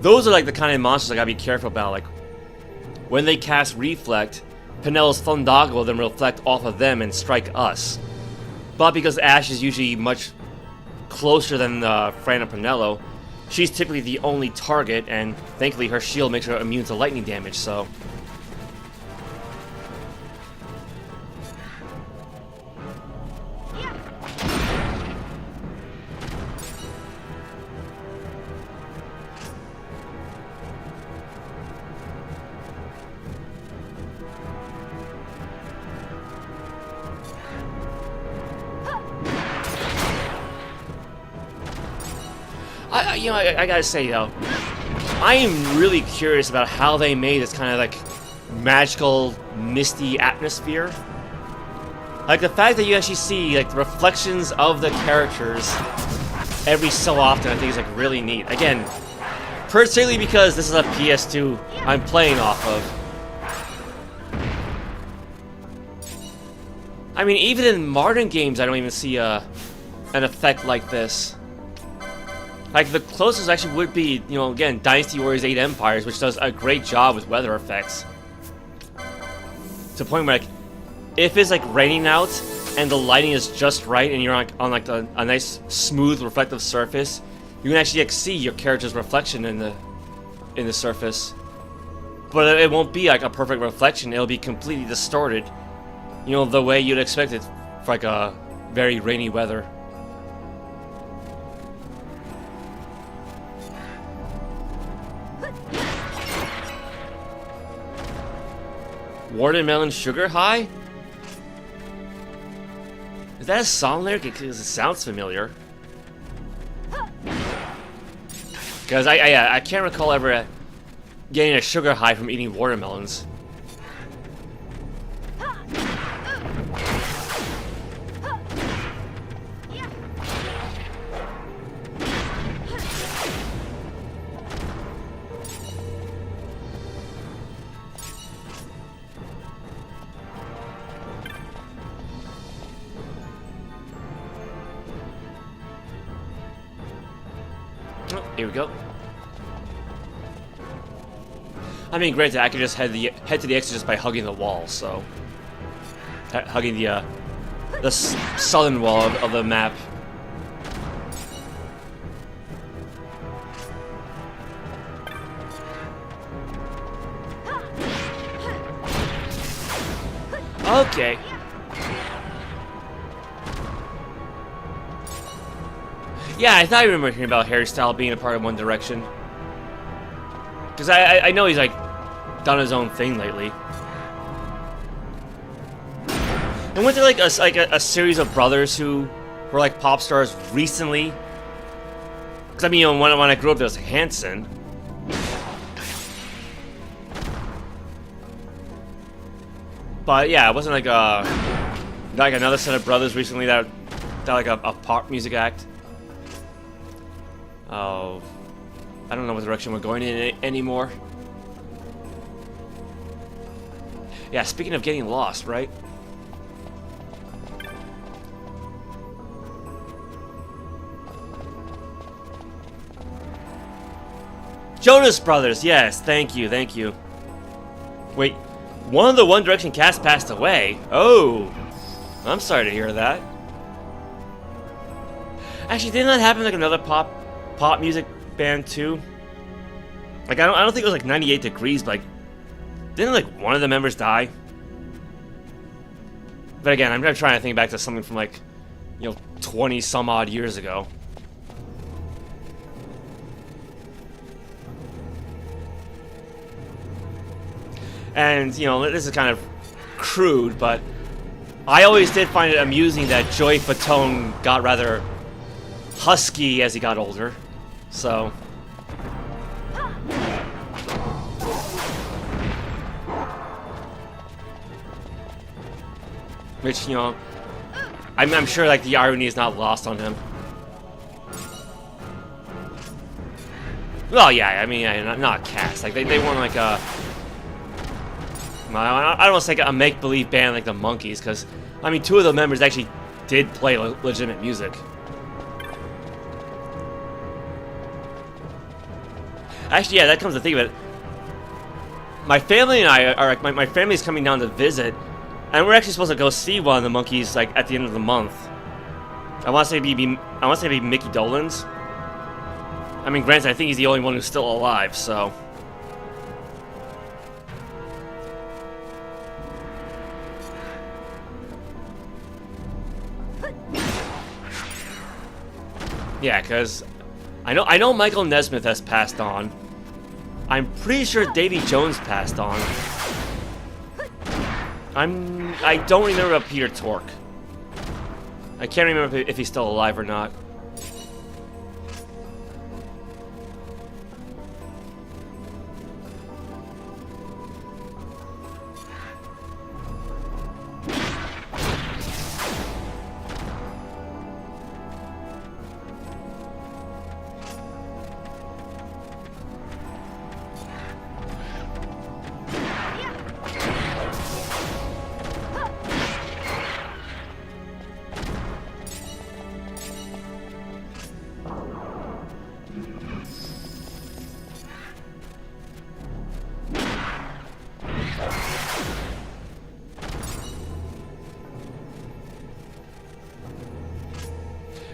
Those are like the kind of monsters I gotta be careful about. Like, when they cast Reflect, Penelo's Thundaga will then reflect off of them and strike us. But because Ash is usually much closer than Fran and Penelo, she's typically the only target, and thankfully her shield makes her immune to lightning damage, so... I gotta say though, I am really curious about how they made this kind of like magical, misty atmosphere. Like the fact that you actually see like reflections of the characters every so often, I think is like really neat. Again, particularly because this is a PS2 I'm playing off of. I mean, even in modern games, I don't even see an effect like this. Like, the closest actually would be, you know, again, Dynasty Warriors 8 Empires, which does a great job with weather effects. To the point where, like, if it's, like, raining out, and the lighting is just right, and you're on like, a nice, smooth, reflective surface, you can actually, like, see your character's reflection in the surface. But it won't be, like, a perfect reflection. It'll be completely distorted. You know, the way you'd expect it for, like, a very rainy weather. Watermelon Sugar High? Is that a song lyric? Because it sounds familiar. Because I can't recall ever getting a sugar high from eating watermelons. Here we go. I mean, granted, I could just head to the exit just by hugging the wall, so... hugging the southern wall of the map. Okay. Yeah, I thought I remember hearing about hairstyle being a part of One Direction. Because I know he's, like, done his own thing lately. And went there, like, a series of brothers who were, like, pop stars recently? Because, I mean, you know, when I grew up, there was Hanson. But, yeah, it wasn't, like, another set of brothers recently that like, a pop music act. Oh... I don't know what direction we're going in anymore. Yeah, speaking of getting lost, right? Jonas Brothers, yes, thank you, thank you. Wait, one of the One Direction cast passed away? Oh, I'm sorry to hear that. Actually, didn't that happen like another pop music band too? Like I don't think it was like 98 Degrees, but like didn't like one of the members die? But again, I'm trying to think back to something from like, you know, 20 some odd years ago. And you know, this is kind of crude, but I always did find it amusing that Joey Fatone got rather husky as he got older. So, which, you know, I'm sure like the irony is not lost on him. Well, yeah, I mean, yeah, not cast. Like they want like a, I don't want to say a make-believe band like the Monkees, because I mean, two of the members actually did play legitimate music. Actually, yeah, that comes to think of it. My family and I are like, my family's coming down to visit, and we're actually supposed to go see one of the Monkees like at the end of the month. I want to say be Mickey Dolenz. I mean, granted, I think he's the only one who's still alive, so. Yeah, because I know Michael Nesmith has passed on. I'm pretty sure Davy Jones passed on. I don't remember about Peter Tork. I can't remember if he's still alive or not.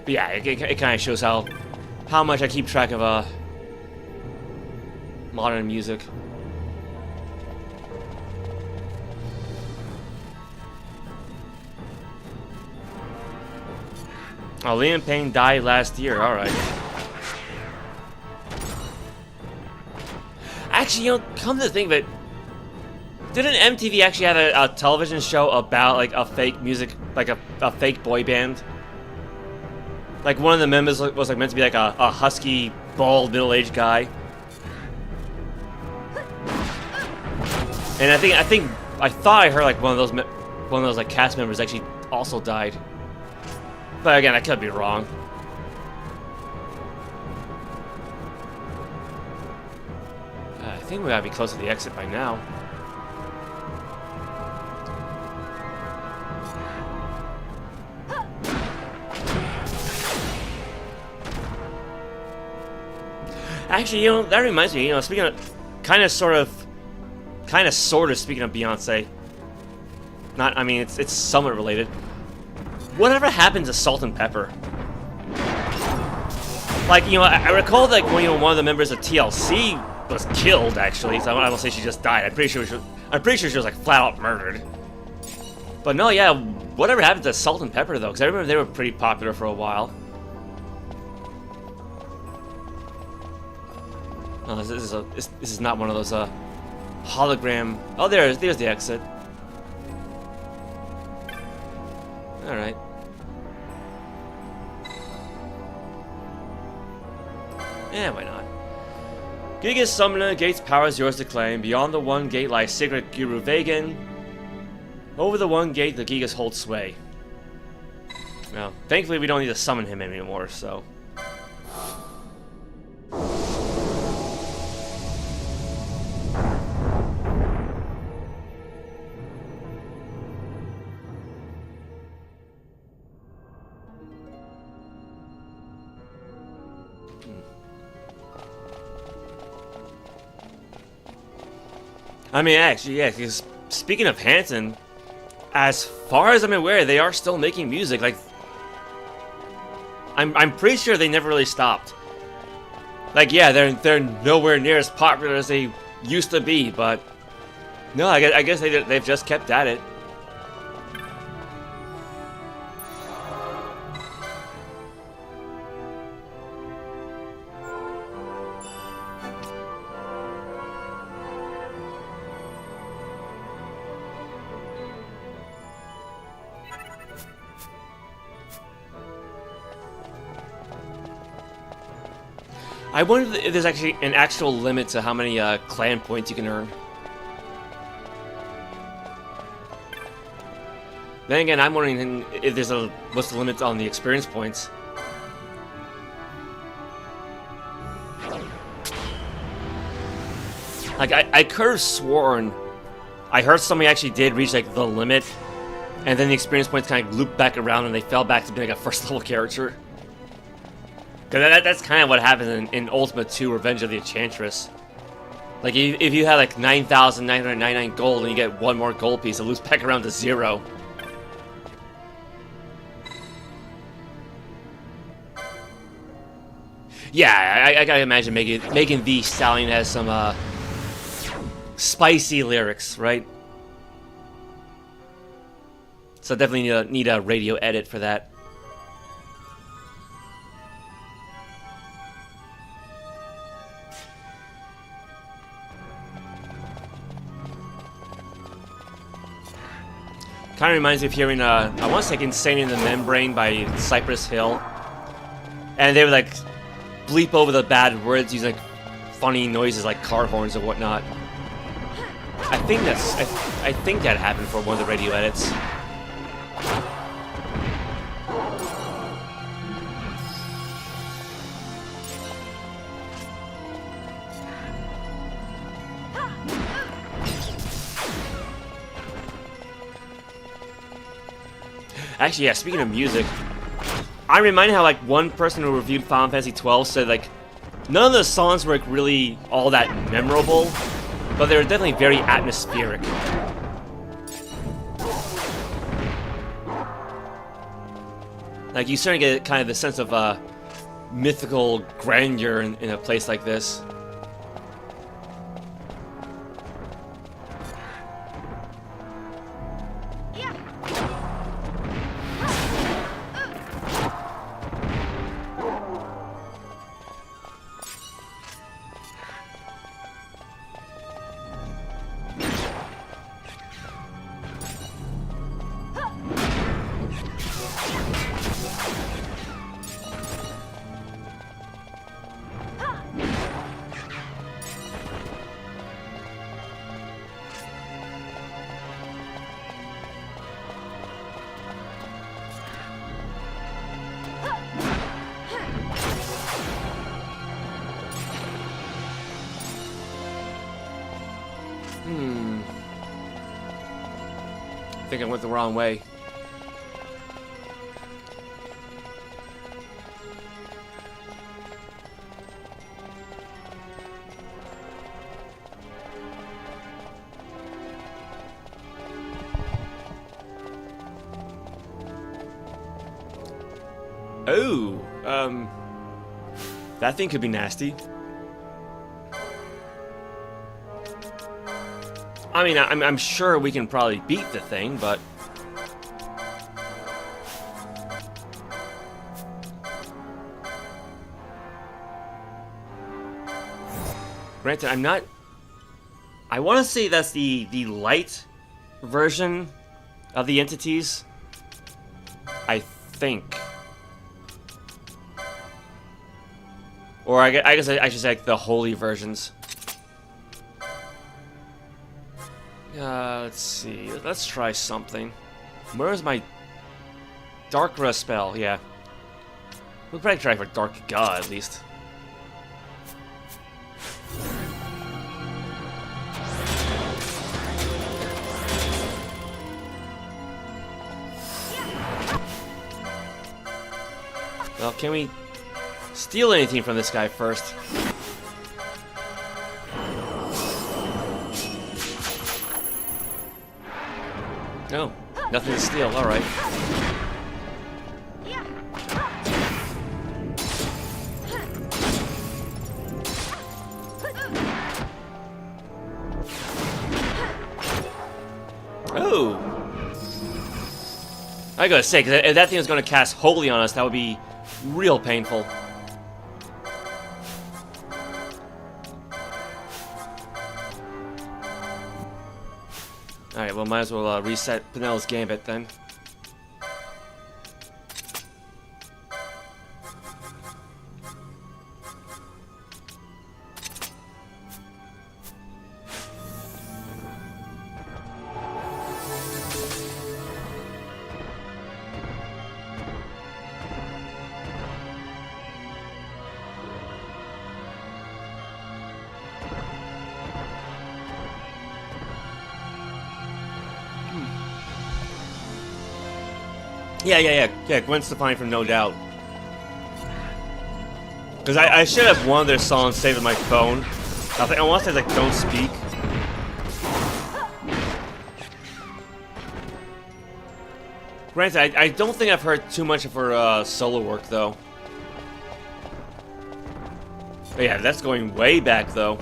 But yeah, it kind of shows how much I keep track of modern music. Oh, Liam Payne died last year. All right. Actually, you know, come to think of it, didn't MTV actually have a television show about like a fake music, like a fake boy band? Like one of the members was like meant to be like a husky, bald, middle-aged guy. And I thought I heard like one of those like cast members actually also died. But again, I could be wrong. I think we gotta be close to the exit by now. Actually, you know, that reminds me, you know, speaking of, kind of sort of speaking of Beyonce. Not, I mean, it's somewhat related. Whatever happened to Salt and Pepper? Like, you know, I recall that when, you know, one of the members of TLC was killed, actually. So I don't say she just died. I'm pretty sure she was like flat out murdered. But no, yeah, whatever happened to Salt and Pepper though? Because I remember they were pretty popular for a while. Oh, this is not one of those hologram. Oh, there's the exit. All right. Yeah, why not? Giga's Summoner, Gate's power is yours to claim. Beyond the one gate lies secret Giruvegan. Over the one gate, the Gigas hold sway. Well, thankfully we don't need to summon him anymore, so... I mean, actually, yeah, because speaking of Hanson, as far as I'm aware, they are still making music. Like, I'm pretty sure they never really stopped. Like, yeah, they're nowhere near as popular as they used to be, but no, I guess they've just kept at it. I wonder if there's actually an actual limit to how many clan points you can earn. Then again, I'm wondering if there's what's the limit on the experience points. Like I could have sworn I heard somebody actually did reach like the limit, and then the experience points kind of looped back around and they fell back to being like a first level character. Because that's kind of what happens in Ultima 2 Revenge of the Enchantress. Like, if you had like 9,999 gold and you get one more gold piece, it loops back around to 0. Yeah, I gotta imagine making the stallion has some spicy lyrics, right? So definitely need a radio edit for that. Kind of reminds me of hearing, I want to say Insane in the Membrane by Cypress Hill. And they would, like, bleep over the bad words using, like, funny noises like car horns and whatnot. I think that happened for one of the radio edits. Actually, yeah, speaking of music, I'm reminded how, like, one person who reviewed Final Fantasy XII said, like, none of the songs were, like, really all that memorable, but they were definitely very atmospheric. Like, you certainly get kind of the sense of, mythical grandeur in a place like this. I think I went the wrong way. Oh, that thing could be nasty. I mean, I'm sure we can probably beat the thing, but... Granted, I'm not... I want to say that's the light version of the entities. I think. Or I guess I should say like the holy versions. Let's see. Let's try something. Where's my Darkra spell? Yeah. We'll probably try for Dark God at least. Well, can we steal anything from this guy first? No, nothing to steal, alright. Oh! I gotta say, because if that thing was gonna cast Holy on us, that would be real painful. Alright, well, might as well reset Penelo's Gambit then. Yeah, Gwen Stefani from No Doubt. Because I should have one of their songs saved on my phone. I want to say, like, Don't Speak. Granted, I don't think I've heard too much of her solo work, though. But yeah, that's going way back, though.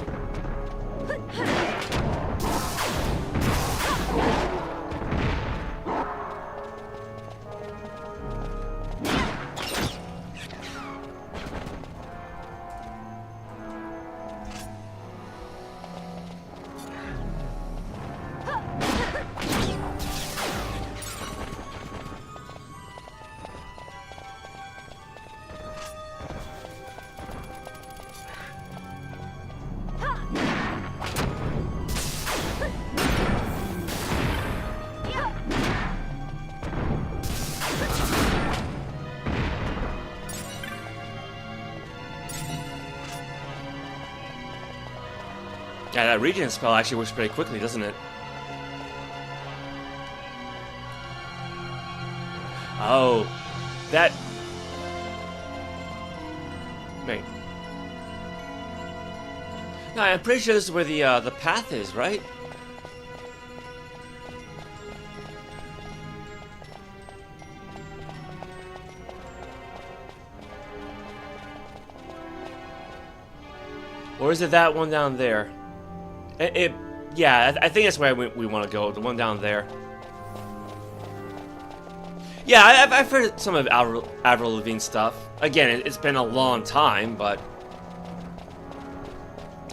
Yeah, that regen spell actually works pretty quickly, doesn't it? Oh, that... Wait. No, I'm pretty sure this is where the path is, right? Or is it that one down there? Yeah, I think that's where we want to go. The one down there. Yeah, I've heard some of Avril Lavigne's stuff. Again, it's been a long time, but...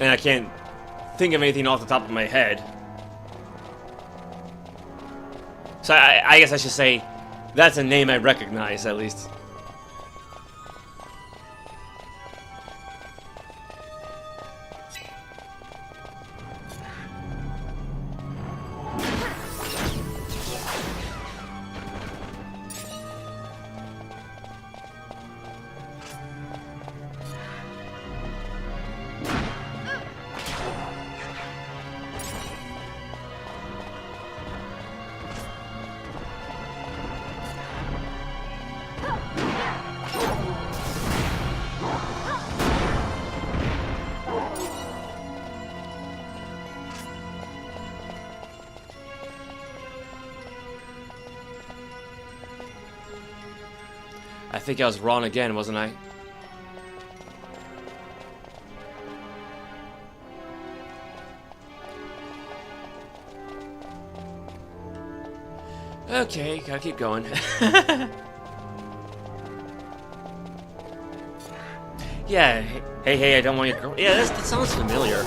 And I can't think of anything off the top of my head. So I guess I should say that's a name I recognize, at least. I think I was wrong again, wasn't I? Okay, gotta keep going. Yeah, hey, I don't want your girl. Yeah, that sounds familiar.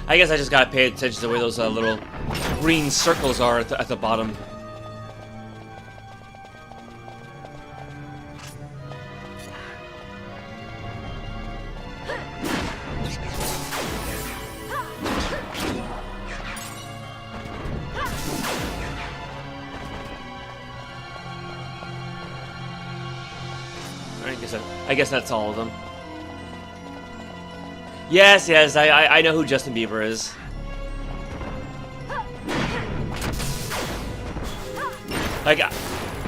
I guess I just gotta pay attention to where those little green circles are at the bottom. I guess that's all of them. Yes, I know who Justin Bieber is. Like,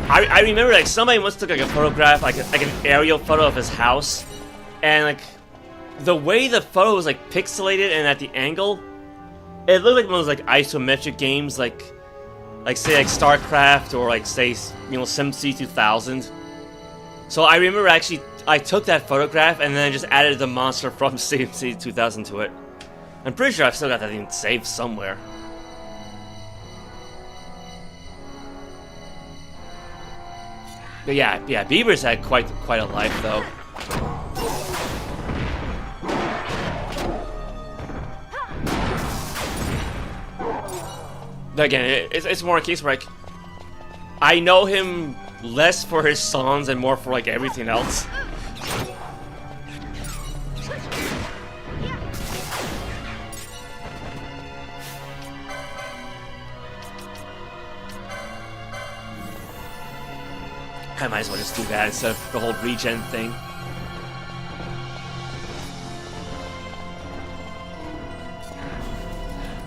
I remember, like, somebody once took, like, a photograph, like an aerial photo of his house, and, like, the way the photo was, like, pixelated and at the angle, it looked like one of those, like, isometric games, like, say, like, StarCraft, or, like, say, you know, SimCity 2000. So I remember, actually, I took that photograph and then I just added the monster from SimCity 2000 to it. I'm pretty sure I've still got that thing saved somewhere. But yeah, Bieber's had quite a life, though. Again, it's more a case where, like, I know him less for his songs and more for, like, everything else. I might as well just do that instead of the whole regen thing.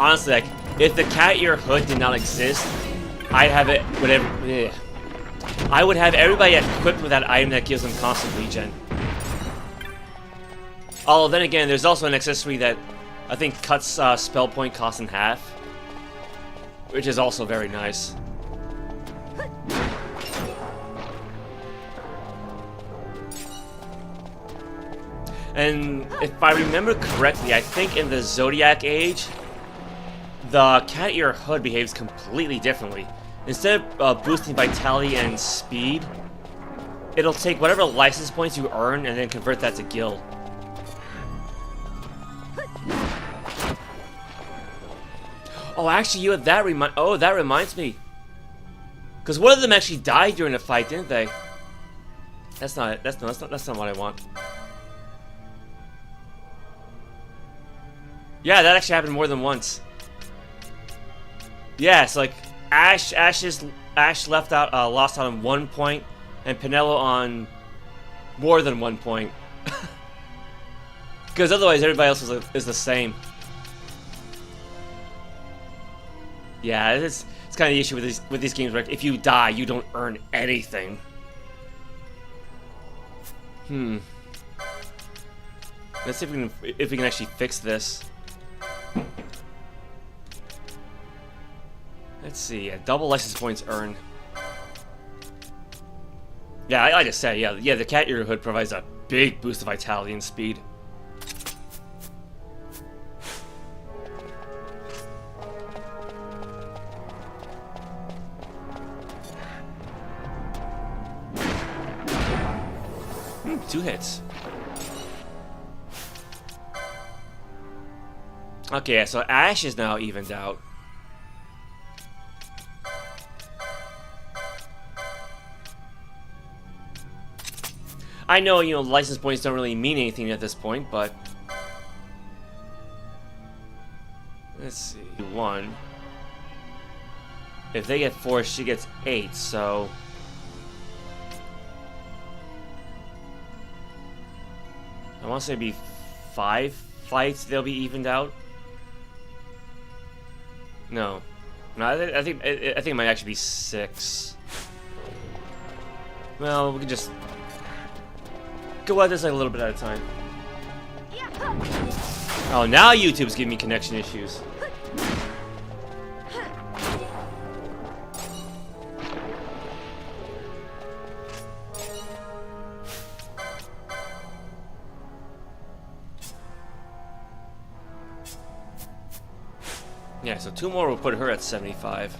Honestly, like, if the cat ear hood did not exist, I'd have it whatever. Ugh. I would have everybody equipped with that item that gives them constant regen. Although then again, there's also an accessory that I think cuts spell point cost in half, which is also very nice. And if I remember correctly, I think in the Zodiac Age, the cat ear hood behaves completely differently. Instead of boosting vitality and speed, it'll take whatever license points you earn and then convert that to gil. Oh, actually, you have that that reminds me. Because one of them actually died during the fight, didn't they? That's not it. That's not what I want. Yeah, that actually happened more than once. Yeah, it's like Ash lost out on 1 point, and Pinello on more than 1 point. Because otherwise, everybody else is the same. Yeah, it's kind of the issue with these games where if you die, you don't earn anything. Let's see if we can actually fix this. Let's see. Double license points earned. Yeah, like I said, yeah, the cat ear hood provides a big boost of vitality and speed. Two hits. Okay, so Ash is now evened out. I know, you know, license points don't really mean anything at this point, but... Let's see. 1. If they get 4, she gets 8, so... I want to say it'd be 5 fights they'll be evened out. No. No, I think it might actually be 6. Well, we can just go at this like a little bit at a time. Oh, now YouTube's giving me connection issues. Yeah, so 2 more will put her at 75.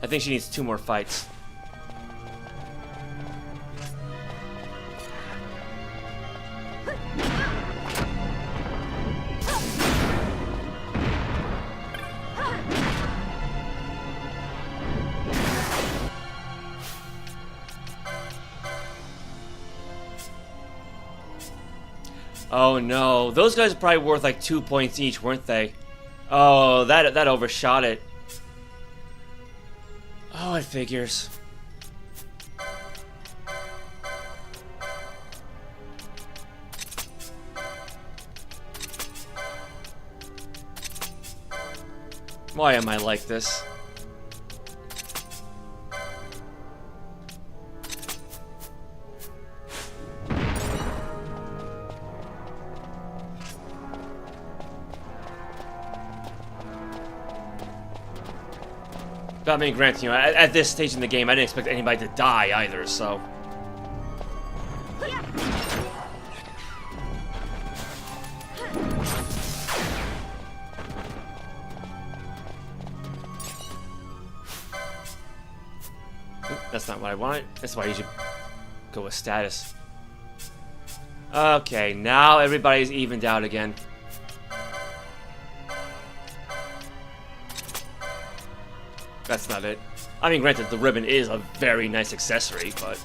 I think she needs 2 more fights. Oh no, those guys are probably worth like 2 points each, weren't they? Oh, that overshot it. Oh, it figures. Why am I like this? I mean, granted, you know, at this stage in the game, I didn't expect anybody to die either, so. Oop, that's not what I wanted. That's why you should go with status. Okay, now everybody's evened out again. That's not it. I mean, granted, the ribbon is a very nice accessory, but...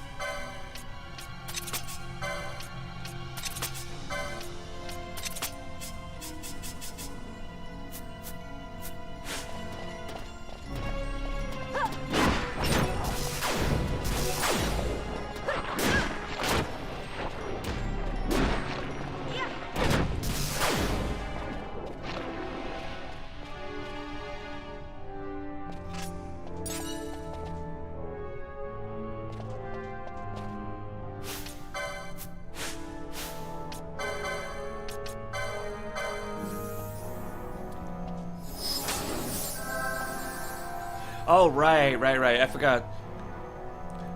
Oh, right. I forgot.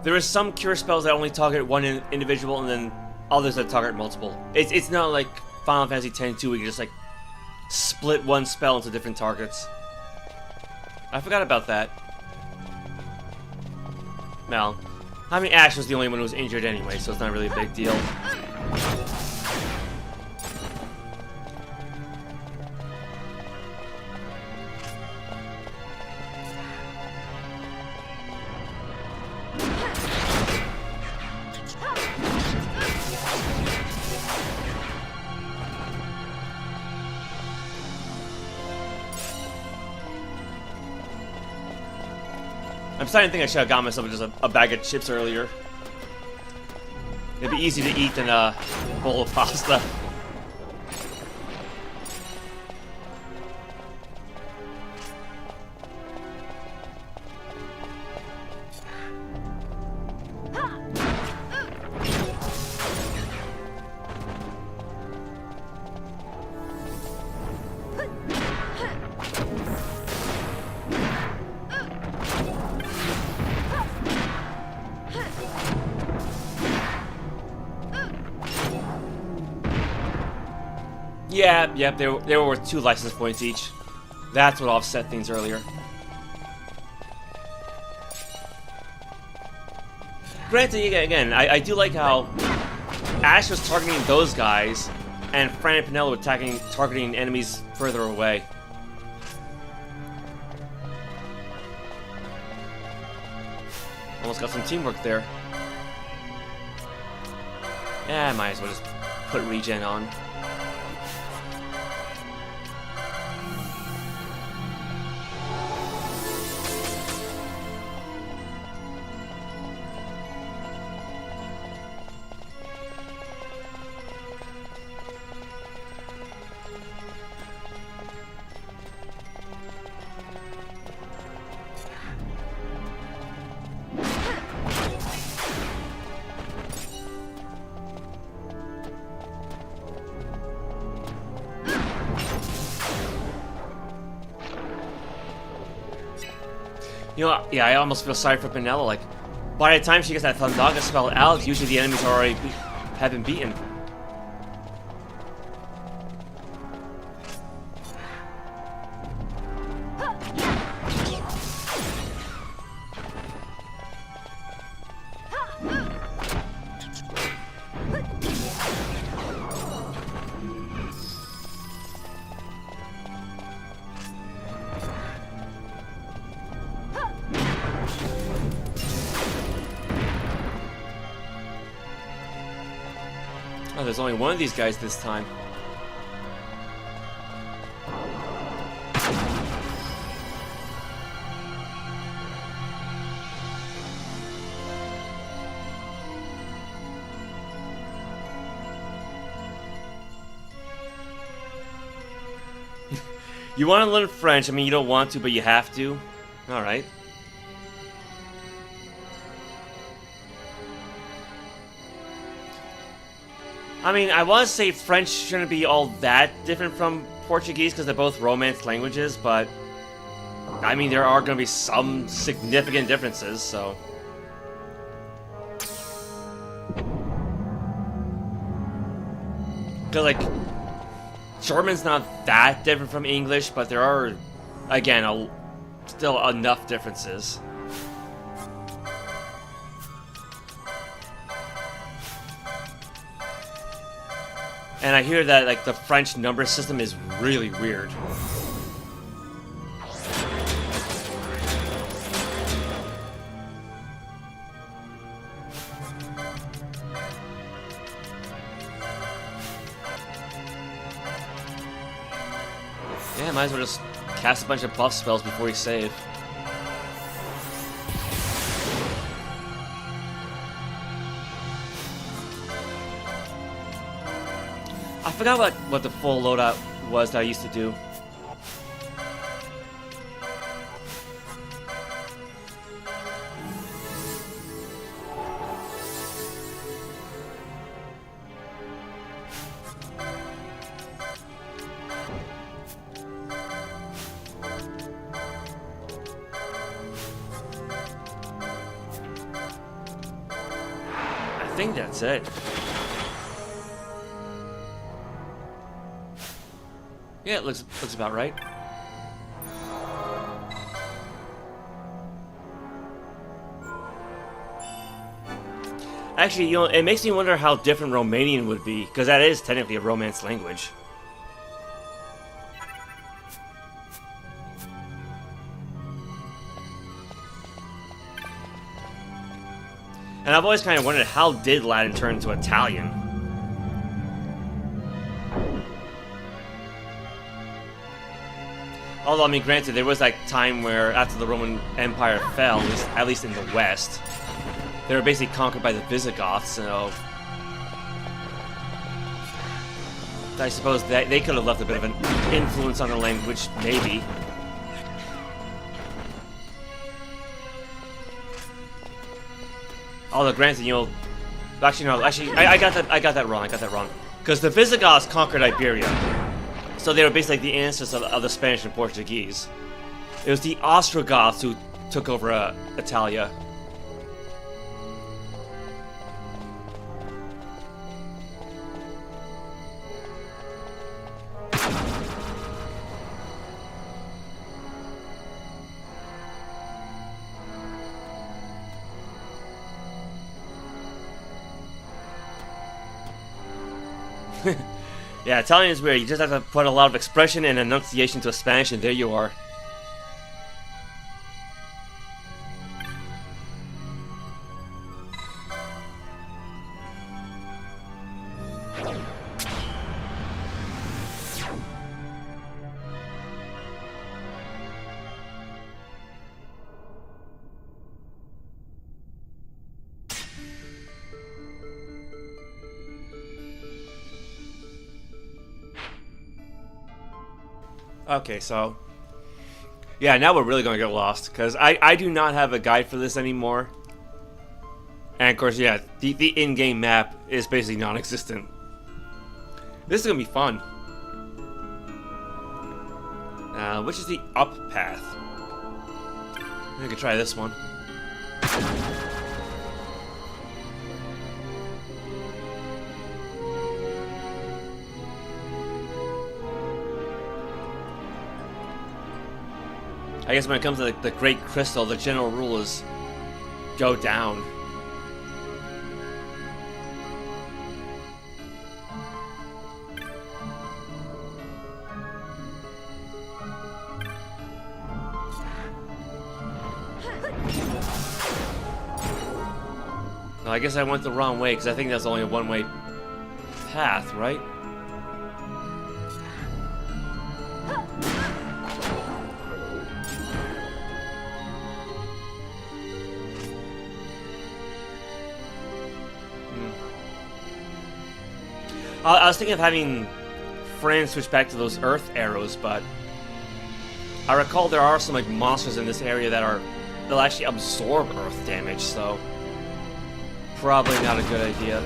There is some cure spells that only target one individual, and then others that target multiple. It's not like Final Fantasy X-2 where you just like split one spell into different targets. I forgot about that. Well, I mean, Ash was the only one who was injured anyway, so it's not really a big deal. I'm starting to think I should have got myself just a bag of chips earlier. It'd be easy to eat than a bowl of pasta. Yep, they were worth 2 license points each. That's what offset things earlier. Granted, again, I do like how Ash was targeting those guys, and Fran and Penelo were targeting enemies further away. Almost got some teamwork there. Yeah, I might as well just put regen on. You know, yeah, I almost feel sorry for Penelo. Like, by the time she gets that Thundaga spell out, usually the enemies already have been beaten. Oh, there's only one of these guys this time. You want to learn French? I mean, you don't want to, but you have to. All right. I mean, I want to say French shouldn't be all that different from Portuguese because they're both Romance languages, but I mean, there are going to be some significant differences, so. Because, like, German's not that different from English, but there are, again, still enough differences. And I hear that, like, the French number system is really weird. Yeah, might as well just cast a bunch of buff spells before you save. I forgot what the full loadout was that I used to do. I think that's it. Yeah, it looks about right. Actually, you know, it makes me wonder how different Romanian would be, because that is technically a Romance language. And I've always kind of wondered, how did Latin turn into Italian? Although, I mean, granted, there was that time where, after the Roman Empire fell, at least in the West, they were basically conquered by the Visigoths, so I suppose that they could have left a bit of an influence on the language, maybe. Although, granted, you know, I got that wrong. Because the Visigoths conquered Iberia. So they were basically the ancestors of the Spanish and Portuguese. It was the Ostrogoths who took over Italia. Yeah, Italian is weird. You just have to put a lot of expression and enunciation to Spanish, and there you are. Okay, so yeah, now we're really gonna get lost because I do not have a guide for this anymore, and of course, yeah, the in-game map is basically non-existent. This is gonna be fun. Which is the up path? We could try this one. I guess when it comes to the Great Crystal, the general rule is go down. No, I guess I went the wrong way, because I think that's only a one-way path, right? I was thinking of having friends switch back to those earth arrows, but I recall there are some like monsters in this area that'll actually absorb earth damage, so probably not a good idea.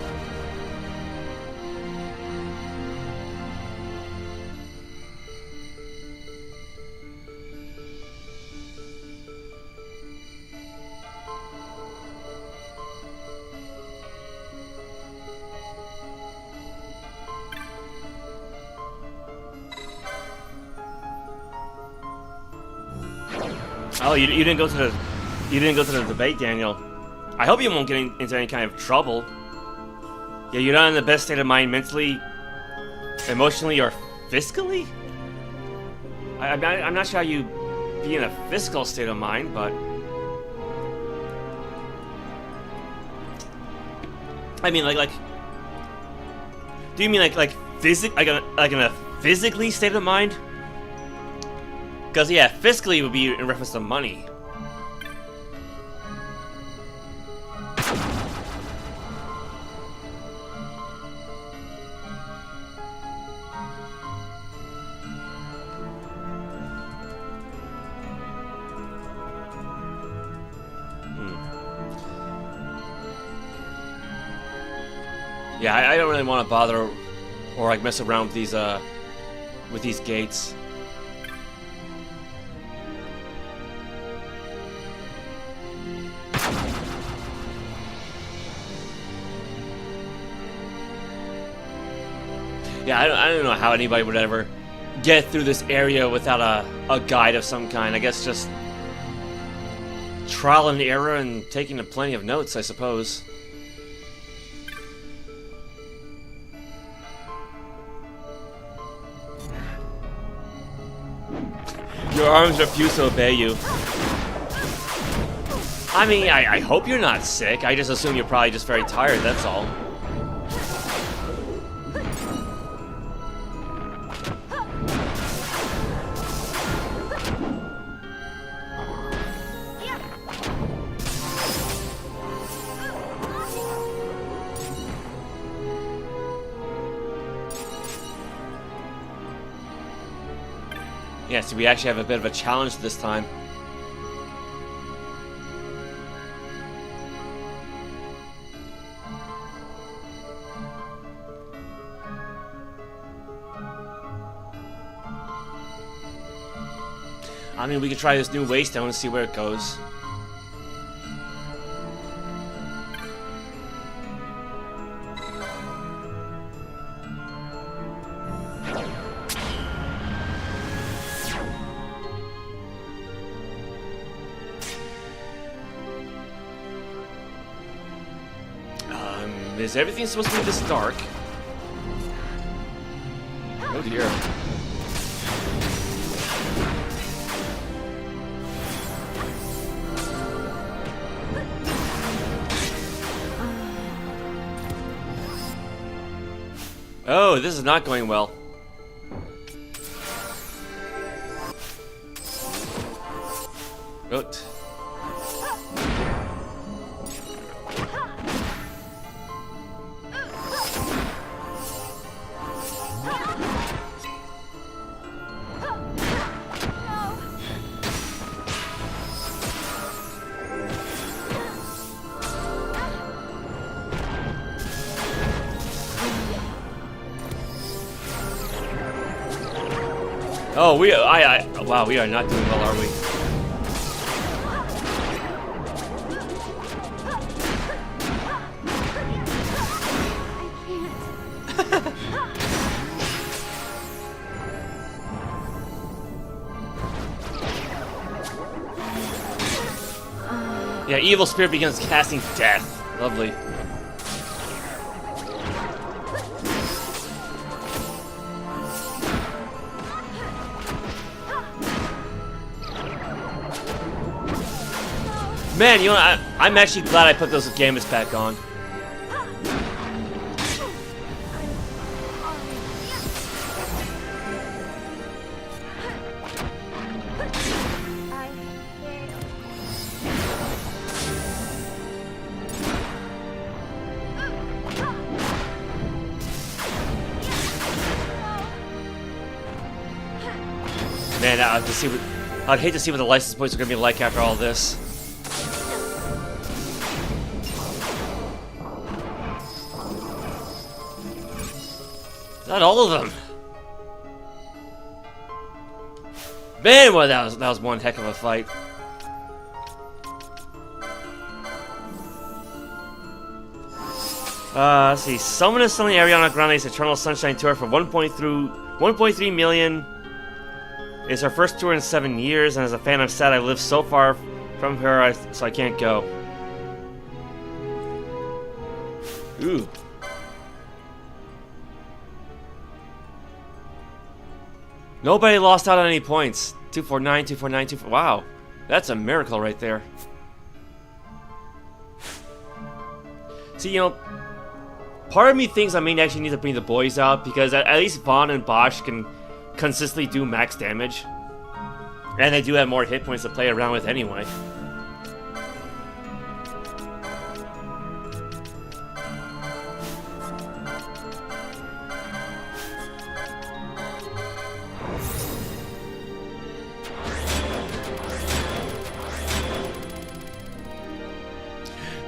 Oh, you didn't go to the debate, Daniel. I hope you won't get into any kind of trouble. Yeah, you're not in the best state of mind mentally, emotionally, or fiscally. I'm not sure how you be in a physical state of mind, but I mean, like, do you mean like in a physically state of mind? Because, yeah, fiscally would be in reference to money. Yeah, I don't really want to bother or like mess around with these gates. Yeah, I don't know how anybody would ever get through this area without a guide of some kind. I guess just trial and error and taking plenty of notes, I suppose. Your arms refuse to obey you. I mean, I hope you're not sick. I just assume you're probably just very tired, that's all. Yeah, so we actually have a bit of a challenge this time. I mean, we could try this new waystone and see where it goes. Is everything supposed to be this dark? Oh dear. Oh, this is not going well. Oot. Oh, wow, we are not doing well, are we? Yeah, evil spirit begins casting death. Lovely. Man, you know, I'm actually glad I put those gambits back on. Man, I'd hate to see what the license points are going to be like after all this. Not all of them. Man, well, that was one heck of a fight. Let's see. Summon and Sunny Ariana Grande's Eternal Sunshine Tour for 1.3 million. It's her first tour in 7 years, and as a fan, I'm sad I live so far from her, so I can't go. Ooh. Nobody lost out on any points. 249, 249, 249. Wow. That's a miracle right there. See, you know, part of me thinks I may actually need to bring the boys out, because at least Vaughn and Bosch can consistently do max damage. And they do have more hit points to play around with anyway.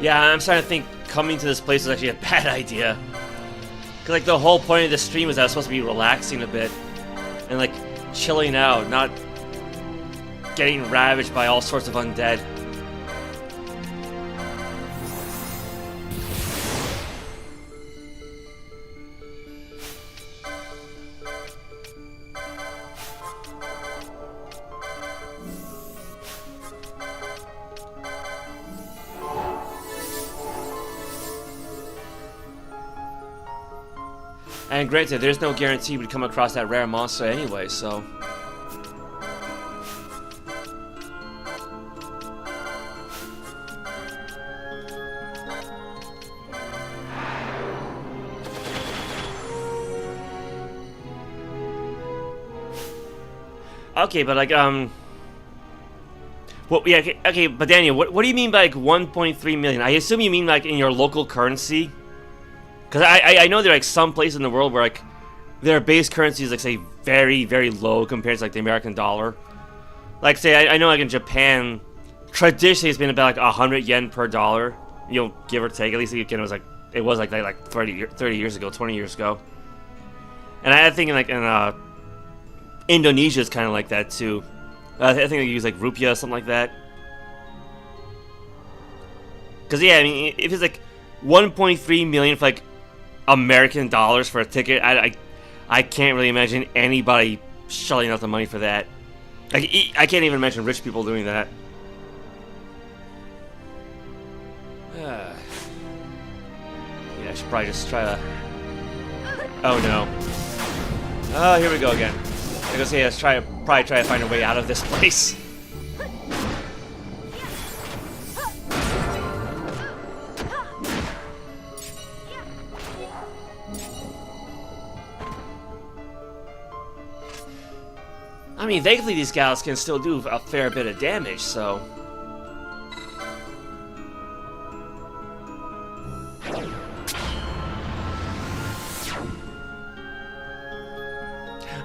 Yeah, I'm starting to think coming to this place was actually a bad idea. Cause like the whole point of the stream is that I was supposed to be relaxing a bit. And like chilling out, not getting ravaged by all sorts of undead. And granted, there's no guarantee we'd come across that rare monster anyway, so... Okay, but like, well, yeah, okay, but Daniel, what do you mean by like 1.3 million? I assume you mean like in your local currency? Because I know there are like some places in the world where like their base currency is like say very, very low compared to like the American dollar. Like say, I know like in Japan, traditionally it's been about like 100 yen per dollar, you know, give or take. At least again it was like 30 years ago, 20 years ago. And I think in Indonesia is kind of like that too. I think they use like rupiah or something like that. Because yeah, I mean, if it's like 1.3 million for like American dollars for a ticket, I can't really imagine anybody shelling out the money for that. Like I can't even imagine rich people doing that. Yeah, I should probably just try to. Oh no. Oh, here we go again. I was gonna say, let's probably try to find a way out of this place. I mean, thankfully these gals can still do a fair bit of damage, so...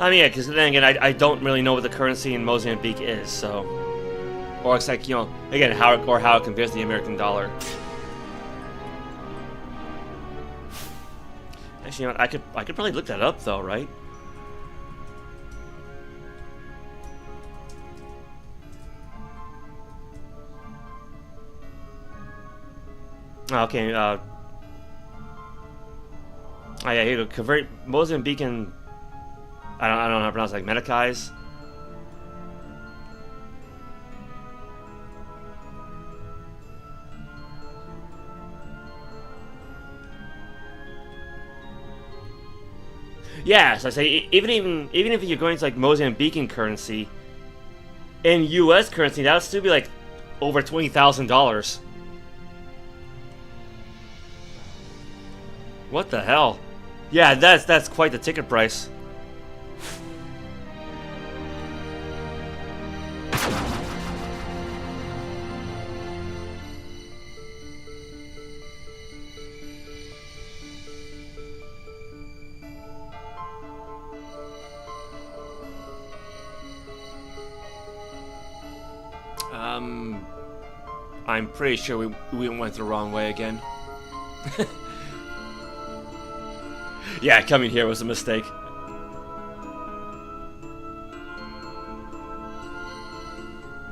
I mean, yeah, because then again, I don't really know what the currency in Mozambique is, so... Or it's like, you know, again, how it compares to the American dollar. Actually, you know what, I could probably look that up, though, right? Okay, Oh yeah, here you go. Convert Mozambican. I don't know how to pronounce it, like Menakais. Yeah, so I say even if you're going to like Mozambican currency, in U.S. currency, that would still be like over $20,000. What the hell? Yeah, that's quite the ticket price. I'm pretty sure we went the wrong way again. Yeah, coming here was a mistake.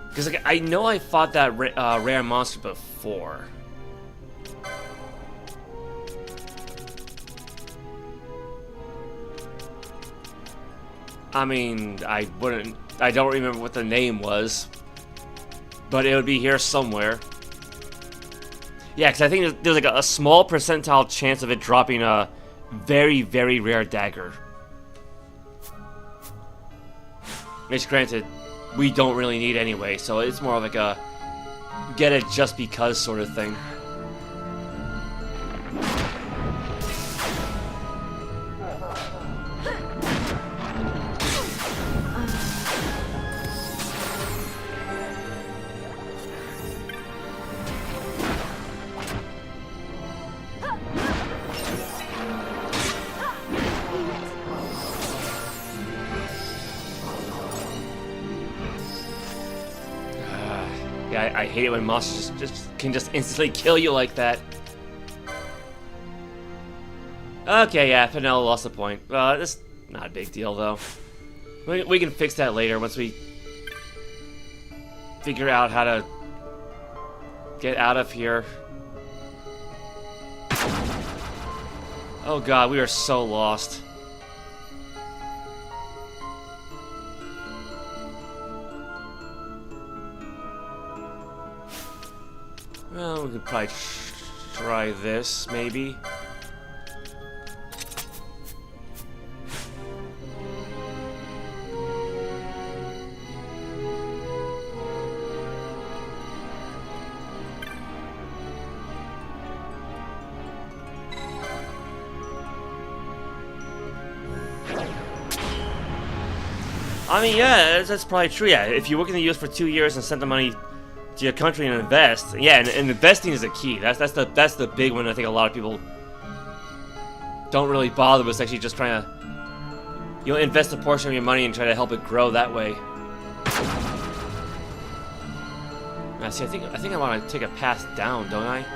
Because like, I know I fought that rare monster before. I mean, I don't remember what the name was. But it would be here somewhere. Yeah, because I think there's like a small percentile chance of it dropping a very, very rare dagger. Which, granted, we don't really need anyway, so it's more of like a get it just because sort of thing. I hate it when monsters can just instantly kill you like that. Okay, yeah, Fenella lost the point. That's not a big deal, though. We can fix that later once we figure out how to get out of here. Oh god, we are so lost. Well, we could probably try this, maybe. I mean, yeah, that's probably true. Yeah, if you work in the U.S. for 2 years and send the money to your country and invest, yeah, and investing is a key. That's the big one. I think a lot of people don't really bother with, actually just trying to, invest a portion of your money and try to help it grow that way. Now, see, I think I want to take a path down, don't I?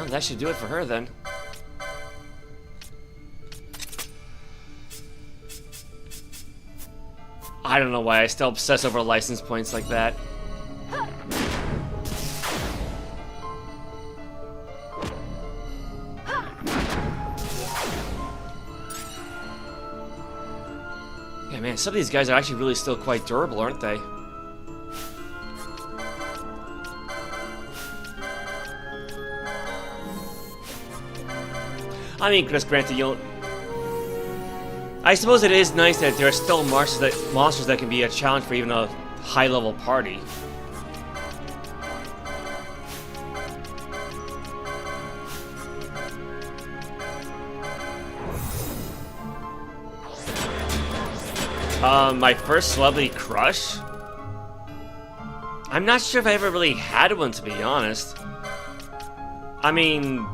That should do it for her, then. I don't know why I still obsess over license points like that. Yeah, man, some of these guys are actually really still quite durable, aren't they? I mean, Chris, granted, I suppose it is nice that there are still monsters that can be a challenge for even a high-level party. My first celebrity crush? I'm not sure if I ever really had one, to be honest. I mean,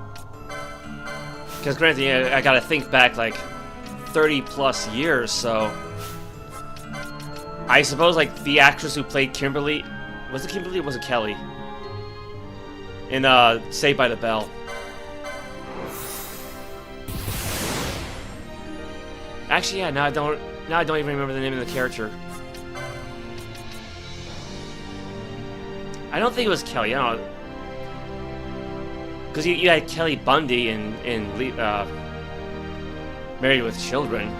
because granted, I gotta think back like 30 plus years, so I suppose, like, the actress who played Kimberly... Was it Kimberly or was it Kelly? In, Saved by the Bell. Actually, yeah, now I don't even remember the name of the character. I don't think it was Kelly, I don't know. Because you had Kelly Bundy in Married with Children.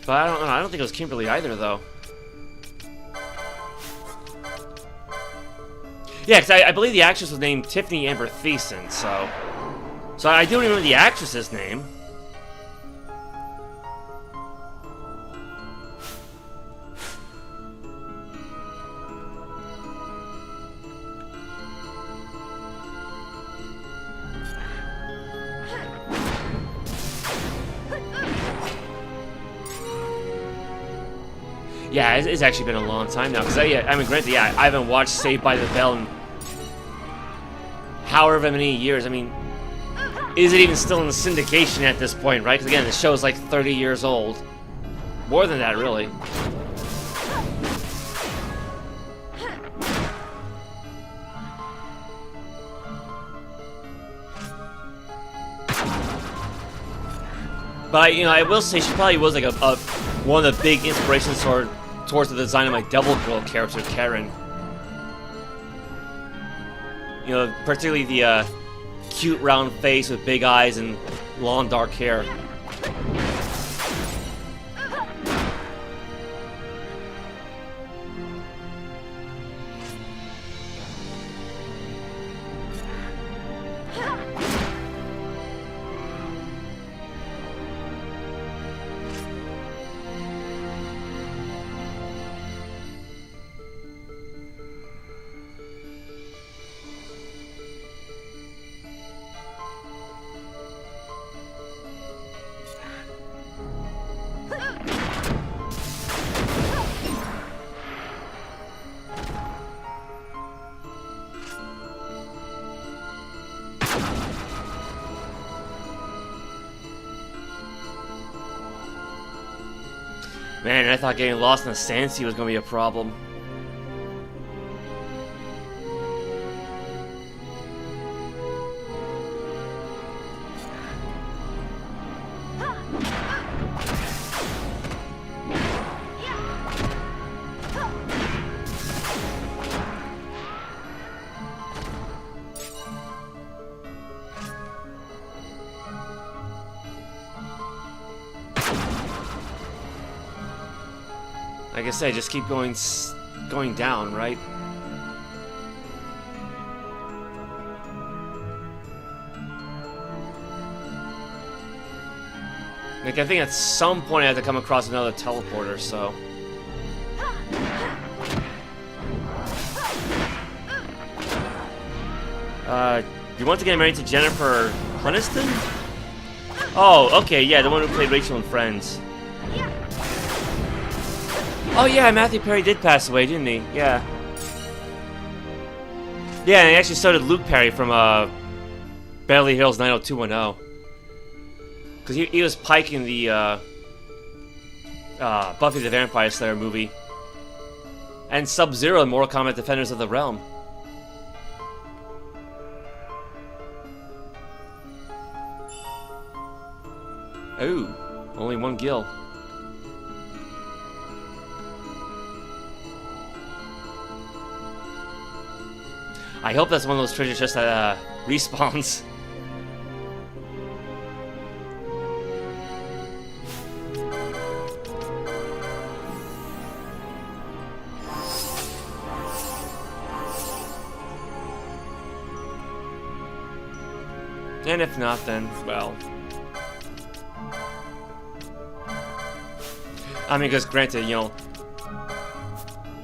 But I don't know, I don't think it was Kimberly either, though. Yeah, because I believe the actress was named Tiffany Amber Thiessen, so... So I do remember the actress's name. Yeah, it's actually been a long time now, because I mean, granted, yeah, I haven't watched Saved by the Bell in however many years. I mean, is it even still in syndication at this point, right? Because again, the show is like 30 years old. More than that, really. But, you know, I will say she probably was like one of the big inspirations towards the design of my Devil Girl character, Karen. You know, particularly the cute round face with big eyes and long dark hair. Man, I thought getting lost in the Sandsea was going to be a problem. Like I said, just keep going down, right? Like, I think at some point I have to come across another teleporter, so... You want to get married to Jennifer Huniston? Oh, okay, yeah, the one who played Rachel in Friends. Oh yeah, Matthew Perry did pass away, didn't he? Yeah. Yeah, and he actually so did Luke Perry from Beverly Hills 90210. Because he was Pike in the Buffy the Vampire Slayer movie. And Sub-Zero in Mortal Kombat Defenders of the Realm. Ooh, only one gill. I hope that's one of those treasure chests that respawns. And if not, then, well... I mean, because granted, you know,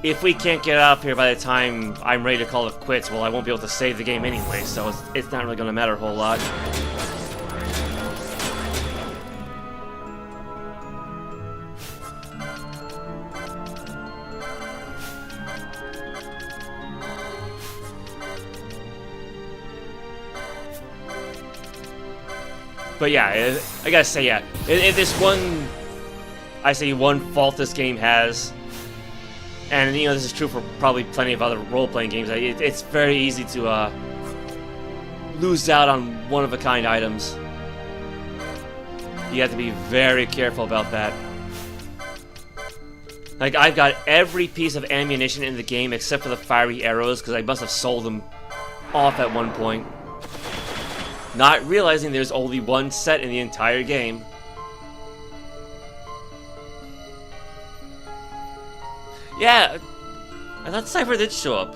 if we can't get out of here by the time I'm ready to call it quits, well, I won't be able to save the game anyway, so it's not really going to matter a whole lot. But yeah, I gotta say, yeah, if this one, I say one fault this game has, and you know this is true for probably plenty of other role-playing games, it's very easy to lose out on one-of-a-kind items. You have to be very careful about that. Like, I've got every piece of ammunition in the game except for the fiery arrows, because I must have sold them off at one point. Not realizing there's only one set in the entire game. Yeah, I thought Cypher did show up.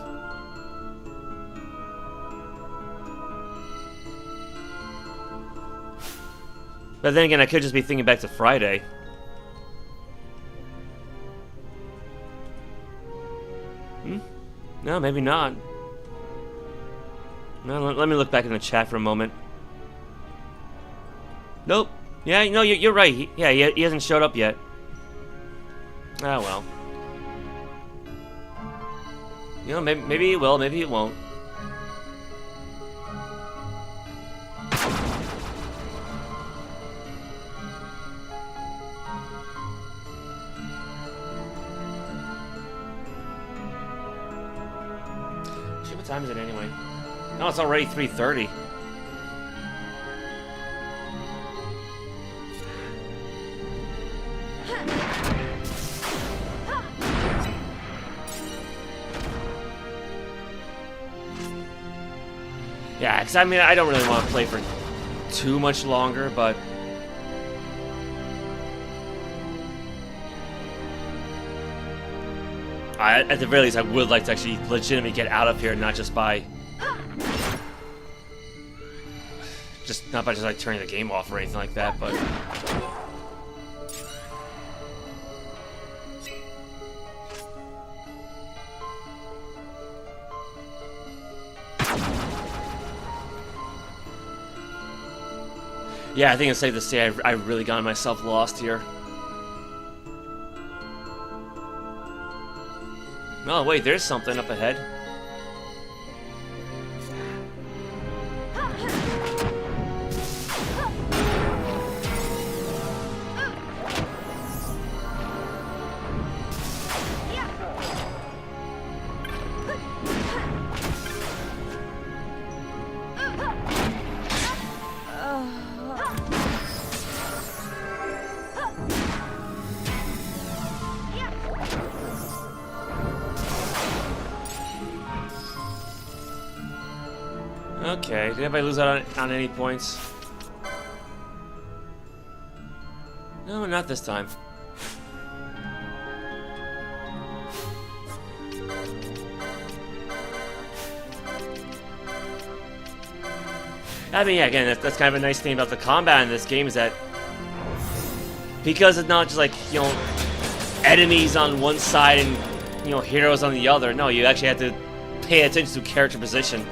But then again, I could just be thinking back to Friday. No, maybe not. No, let me look back in the chat for a moment. Nope. Yeah, no, you're right. He hasn't showed up yet. Ah, well. You know, maybe he will, maybe he won't. Shit, what time is it anyway? No, it's already 3:30. Yeah, because I mean, I don't really want to play for too much longer, but at the very least, I would like to actually legitimately get out of here, not just by not by just like turning the game off or anything like that, but yeah, I think it's safe to say I've really gotten myself lost here. Oh, wait, there's something up ahead. Okay, did anybody lose out on any points? No, not this time. I mean, yeah, again, that's kind of a nice thing about the combat in this game is that because it's not just like, you know, enemies on one side and, you know, heroes on the other. No, you actually have to pay attention to character position.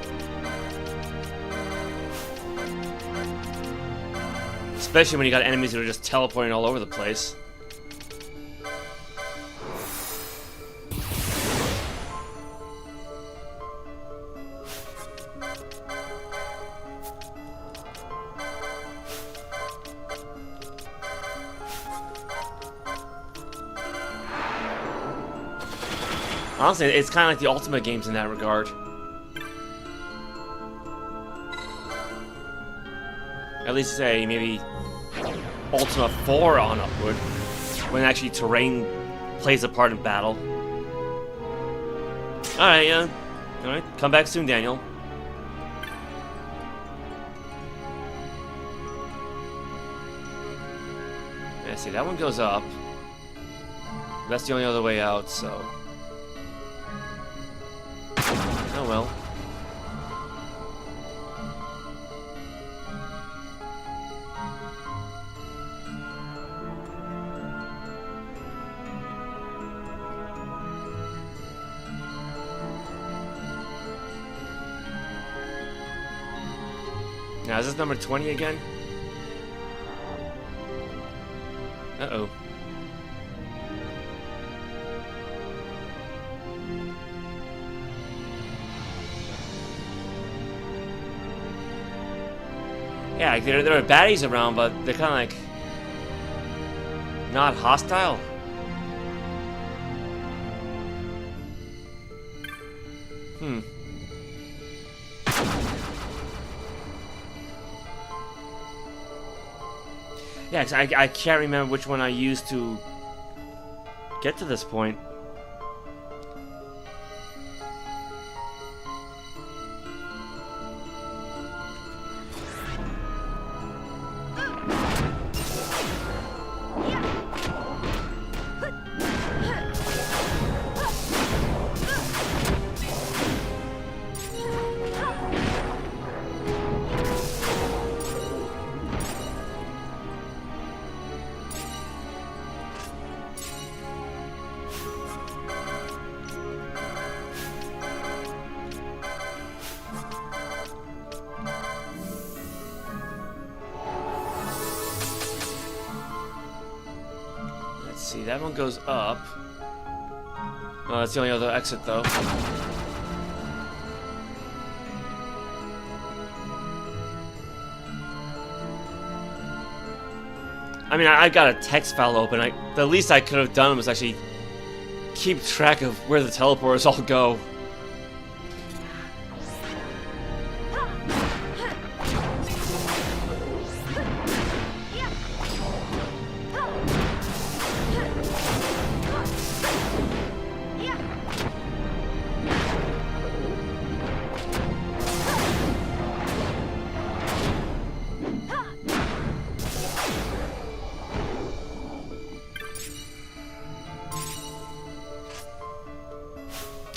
Especially when you got enemies that are just teleporting all over the place. Honestly, it's kind of like the Ultimate games in that regard. At least say maybe Ultima 4 on upward, when actually terrain plays a part in battle. Alright, alright, come back soon, Daniel. Yeah, see, that one goes up. That's the only other way out, so... Oh well. Now, is this number 20 again? Uh-oh. Yeah, like there are baddies around, but they're kind of like not hostile. Yeah, 'cause I can't remember which one I used to get to this point. See, that one goes up. Oh, that's the only other exit, though. I mean, I got a text file open. The least I could have done was actually keep track of where the teleporters all go.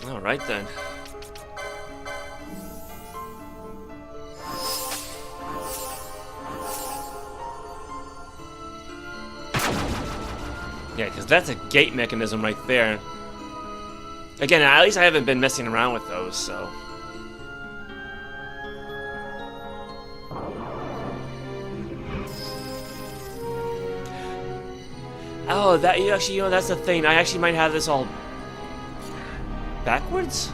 Alright then. Yeah, because that's a gate mechanism right there. Again, at least I haven't been messing around with those, so... Oh, that actually, you know, that's the thing. I actually might have this all backwards?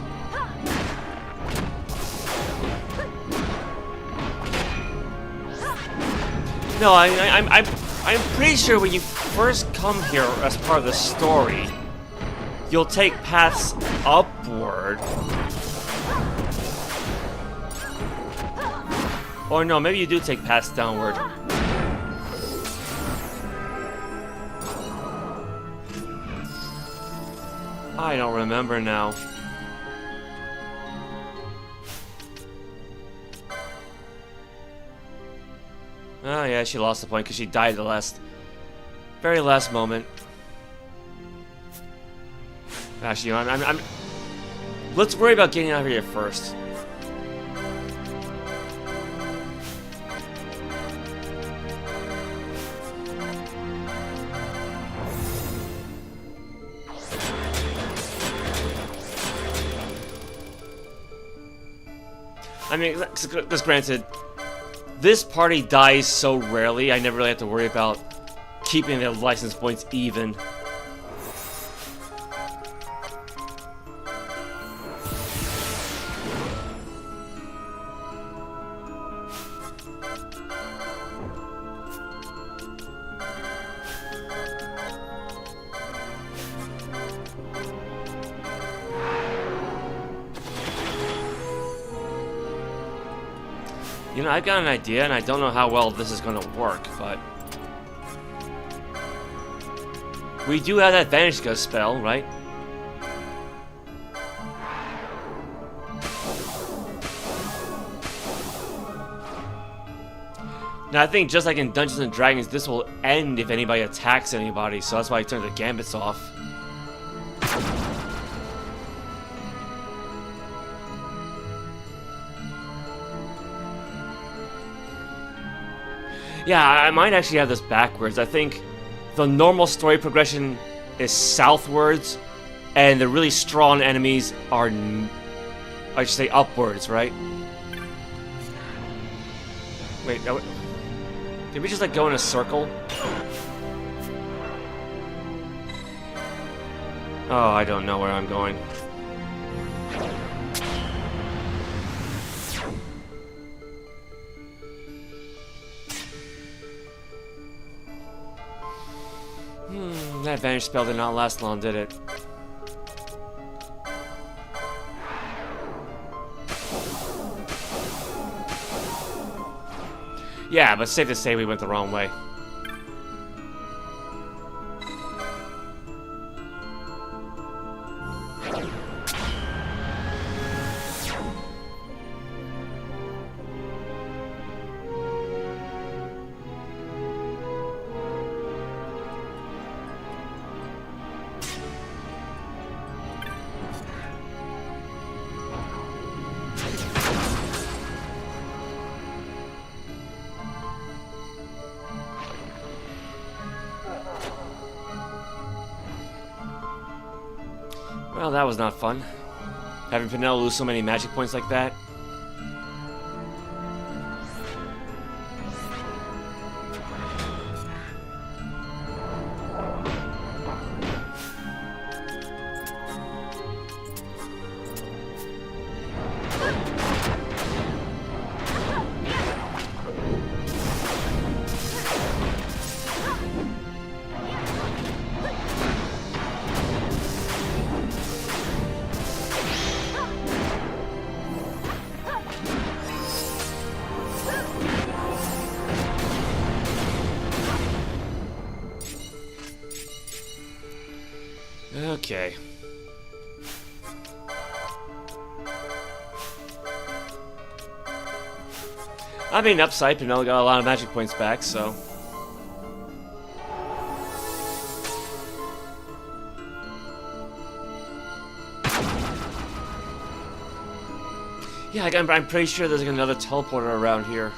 No, I'm pretty sure when you first come here as part of the story, you'll take paths upward. Or no, maybe you do take paths downward. I don't remember now. Oh yeah, she lost the point because she died at the very last moment. Actually, you know, let's worry about getting out of here first. I mean, because granted, this party dies so rarely, I never really have to worry about keeping the license points even. You know, I've got an idea, and I don't know how well this is going to work, but... we do have that Vanish Ghost spell, right? Now, I think just like in Dungeons & Dragons, this will end if anybody attacks anybody, so that's why I turned the gambits off. Yeah, I might actually have this backwards. I think the normal story progression is southwards, and the really strong enemies are, I should say, upwards, right? Wait, no, did we just like go in a circle? Oh, I don't know where I'm going. That vanish spell did not last long, did it? Yeah, but safe to say we went the wrong way. Well, that was not fun. Having Pinel lose so many magic points like that. Okay. I mean, upside, Pinel got a lot of magic points back, so... Yeah, I'm pretty sure there's another teleporter around here.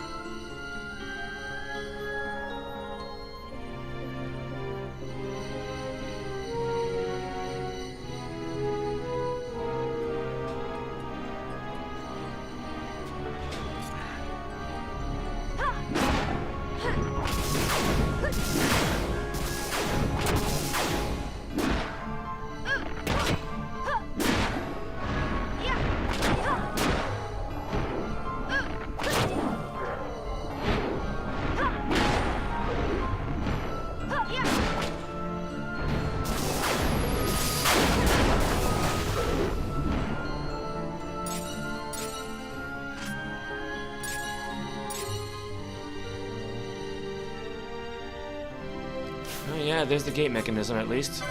Oh yeah, there's the gate mechanism at least.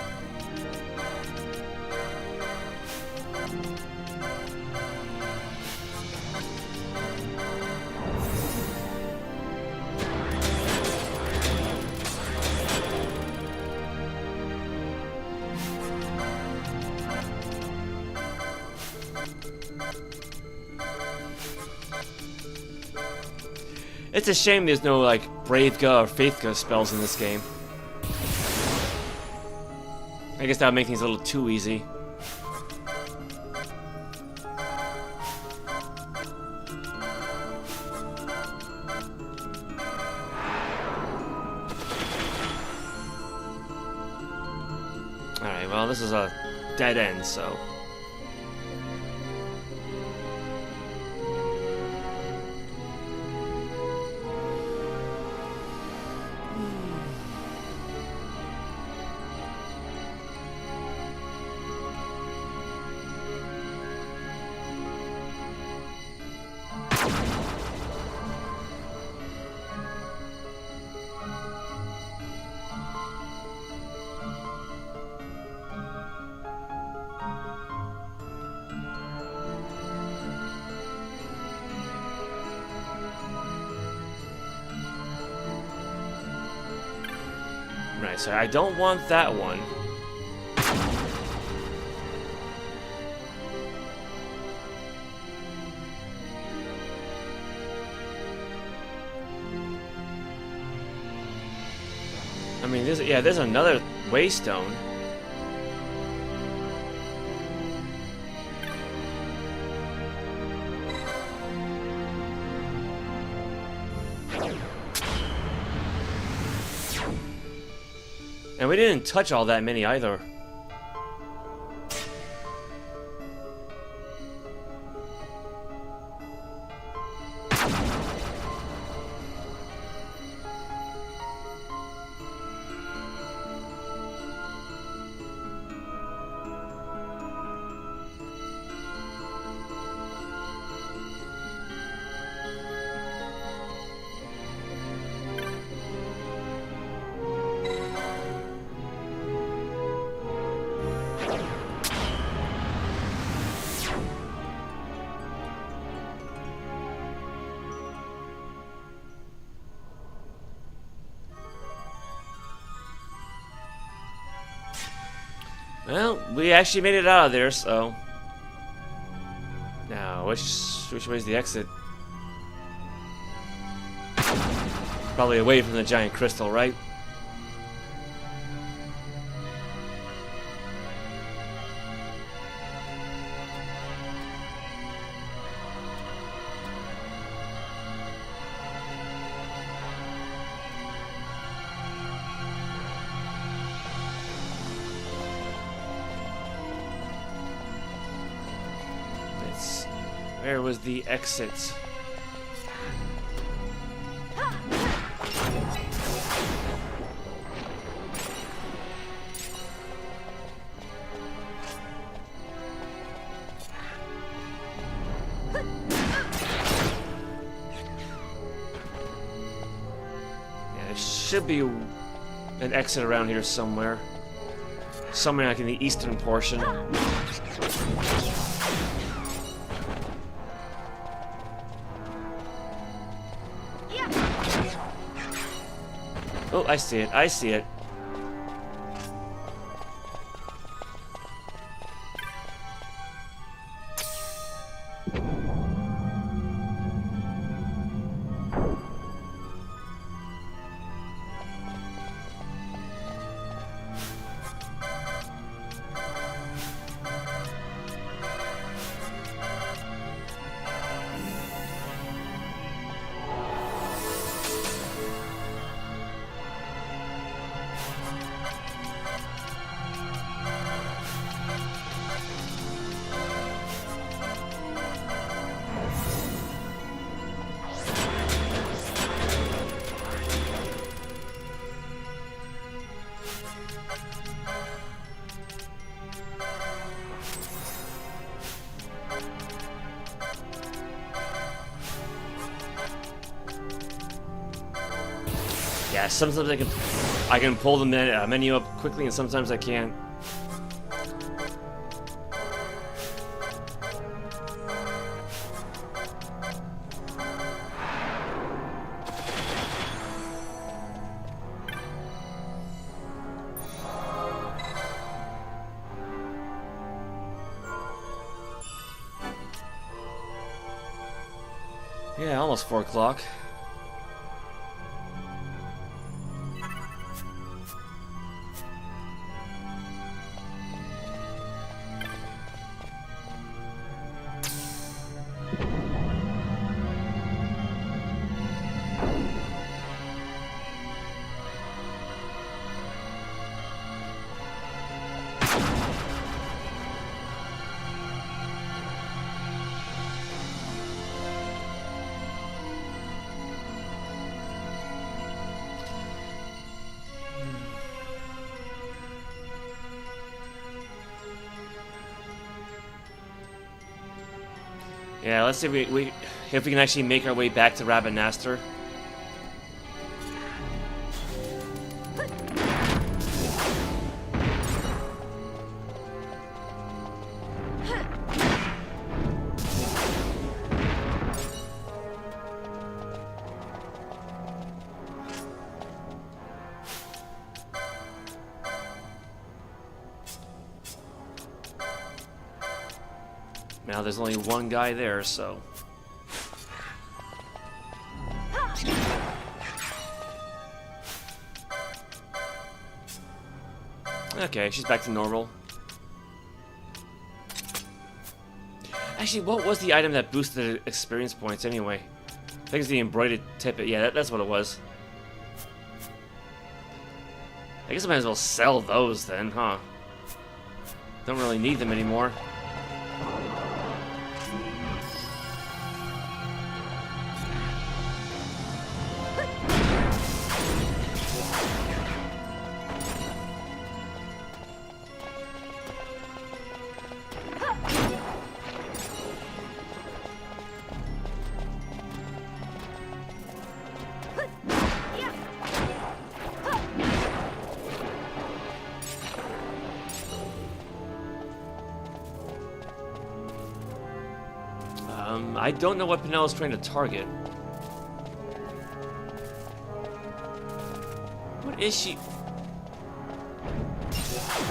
It's a shame there's no, like, Bravega or Faithga spells in this game. I guess that would make things a little too easy. Alright, well, this is a dead end, so... Right, so I don't want that one. I mean, there's another waystone. And we didn't touch all that many either. Well, we actually made it out of there, so... Now, which way is the exit? Probably away from the giant crystal, right? Where was the exit? Yeah, there should be an exit around here somewhere. Somewhere like in the eastern portion. Oh, I see it. I see it. Yeah, sometimes I can pull the menu up quickly, and sometimes I can't. Yeah, almost 4 o'clock. Yeah, let's see if we can actually make our way back to Rabanastre. Now there's only one guy there, so... Okay, she's back to normal. Actually, what was the item that boosted experience points anyway? I think it's the embroidered tippet. Yeah, that's what it was. I guess I might as well sell those then, huh? Don't really need them anymore. I don't know what Penelo's trying to target. What is she?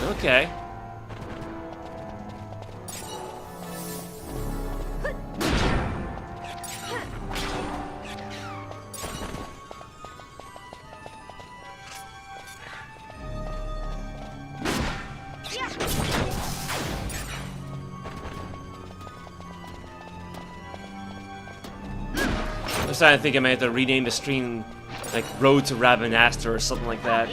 Okay. I'm starting to think I might have to rename the stream like Road to Rabanastre or something like that.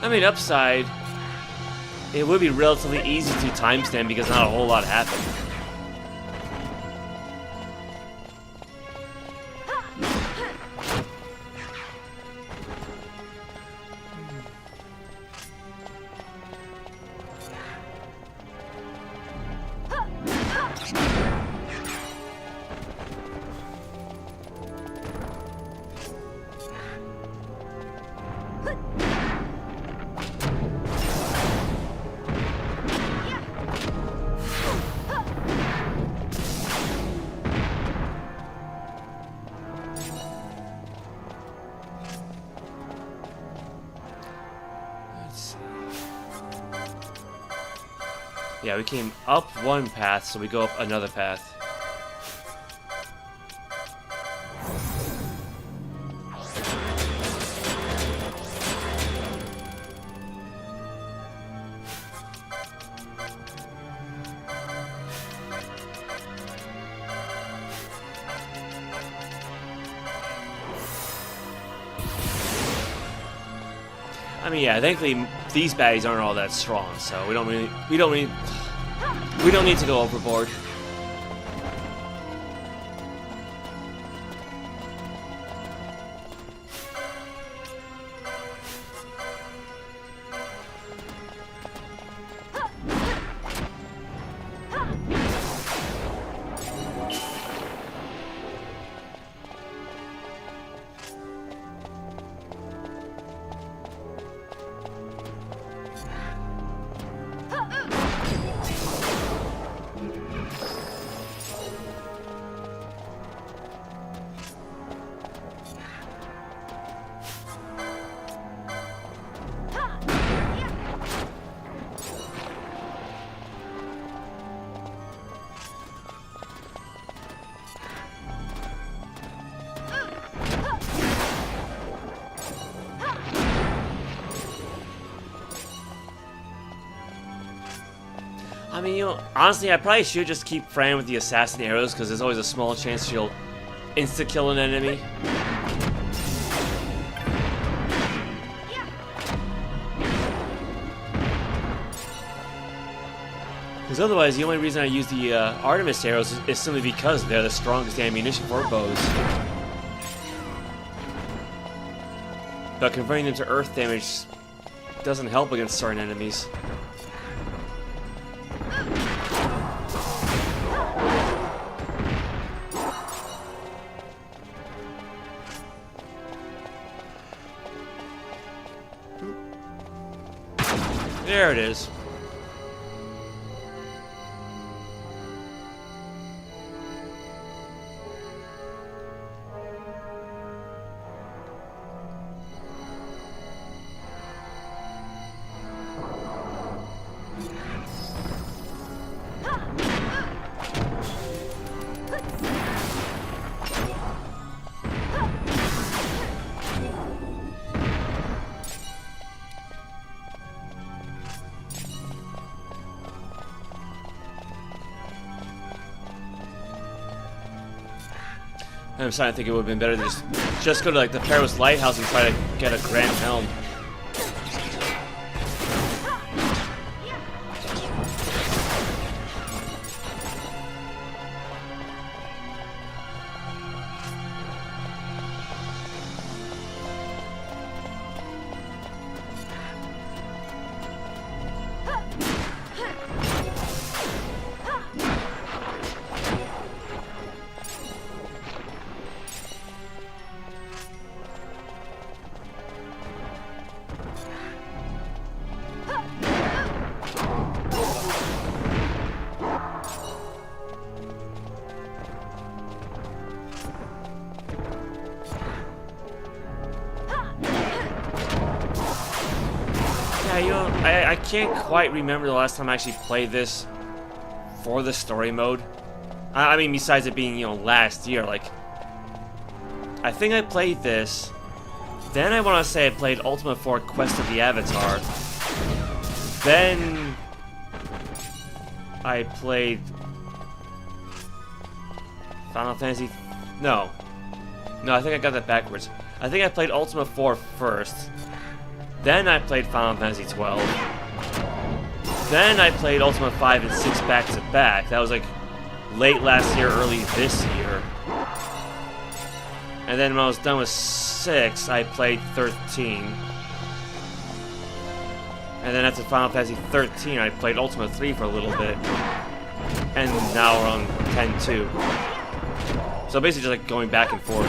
I mean, upside, it would be relatively easy to timestamp because not a whole lot happened. Yeah, we came up one path, so we go up another path. I mean, yeah, thankfully these baddies aren't all that strong, so we don't need to go overboard. I mean, you know, honestly, I probably should just keep praying with the assassin arrows because there's always a small chance she'll insta-kill an enemy. Because otherwise, the only reason I use the Artemis arrows is simply because they're the strongest ammunition for bows. But converting them to earth damage doesn't help against certain enemies. There it is. I'm starting to think it would have been better to just go to like the Paros Lighthouse and try to get a Grand Helm. I can't quite remember the last time I actually played this for the story mode. I mean, besides it being, you know, last year, like, I think I played this Then I want to say I played Ultima 4 Quest of the Avatar. Then I played Final Fantasy... No, I think I got that backwards. I think I played Ultima 4 first. Then I played Final Fantasy XII. Then I played Ultima 5 and 6 back to back. That was like late last year, early this year. And then when I was done with 6, I played 13. And then after Final Fantasy 13, I played Ultima 3 for a little bit. And now we're on 10-2. So basically just like going back and forth.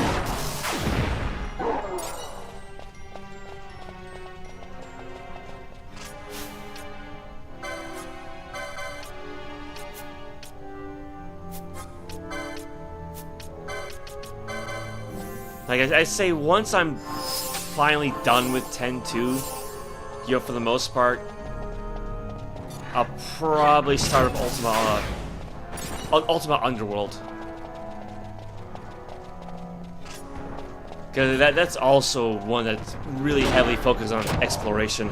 Like I say, once I'm finally done with 10-2, you know, for the most part, I'll probably start with Ultima Underworld. Because that's also one that's really heavily focused on exploration.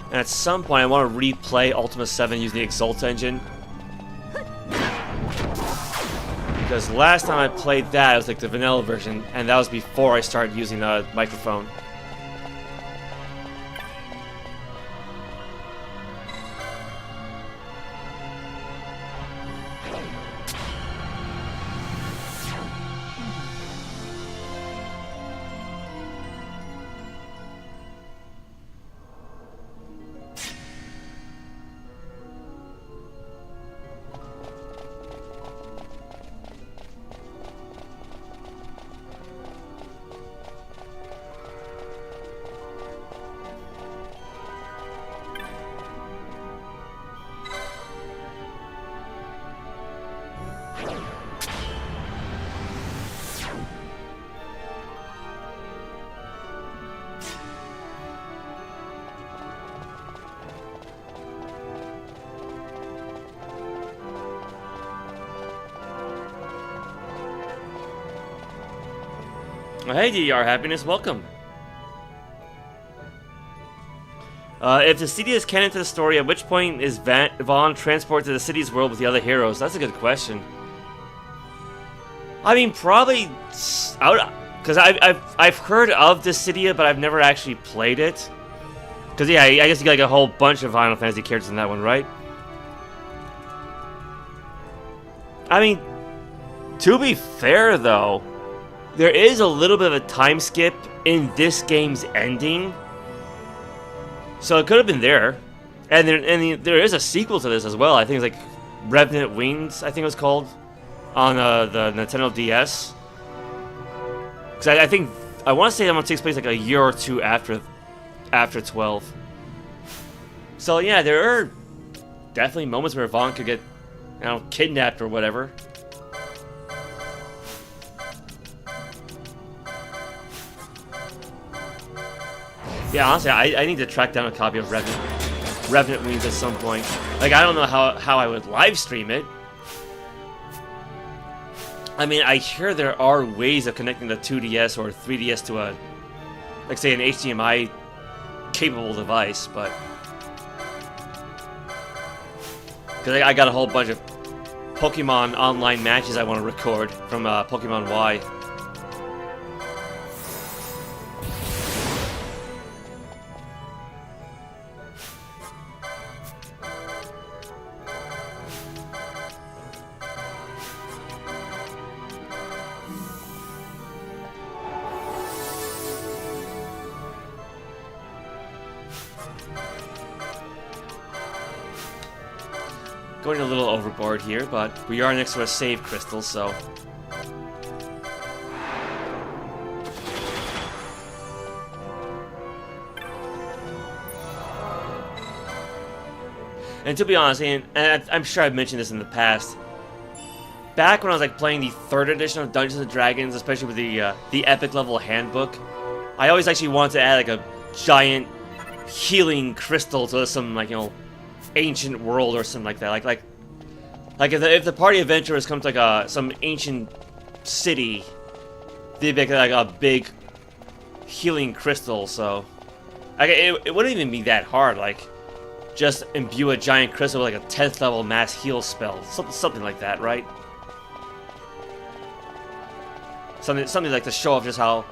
And at some point I want to replay Ultima 7 using the Exalt engine. Because last time I played that, it was like the vanilla version, and that was before I started using the microphone. Hey DDR Happiness, welcome. If the city is canon to the story, at which point is Vaughn transported to the city's world with the other heroes? That's a good question. I mean, probably out, because I've heard of Dissidia, but I've never actually played it. Because yeah, I guess you got like a whole bunch of Final Fantasy characters in that one, right? I mean, to be fair though, there is a little bit of a time skip in this game's ending, so it could have been there. And there is a sequel to this as well. I think it's like Revenant Wings, I think it was called, on the Nintendo DS. Because I want to say that one takes place like a year or two after 12. So yeah, there are definitely moments where Vaughn could get, you know, kidnapped or whatever. Yeah, honestly, I need to track down a copy of Revenant Wings at some point. Like, I don't know how I would live stream it. I mean, I hear there are ways of connecting the 2DS or 3DS to a, like, say, an HDMI capable device, but because I got a whole bunch of Pokemon online matches I want to record from Pokemon Y. Going a little overboard here, but we are next to a save crystal, so... And to be honest, and I'm sure I've mentioned this in the past, back when I was like playing the 3rd edition of Dungeons & Dragons, especially with the epic level handbook, I always actually wanted to add like a giant healing crystal to some, like, you know, ancient world or something like that. Like Like if the party adventurers come to like some ancient city, they'd make like a big healing crystal. So like it wouldn't even be that hard. Like just imbue a giant crystal with like a 10th level mass heal spell, something like that, right? Something like to show off just how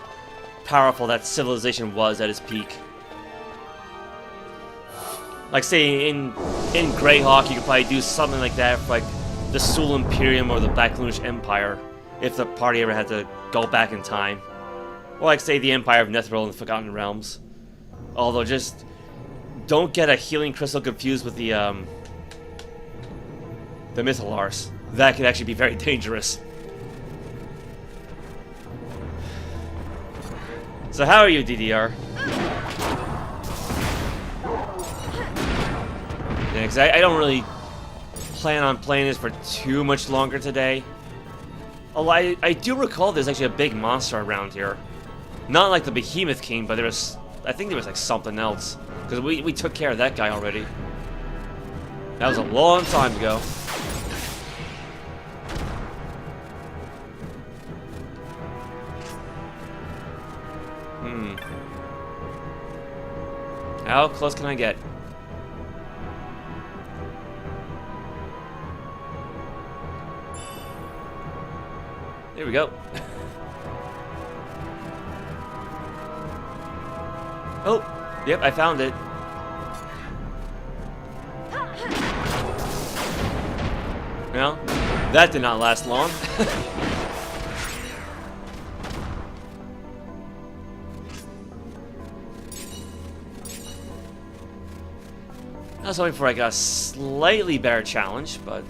powerful that civilization was at its peak. Like say in Greyhawk, you could probably do something like that for like the Sul Imperium or the Black Lunch Empire, if the party ever had to go back in time. Or like say the Empire of Netheril and the Forgotten Realms. Although just don't get a healing crystal confused with the Mythalars. That could actually be very dangerous. So how are you, DDR? Yeah, 'cause I don't really plan on playing this for too much longer today. Although I do recall there's actually a big monster around here. Not like the Behemoth King, but I think there was like something else. Because we took care of that guy already. That was a long time ago. How close can I get? There we go. Oh, yep, I found it. Well, that did not last long. I was hoping for like a slightly better challenge, but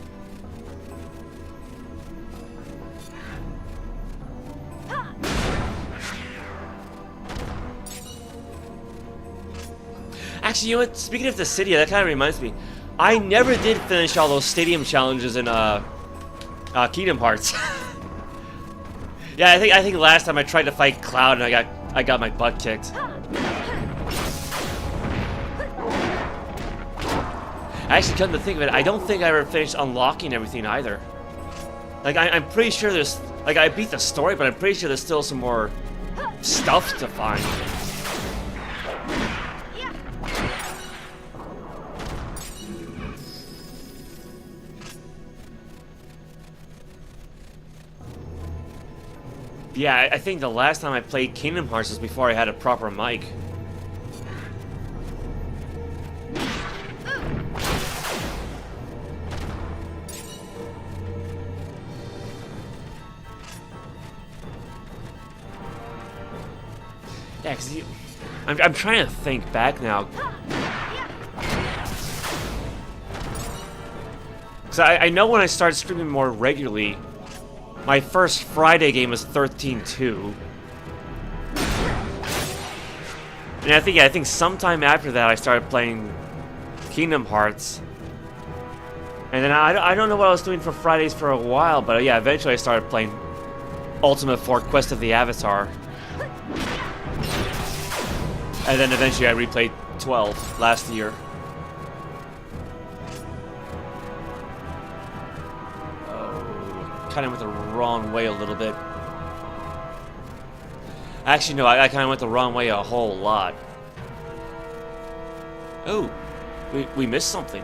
actually, you know what? Speaking of the city, that kind of reminds me. I never did finish all those stadium challenges in Kingdom Hearts. Yeah, I think last time I tried to fight Cloud and I got my butt kicked. Actually, come to think of it, I don't think I ever finished unlocking everything either. Like, I'm pretty sure there's... Like, I beat the story, but I'm pretty sure there's still some more stuff to find. Yeah, I think the last time I played Kingdom Hearts was before I had a proper mic. Yeah, because I'm trying to think back now. Because I know when I started streaming more regularly, my first Friday game was 13-2. And I think sometime after that I started playing Kingdom Hearts. And then I don't know what I was doing for Fridays for a while, but yeah, eventually I started playing Ultimate 4 Quest of the Avatar. And then eventually I replayed 12 last year. Oh, kind of went the wrong way a little bit. Actually, no, I kind of went the wrong way a whole lot. Oh, we missed something.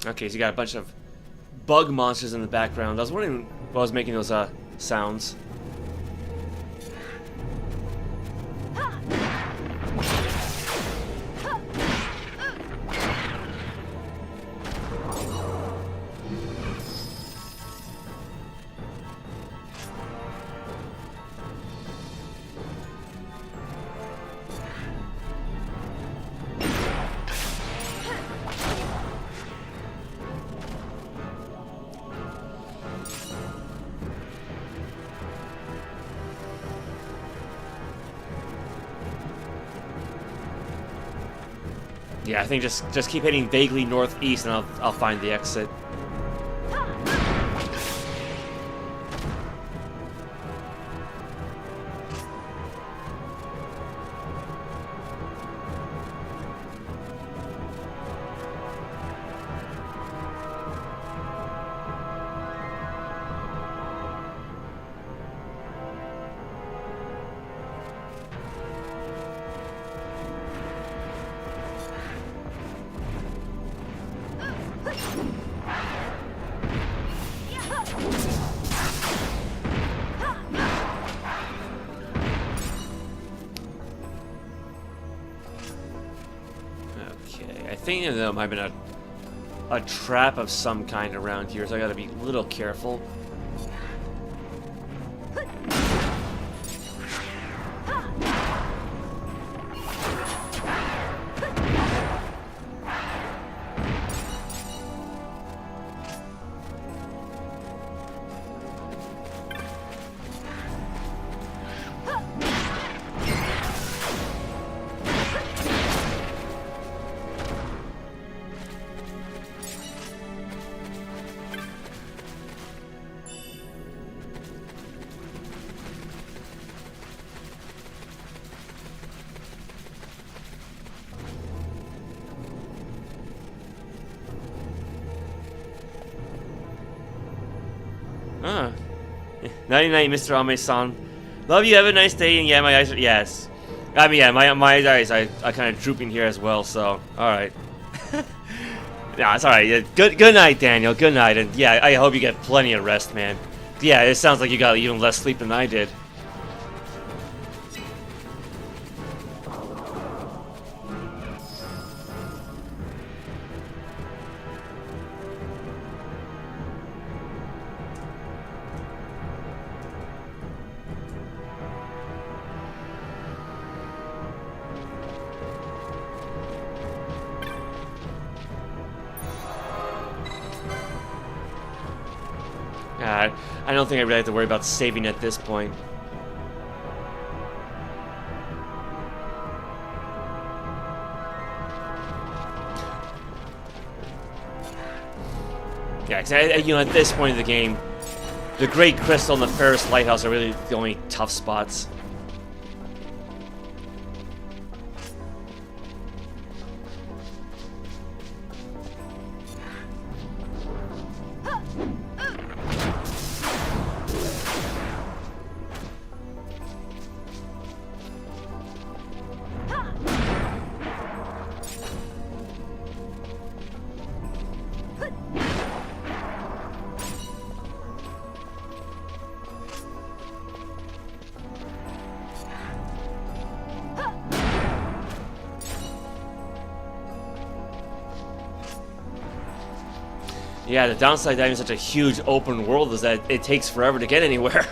Okay, so you got a bunch of bug monsters in the background. I was wondering what was making those sounds. Yeah, I think just keep heading vaguely northeast, and I'll find the exit. I think there might have been a trap of some kind around here, so I gotta be a little careful. Ah. Nighty night, Mr. Ame-san. Love you, have a nice day, and yeah, my eyes are, yes. I mean, yeah, my eyes are kind of drooping here as well, so, alright. Nah, it's alright. Yeah, good night, Daniel, good night, and yeah, I hope you get plenty of rest, man. Yeah, it sounds like you got even less sleep than I did. I don't think I really have to worry about saving at this point. Yeah, 'cause at this point in the game, the Great Crystal and the Ferris Lighthouse are really the only tough spots. Yeah, the downside to having such a huge open world is that it takes forever to get anywhere.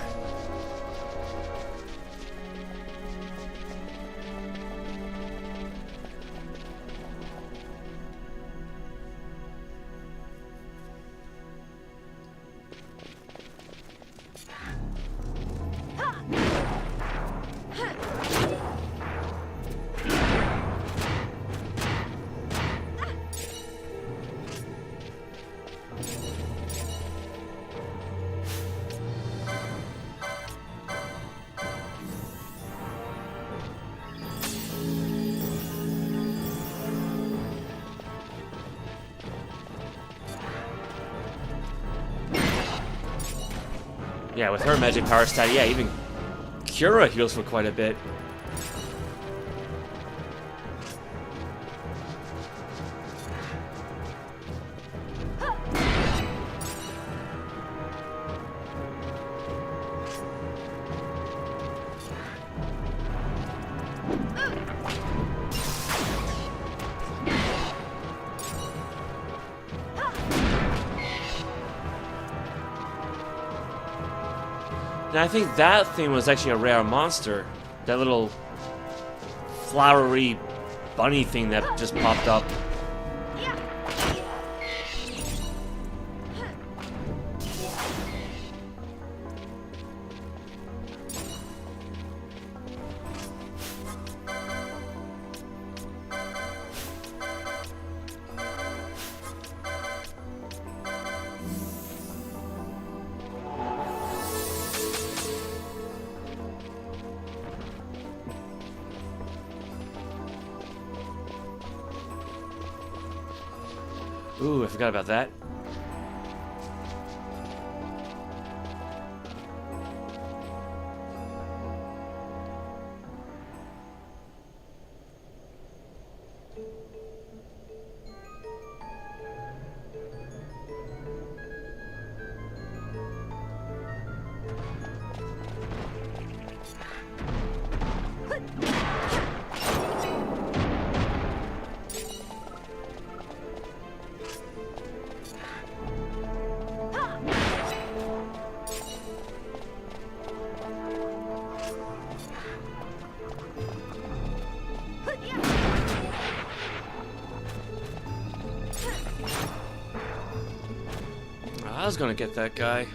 Yeah, with her magic power stat, yeah, even Cura heals for quite a bit. And I think that thing was actually a rare monster. That little flowery bunny thing that just popped up. Ooh, I forgot about that. I was gonna get that guy.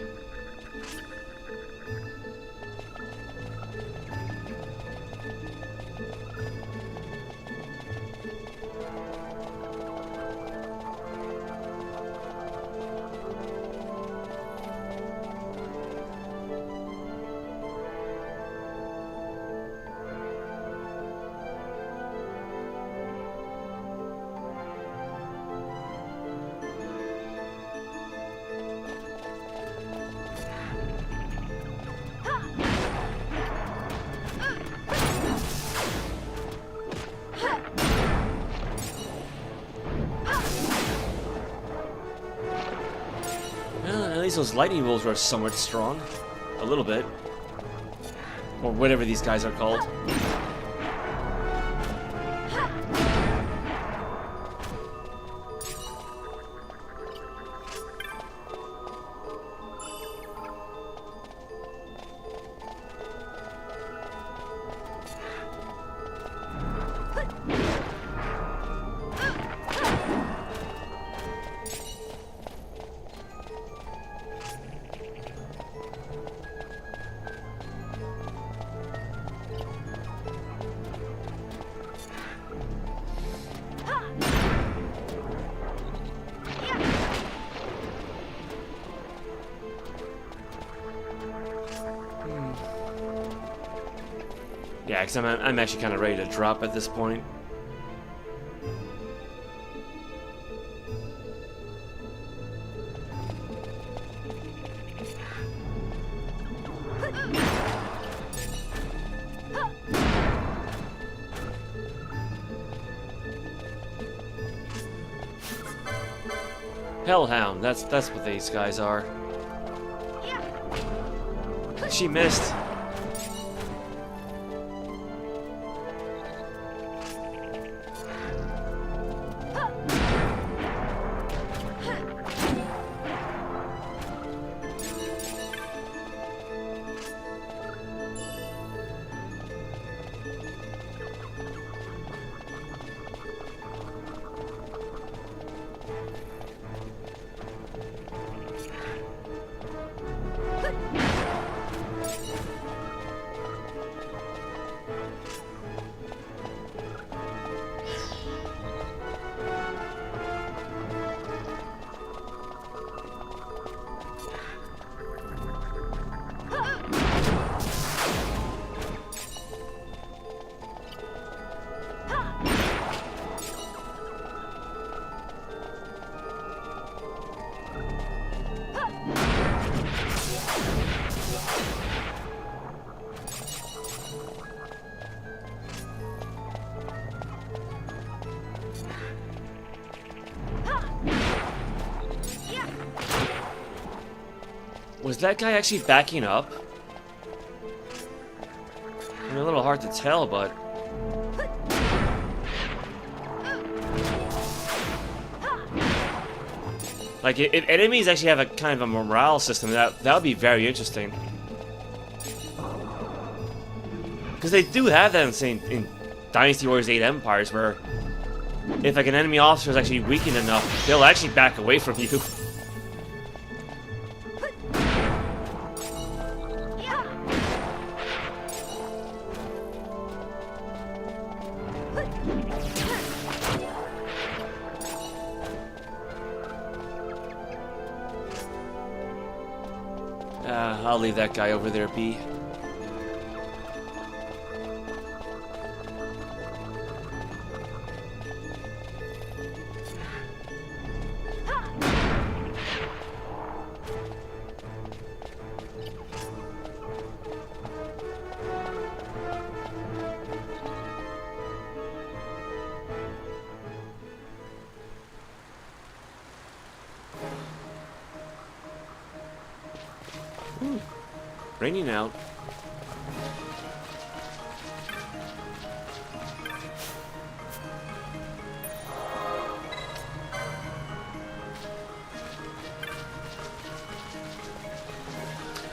At least those lightning wolves were somewhat strong. A little bit. Or whatever these guys are called. Yeah, because I'm actually kind of ready to drop at this point. Hellhound, that's what these guys are. She missed. Was that guy actually backing up? I mean, a little hard to tell, but... Like, if enemies actually have a kind of a morale system, that would be very interesting. Because they do have that in Dynasty Warriors 8 Empires, where if like an enemy officer is actually weakened enough, they'll actually back away from you. I'll leave that guy over there be. Ooh, raining out.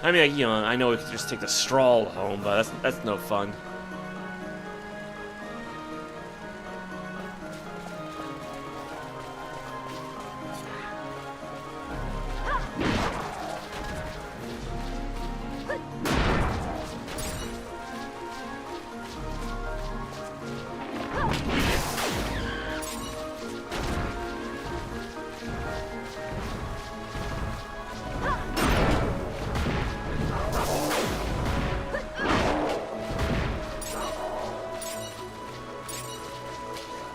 I mean, you know, I know we could just take the stroll home, but that's no fun.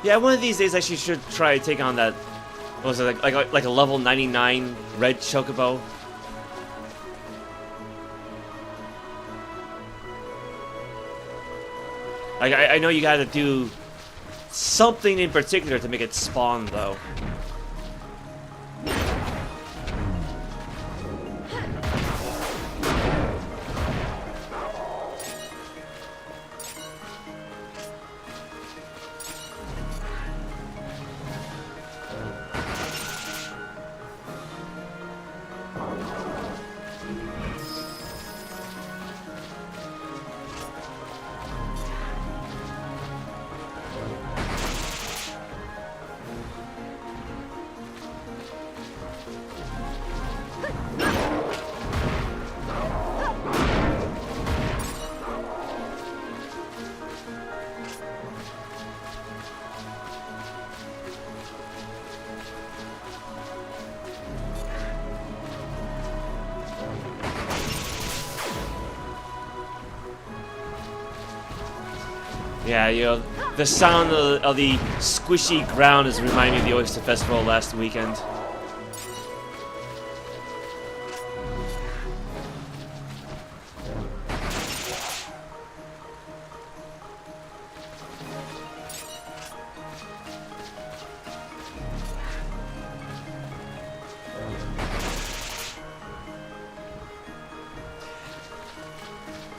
Yeah, one of these days I should try to take on that. What was it, like a level 99 red chocobo? I know you gotta do something in particular to make it spawn, though. Yeah, you know, the sound of the squishy ground is reminding me of the Oyster Festival last weekend.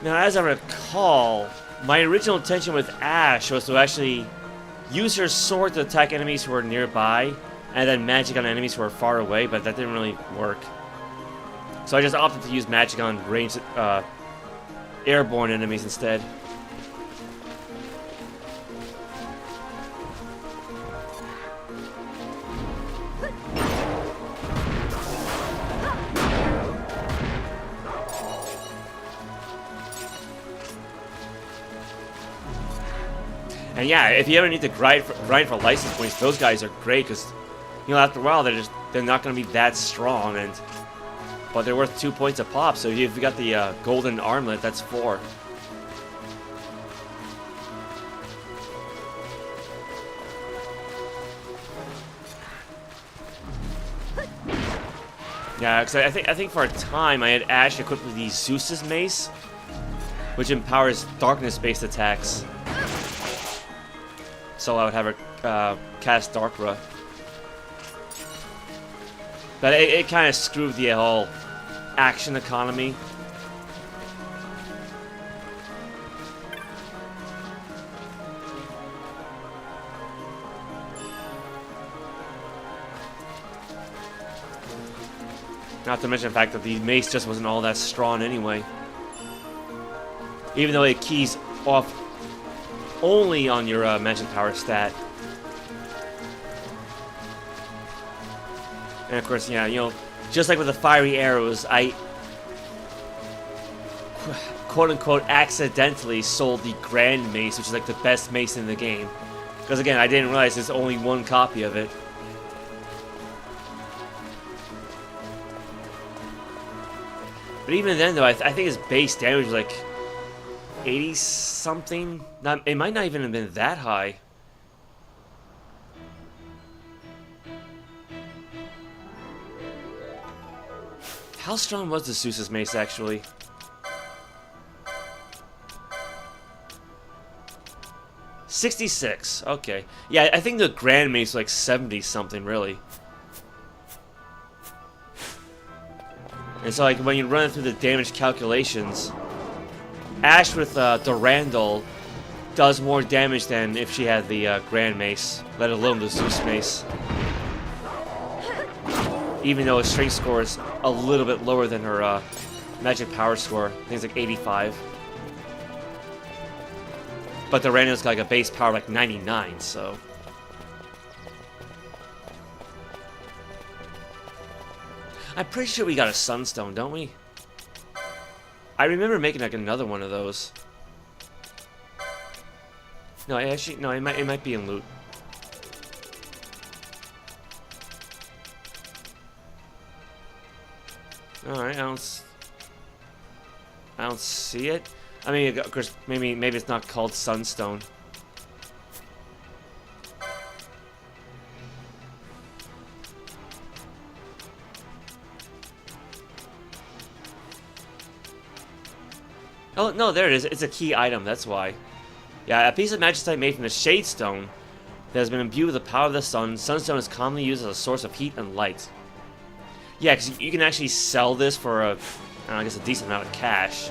Now, as I recall, my original intention with Ash was to actually use her sword to attack enemies who were nearby, and then magic on enemies who were far away, but that didn't really work. So I just opted to use magic on ranged, airborne enemies instead. And yeah, if you ever need to grind for license points, those guys are great because, you know, after a while they're not going to be that strong, but they're worth 2 points a pop. So if you got the golden armlet, that's 4. Yeah, because I think for a time I had Ash equipped with the Zeus's mace, which empowers darkness-based attacks. So I would have her cast Darkra. But it kind of screwed the whole action economy. Not to mention the fact that the mace just wasn't all that strong anyway. Even though it keys off only on your magic power stat. And of course, yeah, you know, just like with the fiery arrows, I quote-unquote accidentally sold the Grand Mace, which is like the best mace in the game. Because again, I didn't realize there's only one copy of it. But even then, though, I think his base damage was like 80-something? It might not even have been that high. How strong was the Zeus's mace, actually? $66. Okay. Yeah, I think the Grand Mace was like 70-something, really. And so, like, when you run through the damage calculations, Ash with Durandal does more damage than if she had the Grand Mace, let alone the Zeus Mace. Even though his strength score is a little bit lower than her magic power score. I think it's like 85. But Durandal's got like a base power of like 99, so... I'm pretty sure we got a Sunstone, don't we? I remember making like another one of those. No, actually, no, it might be in loot. All right, I don't see it. I mean, of course, maybe it's not called Sunstone. Oh, no, there it is. It's a key item, that's why. Yeah, a piece of magicite made from the Shade Stone that has been imbued with the power of the sun. Sunstone is commonly used as a source of heat and light. Yeah, because you can actually sell this for I guess a decent amount of cash.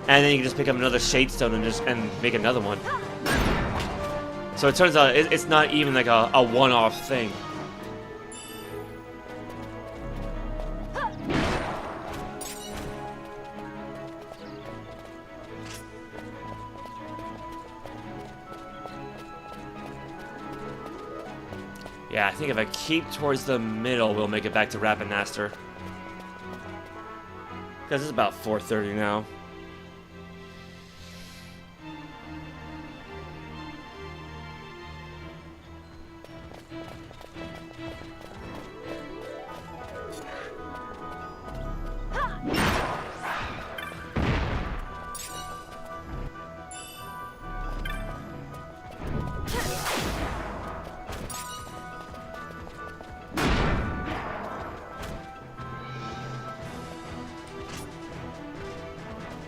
And then you can just pick up another Shade Stone and make another one. So it turns out it's not even like a one-off thing. Yeah, I think if I keep towards the middle, we'll make it back to Rabanastre. Because it's about 4:30 now.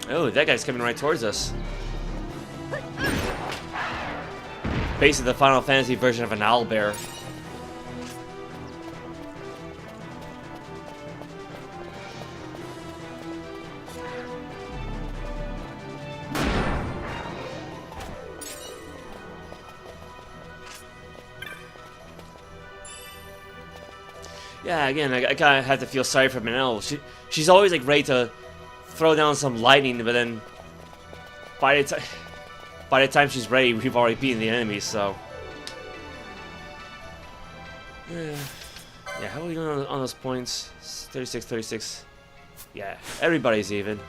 Oh, that guy's coming right towards us. Basically the Final Fantasy version of an owlbear. Yeah, again, I kind of have to feel sorry for Manel. She's always like ready to throw down some lightning, but then by the time she's ready, we've already beaten the enemies. So yeah, how are we doing on those points? 36, 36. Yeah, everybody's even.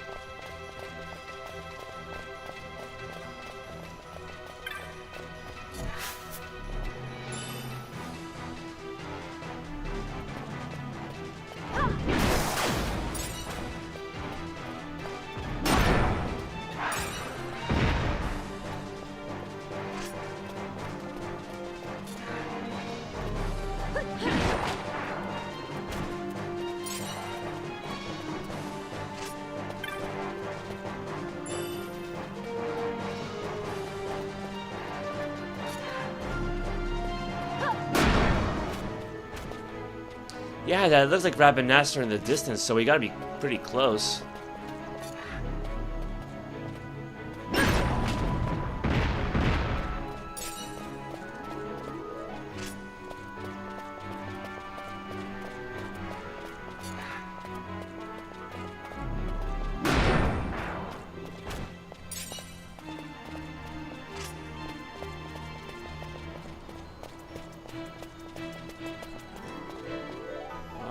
Yeah, that looks like Rabanastre in the distance, so we gotta be pretty close.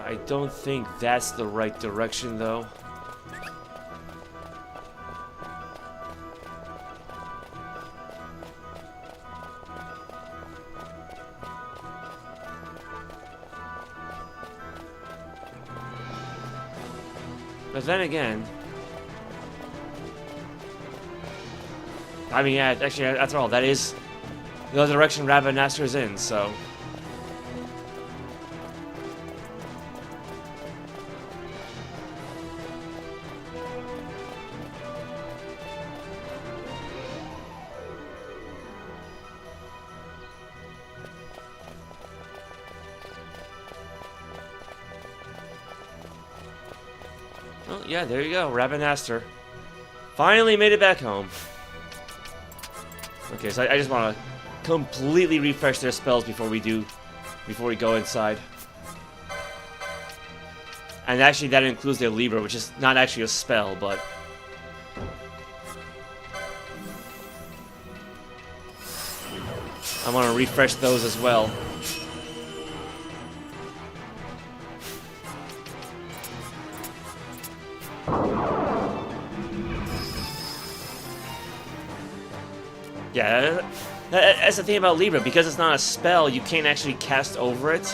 I don't think that's the right direction, though. But then again, I mean, yeah, actually, after all, that is the other direction Rabanastre's in, so... Oh, yeah, there you go. Rabanastre. Finally made it back home. Okay, so I just want to completely refresh their spells before we go inside. And actually, that includes their Libra, which is not actually a spell, but... I want to refresh those as well. Yeah, that's the thing about Libra. Because it's not a spell, you can't actually cast over it.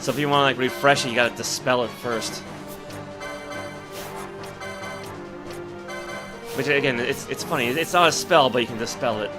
So if you want to like refresh it, you gotta dispel it first. Which again, it's funny. It's not a spell, but you can dispel it.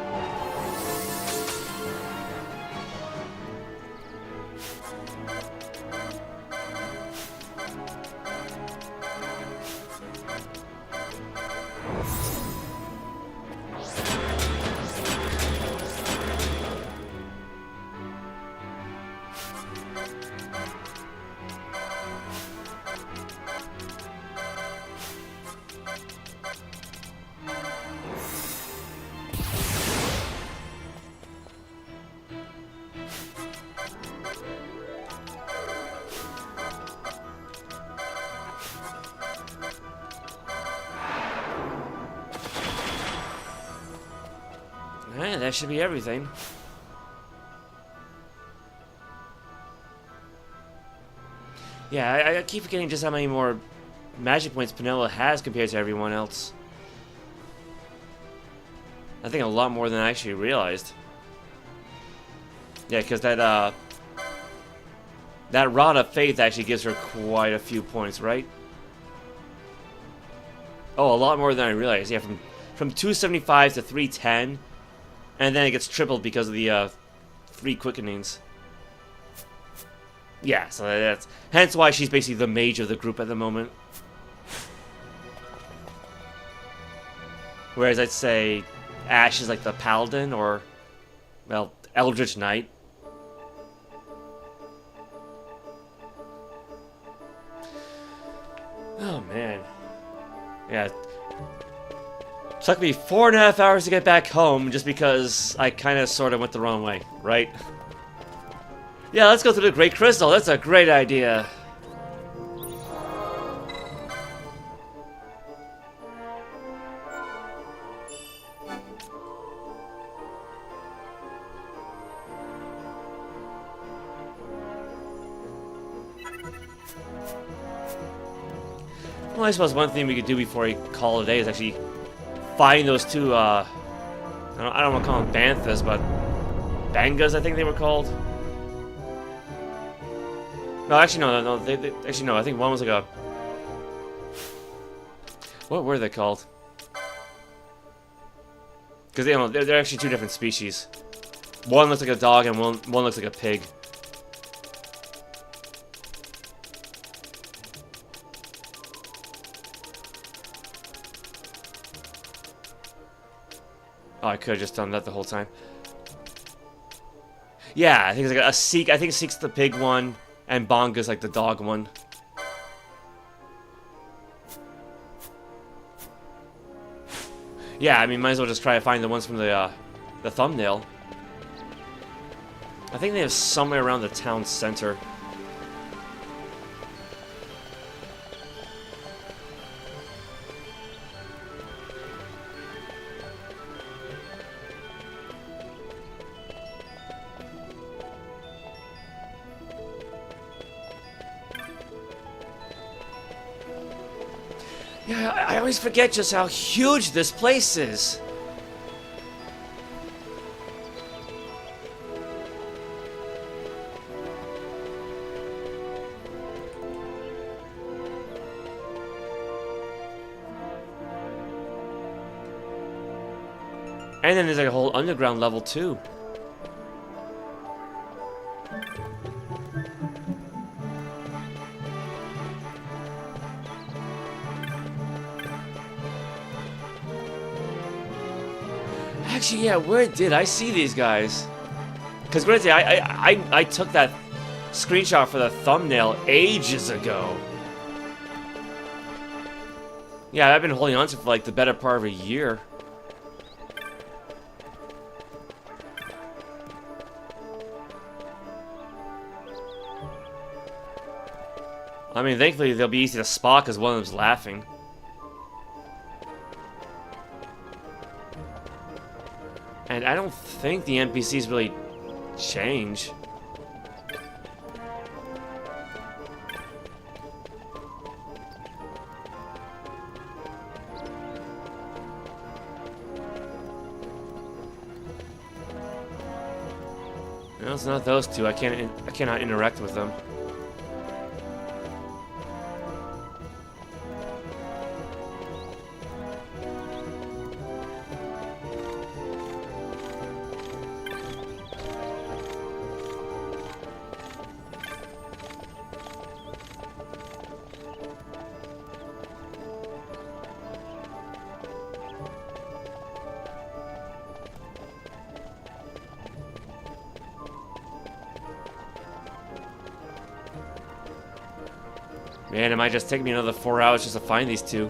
Alright, that should be everything. Yeah, I keep forgetting just how many more magic points Penelo has compared to everyone else. I think a lot more than I actually realized. Yeah, because that Rod of Faith actually gives her quite a few points, right? Oh, a lot more than I realized. Yeah, from 275 to 310. And then it gets tripled because of the 3 quickenings. Yeah, so that's hence why she's basically the mage of the group at the moment. Whereas I'd say Ash is like the paladin or, well, Eldritch Knight. Oh man. Yeah. Took me 4.5 hours to get back home just because I kind of sort of went the wrong way, right? Yeah, let's go through the Great Crystal. That's a great idea. Well, I suppose one thing we could do before we call it a day is actually find those two, I don't want to call them Banthas, but Bangas, I think they were called. No, actually, no, actually, no, I think one was like a... What were they called? Because they're actually 2 different species. One looks like a dog and one looks like a pig. Oh, I could have just done that the whole time. Yeah, I think it's like a Seek. I think Seek's the pig one, and Bonga's like the dog one. Yeah, I mean, might as well just try to find the ones from the thumbnail. I think they have somewhere around the town center. Yeah, I always forget just how huge this place is. And then there's like a whole underground level too. Actually, yeah, where did I see these guys? Because granted, I took that screenshot for the thumbnail ages ago. Yeah, I've been holding on to it for like the better part of a year. I mean, thankfully they'll be easy to spot because one of them's laughing. And I don't think the NPCs really change. No, it's not those two. I cannot interact with them. Man, it might just take me another 4 hours just to find these two.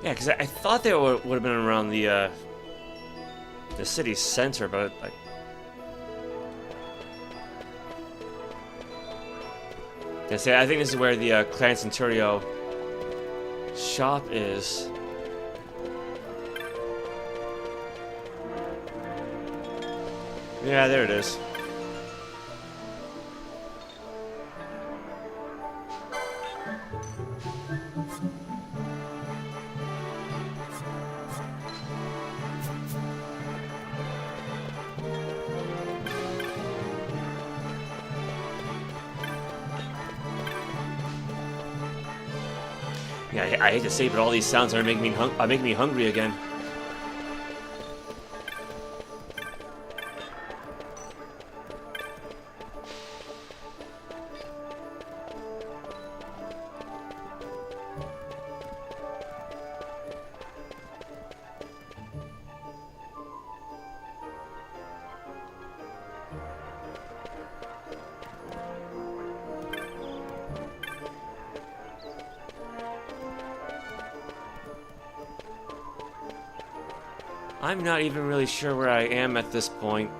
Yeah, because I thought they would have been around the city center, but like, I think this is where the Clan Centurio shop is. Yeah, there it is. Yeah, I hate to say it, but all these sounds are making me hungry again. I'm not even really sure where I am at this point.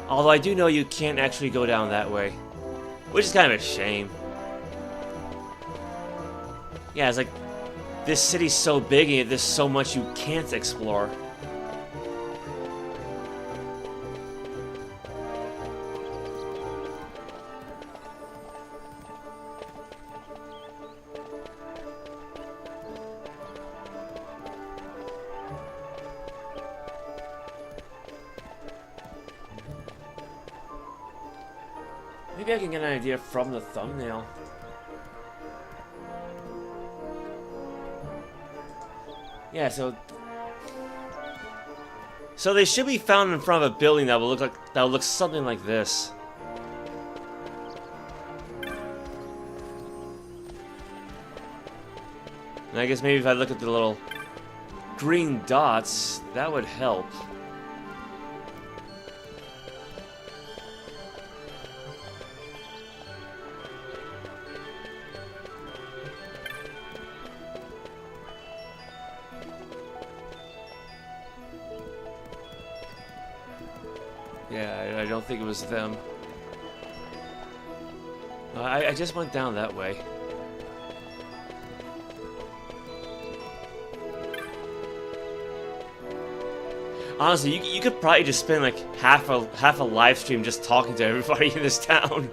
Although I do know you can't actually go down that way, which is kind of a shame. Yeah, it's like this city's so big and there's so much you can't explore. Maybe I can get an idea from the thumbnail. Yeah, so they should be found in front of a building that will look something like this. And I guess maybe if I look at the little green dots, that would help. Yeah, I don't think it was them. I just went down that way. Honestly, you could probably just spend like half a live stream just talking to everybody in this town.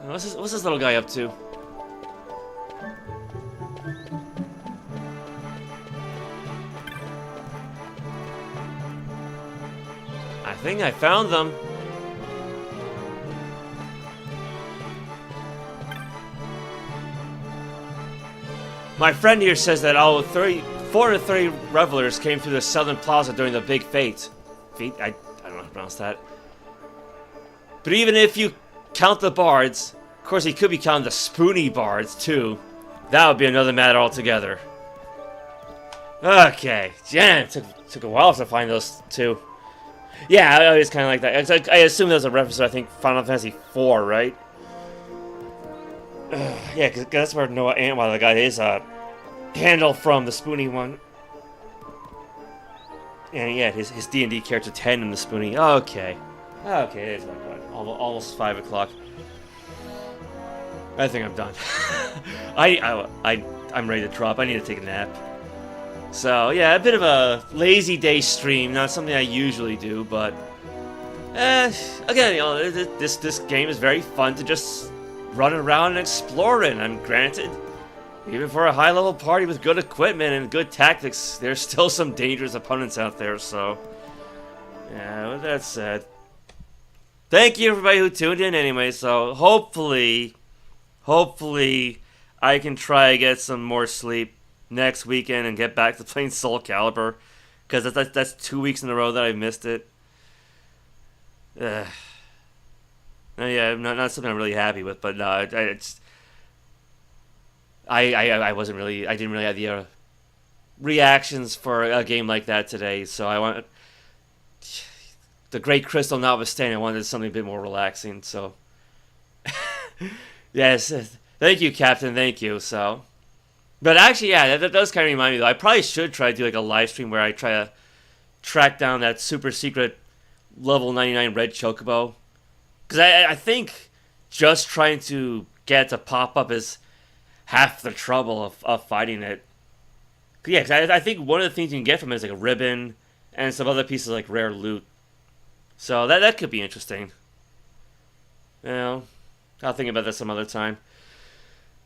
What's this little guy up to? think I found them. My friend here says that 4 to 30 revelers came through the southern plaza during the big fete. I don't know how to pronounce that. But even if you count the bards, of course he could be counting the spoony bards too. That would be another matter altogether. Okay, yeah, it took a while to find those two. Yeah, I was kind of like that. I assume that was a reference to, I think, Final Fantasy IV, right? Yeah, because that's where Noah Antwiler got his handle from, the spoony one. And yeah, his D&D character 10 in the spoony. Okay. Okay, it's like what? Almost 5 o'clock. I think I'm done. I'm ready to drop. I need to take a nap. So yeah, a bit of a lazy day stream, not something I usually do, but again, you know, this game is very fun to just run around and explore in. I'm granted, even for a high-level party with good equipment and good tactics, there's still some dangerous opponents out there. So yeah, with that said, thank you everybody who tuned in anyway. So hopefully I can try to get some more sleep next weekend and get back to playing Soul Calibur, because that's 2 weeks in a row that I missed it. Yeah, not something I'm really happy with, but no, I wasn't really, I didn't really have the reactions for a game like that today, so I want, the Great Crystal notwithstanding, I wanted something a bit more relaxing. So yes, thank you, Captain, thank you. So. But actually, yeah, that does kind of remind me, though. I probably should try to do like a live stream where I try to track down that super secret level 99 red chocobo. Because I think just trying to get it to pop up is half the trouble of fighting it. Yeah, because I think one of the things you can get from it is like a ribbon and some other pieces like rare loot. So that could be interesting. Well, I'll think about that some other time.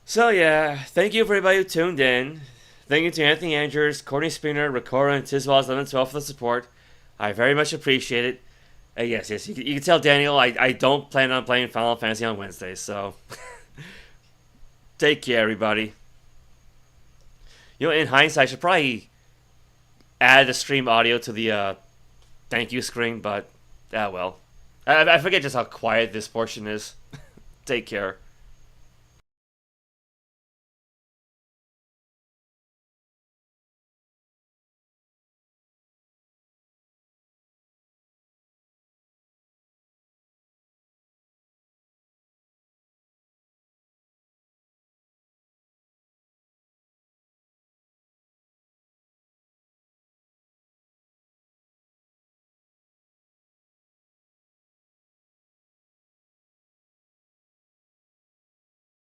So yeah, thank you for everybody who tuned in. Thank you to Anthony Andrews, Courtney Spinner, Ricora, and Tizwaz1112 for the support. I very much appreciate it. Yes, you can tell Daniel I don't plan on playing Final Fantasy on Wednesday, so take care, everybody. You know, in hindsight, I should probably add the stream audio to the thank you screen, but well. I forget just how quiet this portion is. Take care.